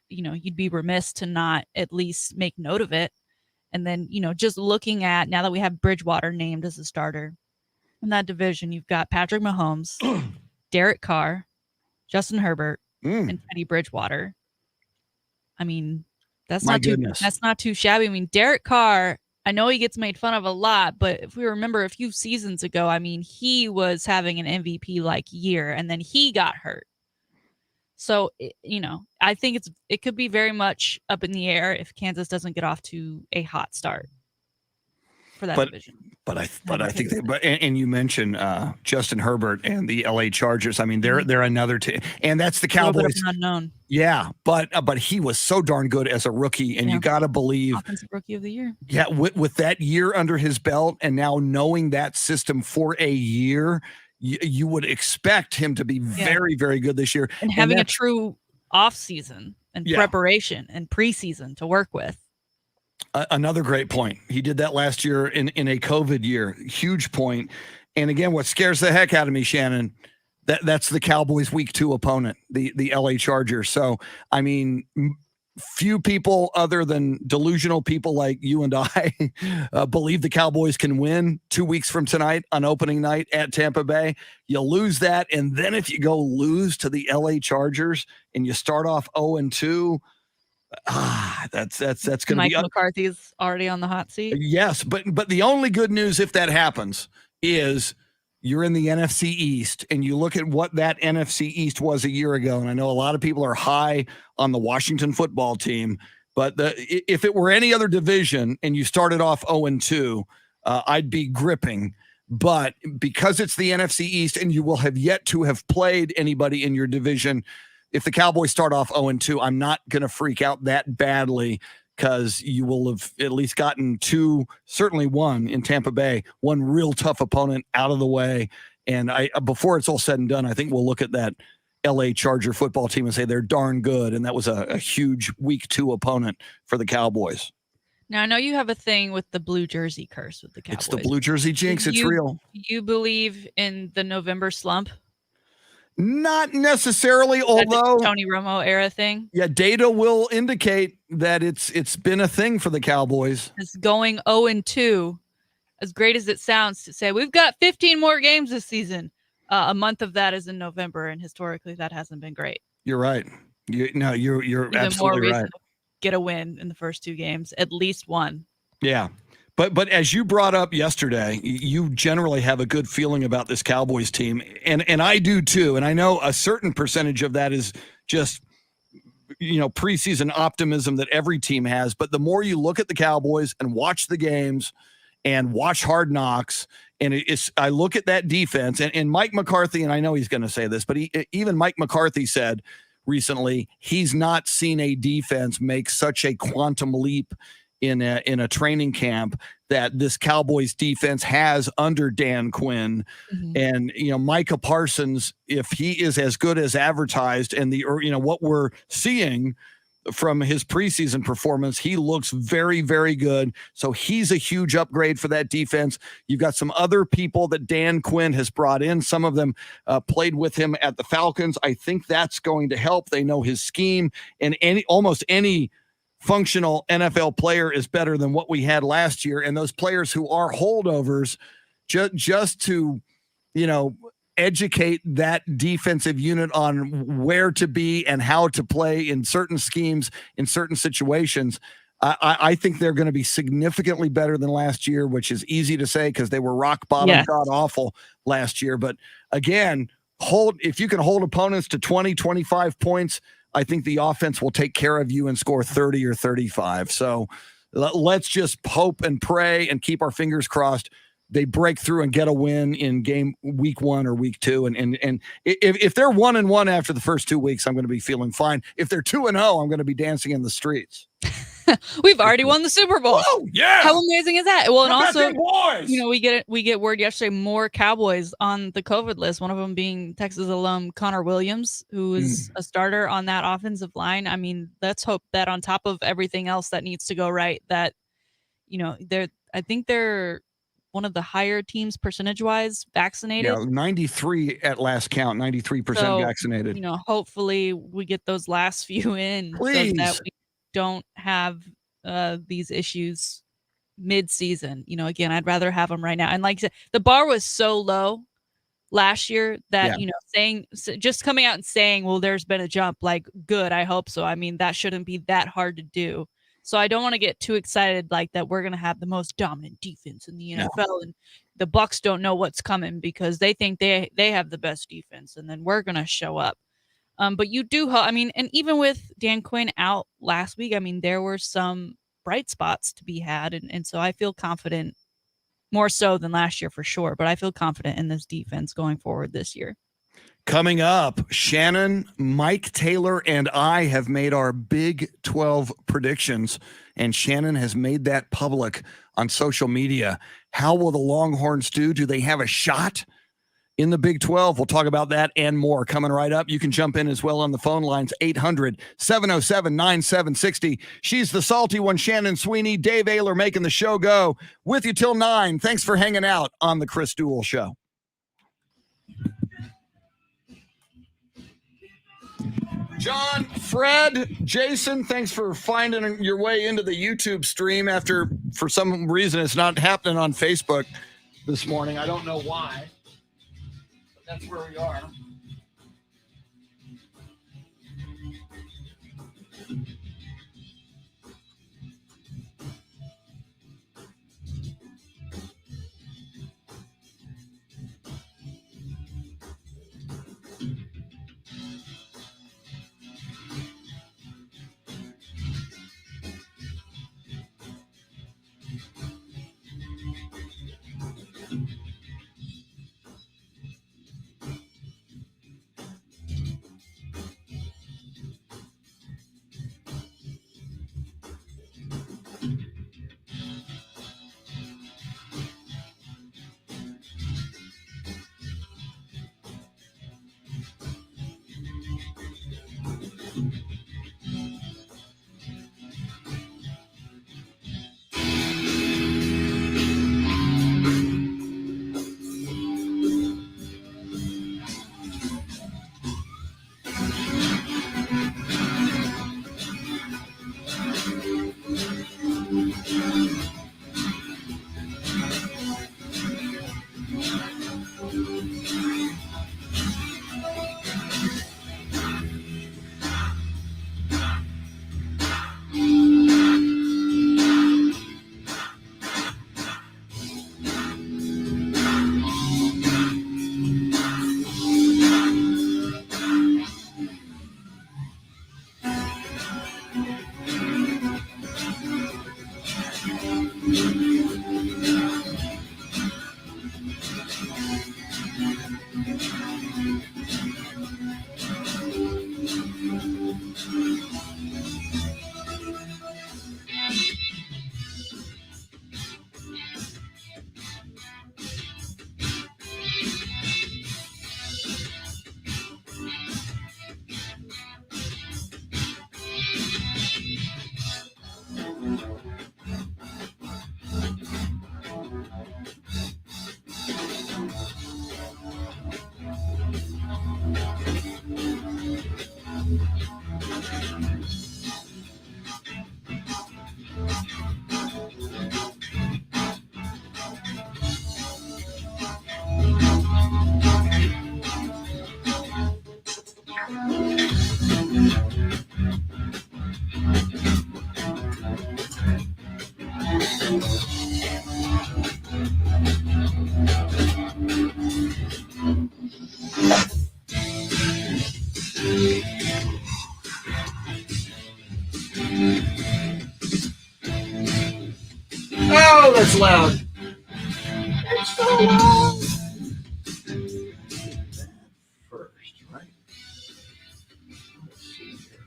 you'd be remiss to not at least make note of it. And then, just looking at, now that we have Bridgewater named as a starter in that division, you've got Patrick Mahomes, Derek Carr, Justin Herbert, and Teddy Bridgewater. That's not too shabby. Derek Carr, I know he gets made fun of a lot, but if we remember a few seasons ago, he was having an MVP year, and then he got hurt. So, I think it could be very much up in the air if Kansas doesn't get off to a hot start for that division. But I think and you mentioned Justin Herbert and the LA Chargers. They're another team, and that's the Cowboys. A little bit of an unknown. Yeah, but he was so darn good as a rookie, and you got to believe Offensive Rookie of the Year. Yeah, with that year under his belt, and now knowing that system for a year, you would expect him to be very, very good this year, and having a true off season and preparation and preseason to work with. Another great point. He did that last year in a COVID year. Huge point. And again, what scares the heck out of me, Shannon, that's the Cowboys' week 2 opponent, the LA Chargers. So, I mean, few people other than delusional people like you and I believe the Cowboys can win 2 weeks from tonight on opening night at Tampa Bay. You lose that, and then if you go lose to the LA Chargers and you start off 0-2, that's going to be Mike McCarthy's already on the hot seat. Yes, but the only good news if that happens is you're in the NFC East, and you look at what that NFC East was a year ago, and I know a lot of people are high on the Washington football team, but if it were any other division and you started off 0-2, I'd be gripping. But because it's the NFC East and you will have yet to have played anybody in your division, if the Cowboys start off 0-2, I'm not going to freak out that badly, because you will have at least gotten 2, certainly 1 in Tampa Bay, 1 real tough opponent out of the way. And before it's all said and done, I think we'll look at that LA Charger football team and say they're darn good. And that was a huge week 2 opponent for the Cowboys. Now, I know you have a thing with the blue jersey curse with the Cowboys. It's the blue jersey jinx. It's real. You believe in the November slump? Not necessarily, although Tony Romo era thing. Yeah, data will indicate that it's been a thing for the Cowboys. It's going 0-2, as great as it sounds to say we've got 15 more games this season. A month of that is in November, and historically that hasn't been great. You're right. You're Even absolutely more reason right. to get a win in the first 2 games, at least one. Yeah. But as you brought up yesterday, you generally have a good feeling about this Cowboys team, and I do too. And I know a certain percentage of that is just, preseason optimism that every team has. But the more you look at the Cowboys and watch the games and watch Hard Knocks, and I look at that defense, and Mike McCarthy, and I know he's going to say this, but even Mike McCarthy said recently he's not seen a defense make such a quantum leap in a training camp that this Cowboys defense has under Dan Quinn. Mm-hmm. And, Micah Parsons, if he is as good as advertised and what we're seeing from his preseason performance, he looks very, very good. So he's a huge upgrade for that defense. You've got some other people that Dan Quinn has brought in. Some of them played with him at the Falcons. I think that's going to help. They know his scheme, and almost any functional NFL player is better than what we had last year. And those players who are holdovers, just to, educate that defensive unit on where to be and how to play in certain schemes, in certain situations. I think they're going to be significantly better than last year, which is easy to say because they were rock bottom, god awful last year. But again, if you can hold opponents to 20, 25 points, I think the offense will take care of you and score 30 or 35. So let's just hope and pray and keep our fingers crossed they break through and get a win in week 1 or week 2. And if they're 1-1 after the first 2 weeks, I'm going to be feeling fine. If they're 2-0, I'm going to be dancing in the streets. We've already won the Super Bowl. Oh, yeah. How amazing is that? Well, and also, boys. we get word yesterday more Cowboys on the COVID list. One of them being Texas alum Connor Williams, who is a starter on that offensive line. I mean, let's hope that on top of everything else that needs to go right, that I think they're one of the higher teams percentage-wise vaccinated. Yeah, 93 at last count, 93% vaccinated. Hopefully we get those last few in, please, so that we don't have these issues mid-season. Again, I'd rather have them right now. And like I said, the bar was so low last year that, just coming out and saying, well, there's been a jump, like, good, I hope so. I mean, that shouldn't be that hard to do. So I don't want to get too excited like that we're going to have the most dominant defense in the NFL and the Bucs don't know what's coming because they think they have the best defense and then we're going to show up. But you do, and even with Dan Quinn out last week, I mean, there were some bright spots to be had. And so I feel confident, more so than last year for sure, but I feel confident in this defense going forward this year. Coming up, Shannon, Mike Taylor, and I have made our Big 12 predictions, and Shannon has made that public on social media. How will the Longhorns do? Do they have a shot in the Big 12? We'll talk about that and more coming right up. You can jump in as well on the phone lines, 800-707-9760. She's the salty one, Shannon Sweeney. Dave Ayler making the show go with you till 9. Thanks for hanging out on the Chris Duel Show. John, Fred, Jason, thanks for finding your way into the YouTube stream after, for some reason, it's not happening on Facebook this morning. I don't know why, but that's where we are. Oh, that's loud. It's so loud. First, right? Let's see here.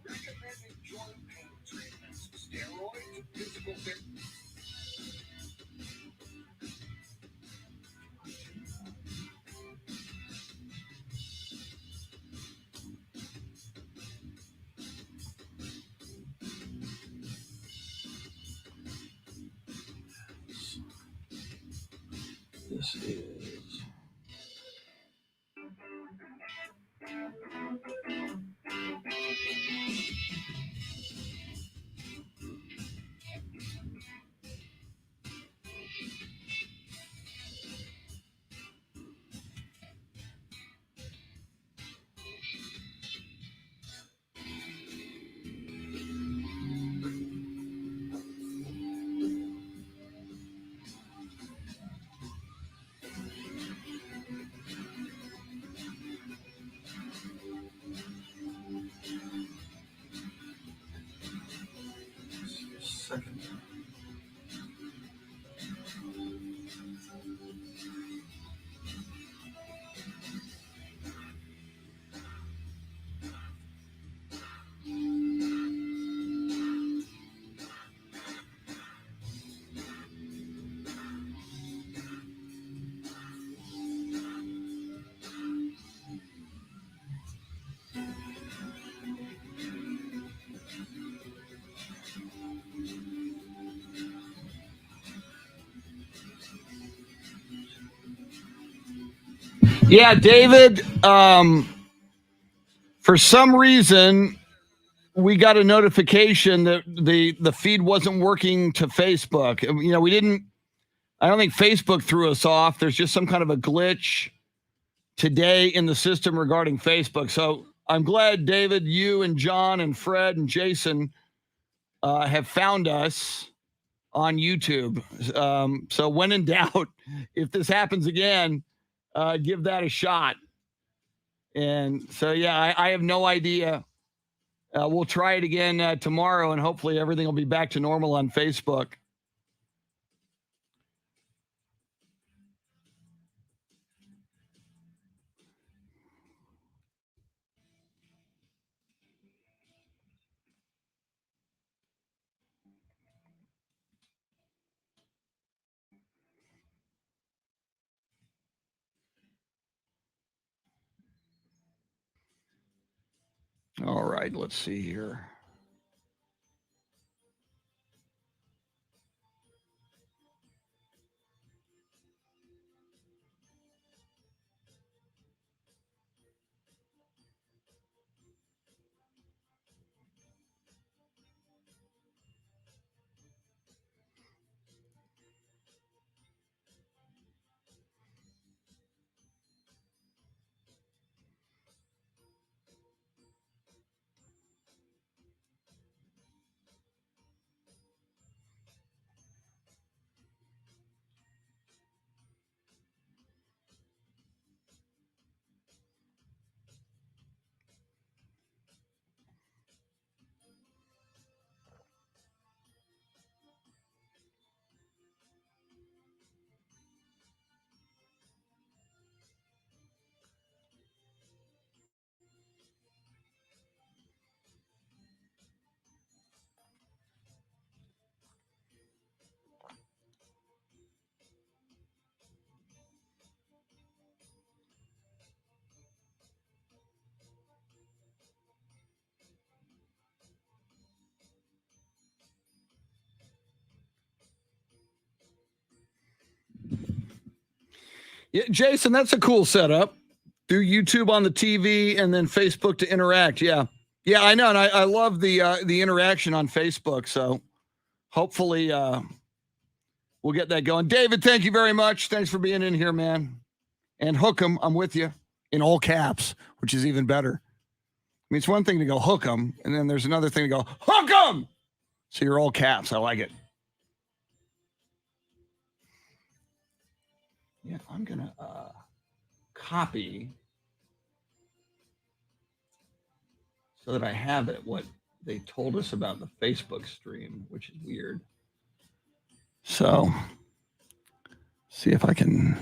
Recommended joint pain treatments, steroids, physical therapy. This is. Yeah, David, for some reason, we got a notification that the feed wasn't working to Facebook. You know, I don't think Facebook threw us off. There's just some kind of a glitch today in the system regarding Facebook. So I'm glad, David, you and John and Fred and Jason have found us on YouTube. So when in doubt, if this happens again, give that a shot. And so, yeah, I have no idea. We'll try it again tomorrow, and hopefully everything will be back to normal on Facebook. All right, let's see here. Yeah, Jason, that's a cool setup. Do YouTube on the TV and then Facebook to interact. Yeah, I know, and I love the interaction on Facebook. So hopefully we'll get that going. David, thank you very much. Thanks for being in here, man. And hook 'em, I'm with you in all caps, which is even better. I mean, it's one thing to go hook 'em, and then there's another thing to go hook 'em. So you're all caps. I like it. Yeah, I'm gonna copy so that I have it what they told us about the Facebook stream, which is weird. So, see if I can.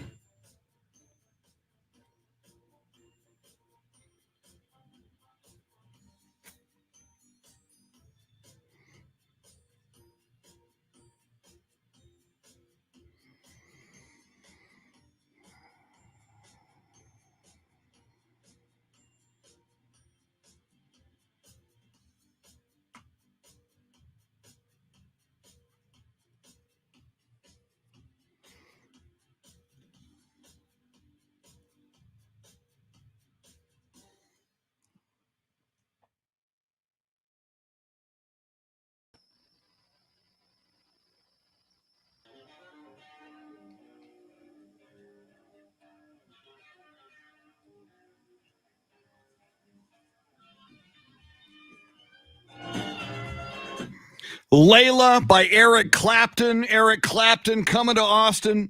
Layla by Eric Clapton. Eric Clapton coming to Austin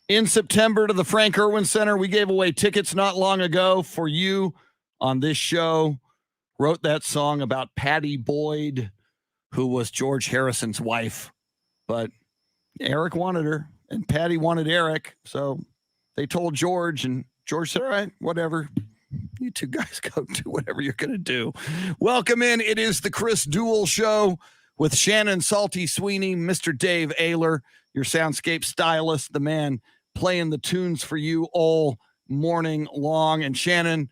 in September to the Frank Irwin Center. We gave away tickets not long ago for you on this show. Wrote that song about Patty Boyd, who was George Harrison's wife. But Eric wanted her, and Patty wanted Eric. So they told George, and George said, all right, whatever. You two guys go do whatever you're going to do. Welcome in. It is the Chris Duel Show with Shannon Salty Sweeney, Mr. Dave Ayler, your soundscape stylist, the man playing the tunes for you all morning long. And Shannon,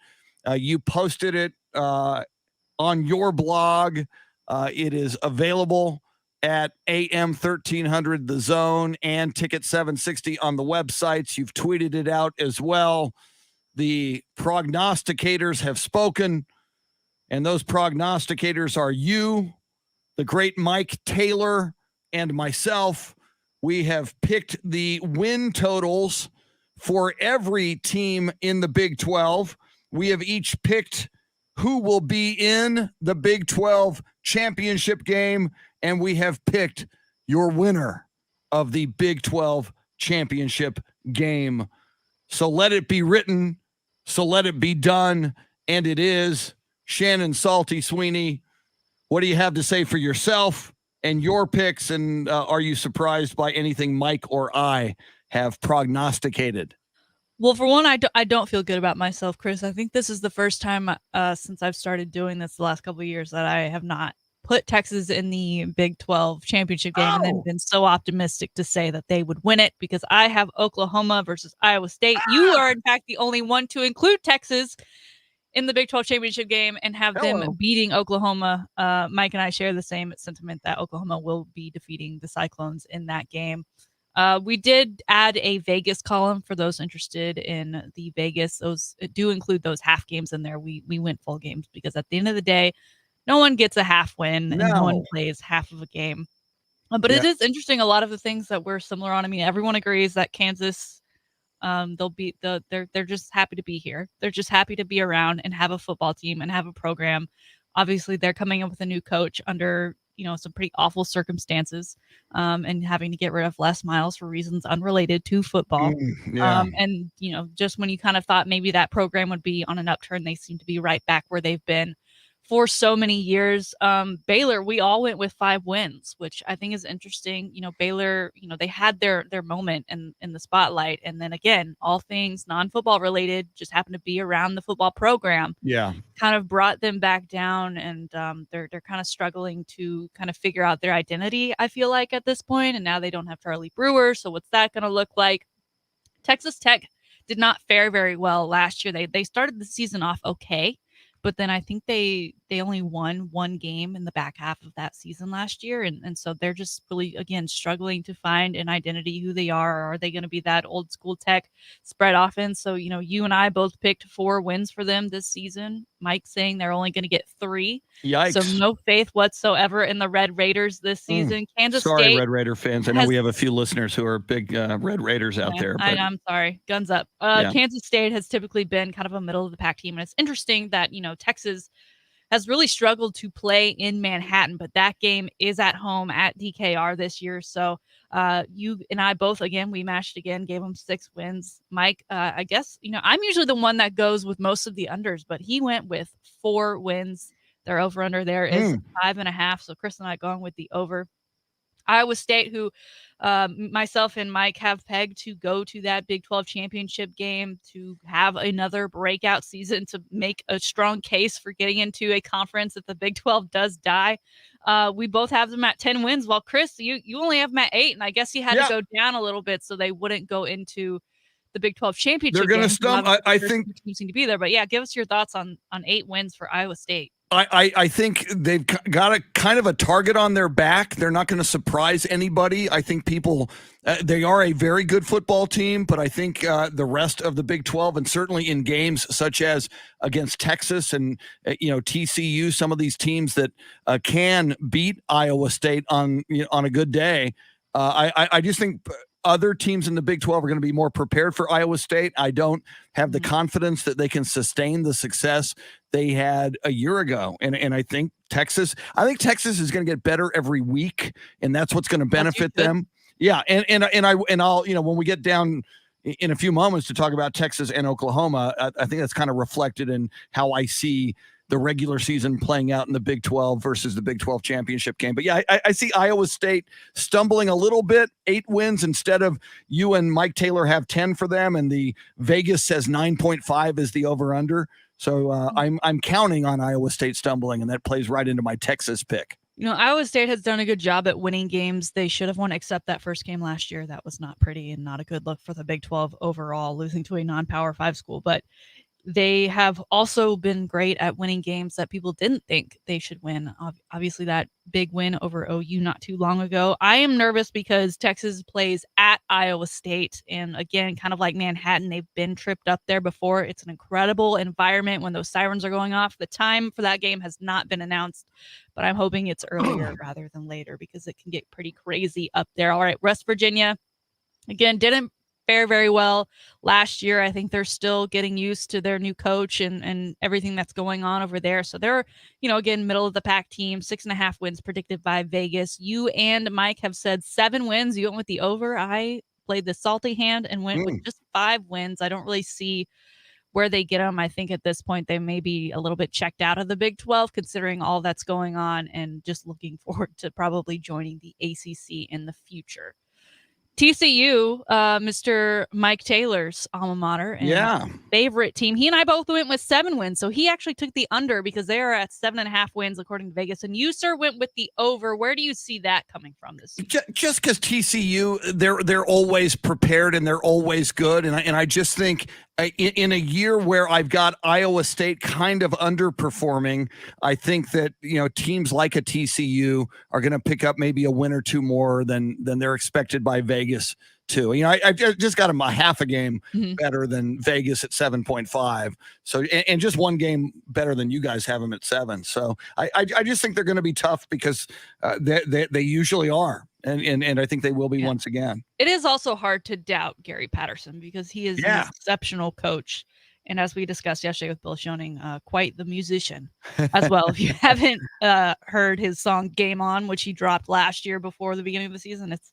you posted it on your blog. It is available at AM 1300 The Zone and Ticket 760 on the websites. You've tweeted it out as well. The prognosticators have spoken, and those prognosticators are you, the great Mike Taylor, and myself. We have picked the win totals for every team in the Big 12. We have each picked who will be in the Big 12 championship game, and we have picked your winner of the Big 12 championship game. So let it be written, so let it be done, and it is. Shannon Salty Sweeney, what do you have to say for yourself and your picks, and are you surprised by anything Mike or I have prognosticated? Well, for one, I don't feel good about myself, Chris. I think this is the first time since I've started doing this the last couple of years that I have not put Texas in the Big 12 championship game and then been so optimistic to say that they would win it, because I have Oklahoma versus Iowa State. You are, in fact, the only one to include Texas in the Big 12 championship game and have them beating Oklahoma. Mike and I share the same sentiment that Oklahoma will be defeating the Cyclones in that game. We did add a Vegas column for those interested in the Vegas. Those do include those half games in there. We went full games because at the end of the day, no one gets a half win and no one plays half of a game. But it is interesting. A lot of the things that we're similar on. I mean, everyone agrees that Kansas, they're just happy to be here. They're just happy to be around and have a football team and have a program. Obviously, they're coming up with a new coach under some pretty awful circumstances, and having to get rid of Les Miles for reasons unrelated to football. And just when you kind of thought maybe that program would be on an upturn, they seem to be right back where they've been for so many years. Baylor, we all went with 5 wins, which I think is interesting. Baylor, they had their moment in the spotlight. And then again, all things non-football related just happened to be around the football program. Yeah. Kind of brought them back down, and they're kind of struggling to kind of figure out their identity, I feel like, at this point. And now they don't have Charlie Brewer. So what's that going to look like? Texas Tech did not fare very well last year. They started the season off okay, but then I think they only won 1 game in the back half of that season last year. And so they're just really, again, struggling to find an identity, who they are. Are they going to be that old school Tech spread offense? So, you and I both picked 4 wins for them this season. Mike saying they're only going to get 3. Yikes. So no faith whatsoever in the Red Raiders this season. Kansas Sorry, State. Red Raider fans. I know we have a few listeners who are big Red Raiders out there. But I'm sorry. Guns up. Kansas State has typically been kind of a middle of the pack team. And it's interesting that, Texas has really struggled to play in Manhattan, but that game is at home at DKR this year. So you and I both, again, we matched again, gave them 6 wins. Mike, I guess, I'm usually the one that goes with most of the unders, but he went with 4 wins. Their over under there is 5.5. So Chris and I going with the over. Iowa State, who myself and Mike have pegged to go to that Big 12 championship game, to have another breakout season, to make a strong case for getting into a conference if the Big 12 does die. We both have them at 10 wins, while Chris, you only have them at 8, and I guess you had to go down a little bit so they wouldn't go into the Big 12 championship. They're going to stumble. I think teams seem to be there, but yeah, give us your thoughts on 8 wins for Iowa State. I think they've got a kind of a target on their back. They're not going to surprise anybody. I think people, they are a very good football team, but I think the rest of the Big 12, and certainly in games such as against Texas and TCU, some of these teams that can beat Iowa State on a good day. I just think other teams in the Big 12 are going to be more prepared for Iowa State. I don't have the confidence that they can sustain the success they had a year ago. And I think Texas is going to get better every week, and that's what's going to benefit them. Yeah. And I'll, when we get down in a few moments to talk about Texas and Oklahoma, I think that's kind of reflected in how I see the regular season playing out in the Big 12 versus the Big 12 championship game. But yeah, I see Iowa State stumbling a little bit, 8 wins instead of you and Mike Taylor have 10 for them. And the Vegas says 9.5 is the over under. So I'm counting on Iowa State stumbling, and that plays right into my Texas pick. Iowa State has done a good job at winning games. They should have won, except that first game last year. That was not pretty and not a good look for the Big 12 overall, losing to a non-Power 5 school. But They have also been great at winning games that people didn't think they should win. Obviously, that big win over OU not too long ago. I am nervous because Texas plays at Iowa State. And again, kind of like Manhattan, they've been tripped up there before. It's an incredible environment when those sirens are going off. The time for that game has not been announced, but I'm hoping it's earlier rather than later because it can get pretty crazy up there. All right, West Virginia, again, didn't fare very well last year. I think they're still getting used to their new coach and everything that's going on over there. So they're, again, middle of the pack team, 6.5 wins predicted by Vegas. You and Mike have said 7 wins. You went with the over. I played the salty hand and went with just 5 wins. I don't really see where they get them. I think at this point they may be a little bit checked out of the Big 12 considering all that's going on and just looking forward to probably joining the ACC in the future. TCU, Mr. Mike Taylor's alma mater and favorite team. He and I both went with 7 wins. So he actually took the under because they are at 7.5 wins according to Vegas. And you, sir, went with the over. Where do you see that coming from this season? Just because TCU, they're always prepared and they're always good. And I just think in a year where I've got Iowa State kind of underperforming, I think that, teams like a TCU are going to pick up maybe a win or 2 more than they're expected by Vegas too. I just got them a half a game better than Vegas at 7.5. So, and just 1 game better than you guys have them at 7. So I just think they're going to be tough because they usually are. And I think they will be once again. It is also hard to doubt Gary Patterson because he is an exceptional coach. And as we discussed yesterday with Bill Schoening, quite the musician as well. If you haven't heard his song Game On, which he dropped last year before the beginning of the season, it's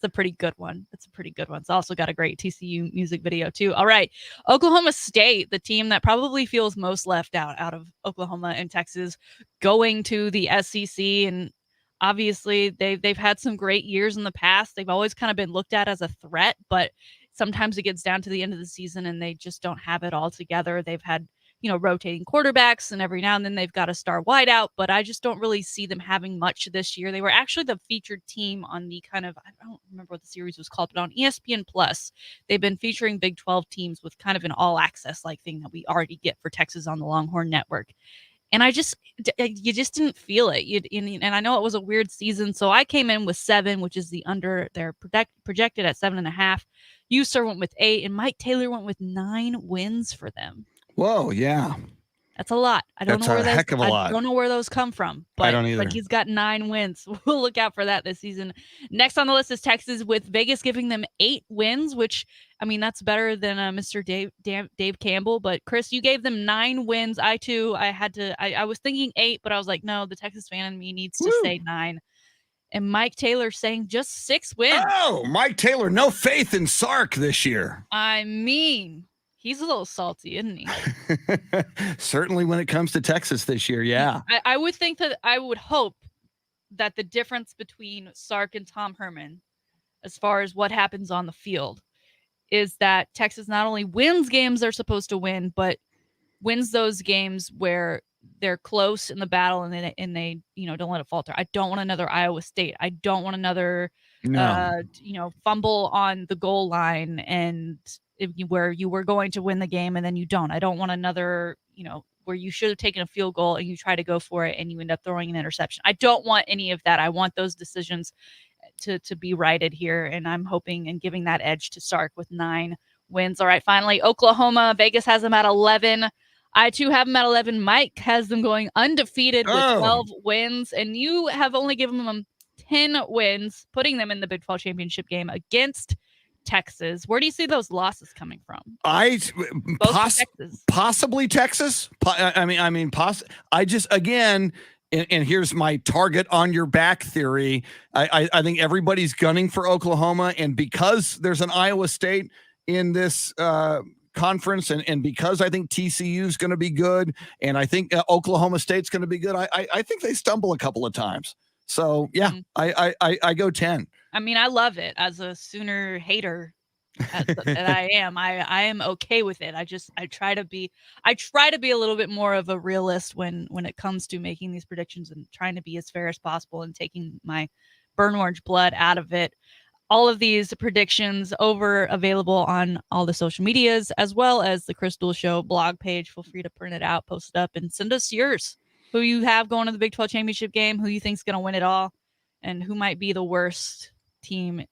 a pretty good one. It's also got a great TCU music video too. All right. Oklahoma State, the team that probably feels most left out of Oklahoma and Texas, going to the SEC. And obviously they've had some great years in the past. They've always kind of been looked at as a threat, but sometimes it gets down to the end of the season and they just don't have it all together. They've had, rotating quarterbacks and every now and then they've got a star wideout, but I just don't really see them having much this year. They were actually the featured team on the I don't remember what the series was called, but on ESPN Plus, they've been featuring Big 12 teams with kind of an all access like thing that we already get for Texas on the Longhorn Network. And you just didn't feel it. And I know it was a weird season. So I came in with 7, which is the under. They're projected at 7.5. You, sir, went with 8, and Mike Taylor went with 9 wins for them. Whoa, yeah. That's a lot. I don't know where those come from. But, I don't either. But he's got 9 wins. We'll look out for that this season. Next on the list is Texas, with Vegas giving them 8 wins, which, that's better than Mr. Dave Campbell. But Chris, you gave them 9 wins. I was thinking 8, but I was like, no, the Texas fan in me needs to say 9. And Mike Taylor saying just 6 wins. Oh, Mike Taylor, no faith in Sark this year. He's a little salty, isn't he? Certainly when it comes to Texas this year, yeah. I would hope that the difference between Sark and Tom Herman, as far as what happens on the field, is that Texas not only wins games they're supposed to win, but wins those games where they're close in the battle and they don't let it falter. I don't want another Iowa State. I don't want another fumble on the goal line and where you were going to win the game and then you don't. I don't want another, where you should have taken a field goal and you try to go for it and you end up throwing an interception. I don't want any of that. I want those decisions to be righted here. And I'm hoping and giving that edge to Sark with 9 wins. All right, finally, Oklahoma. Vegas has them at 11. I too have them at 11. Mike has them going undefeated with 12 wins. And you have only given them 10 wins, putting them in the Big 12 championship game against Texas. Where do you see those losses coming from? Possibly Texas. I just, again, and here's my target on your back theory. I think everybody's gunning for Oklahoma, and because there's an Iowa State in this conference, and because I think TCU is going to be good, and I think Oklahoma State's going to be good, I think they stumble a couple of times. So yeah, I go 10. I love it as a Sooner hater that I am. I am okay with it. I try to be a little bit more of a realist when it comes to making these predictions and trying to be as fair as possible and taking my burn orange blood out of it. all of these predictions over available on all the social medias, as well as the Crystal Show blog page. Feel free to print it out, post it up, and send us yours. Who you have going to the Big 12 championship game, who you think's going to win it all, and who might be the worst team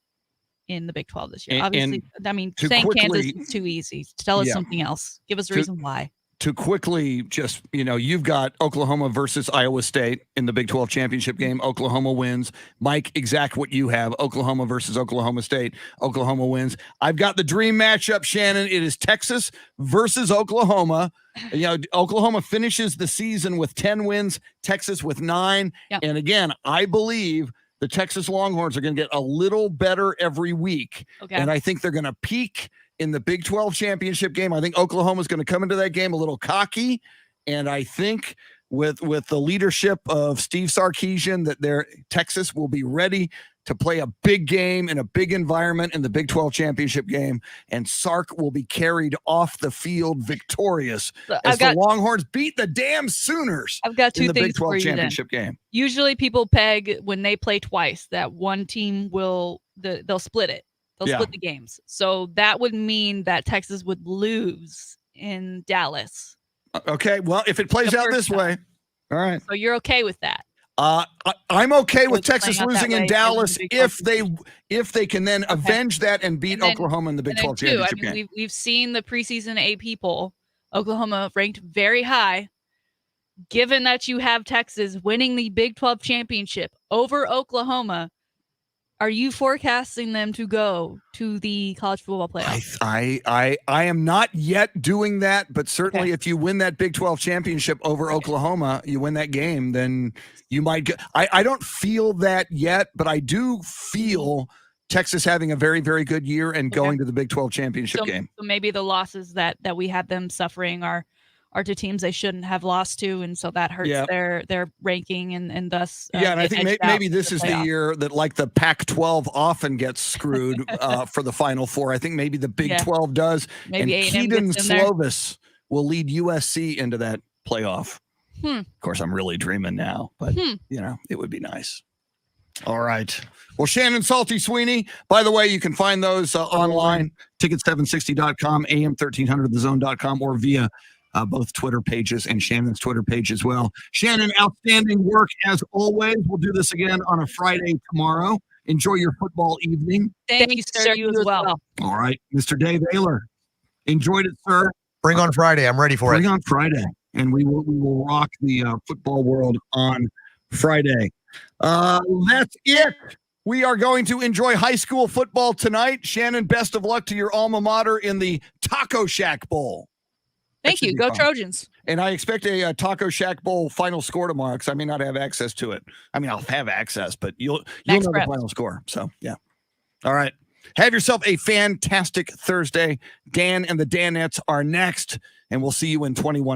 in the Big 12 this year. Obviously, I mean, saying Kansas is too easy. Tell us something else. Give us a reason why. To quickly just, you've got Oklahoma versus Iowa State in the Big 12 championship game. Oklahoma wins. Mike, exact what you have. Oklahoma versus Oklahoma State. Oklahoma wins. I've got the dream matchup, Shannon. It is Texas versus Oklahoma. Oklahoma finishes the season with 10 wins, Texas with 9. Yep. And again, I believe the Texas Longhorns are going to get a little better every week. Okay. And I think they're going to peak in the Big 12 championship game. I think Oklahoma is going to come into that game a little cocky. And I think with the leadership of Steve Sarkisian that Texas will be ready to play a big game in a big environment in the Big 12 championship game. And Sark will be carried off the field victorious as the Longhorns beat the damn Sooners. I've got two in the things Big 12 for you championship game. Usually people peg when they play twice that one team they'll split it. They'll split the games. So that would mean that Texas would lose in Dallas. Okay. Well, if it plays out this way. All right. So you're okay with that? I'm okay with Texas losing in Dallas if they can then avenge that and beat Oklahoma in the Big 12 championship game. We've seen the preseason AP poll. Oklahoma ranked very high. Given that you have Texas winning the Big 12 championship over Oklahoma, are you forecasting them to go to the college football playoff? I am not yet doing that, but certainly if you win that Big 12 championship over Oklahoma, you win that game, then you might get. I don't feel that yet, but I do feel Texas having a very, very good year and going to the Big 12 championship game. So maybe the losses that we have them suffering are to teams they shouldn't have lost to, and so that hurts their ranking and thus and I think maybe this is the year that like the Pac-12 often gets screwed for the Final Four. I think maybe the Big 12 does, maybe and Keaton Slovis will lead USC into that playoff. Of course, I'm really dreaming now, but it would be nice. All right. Well, Shannon, Salty, Sweeney, by the way, you can find those online, ticket760.com, am1300thezone.com, or via both Twitter pages and Shannon's Twitter page as well. Shannon, outstanding work as always. We'll do this again on a Friday tomorrow. Enjoy your football evening. Thank you, sir. You as well. All right. Mr. Dave Ayler, enjoyed it, sir. Bring on Friday. I'm ready for it. Bring on Friday. And we will rock the football world on Friday. That's it. We are going to enjoy high school football tonight. Shannon, best of luck to your alma mater in the Taco Shack Bowl. Thank you. Go fun. Trojans. And I expect a Taco Shack Bowl final score tomorrow because I may not have access to it. I mean, I'll have access, but you'll know the final score. So, yeah. All right. Have yourself a fantastic Thursday. Dan and the Danettes are next, and we'll see you in 21.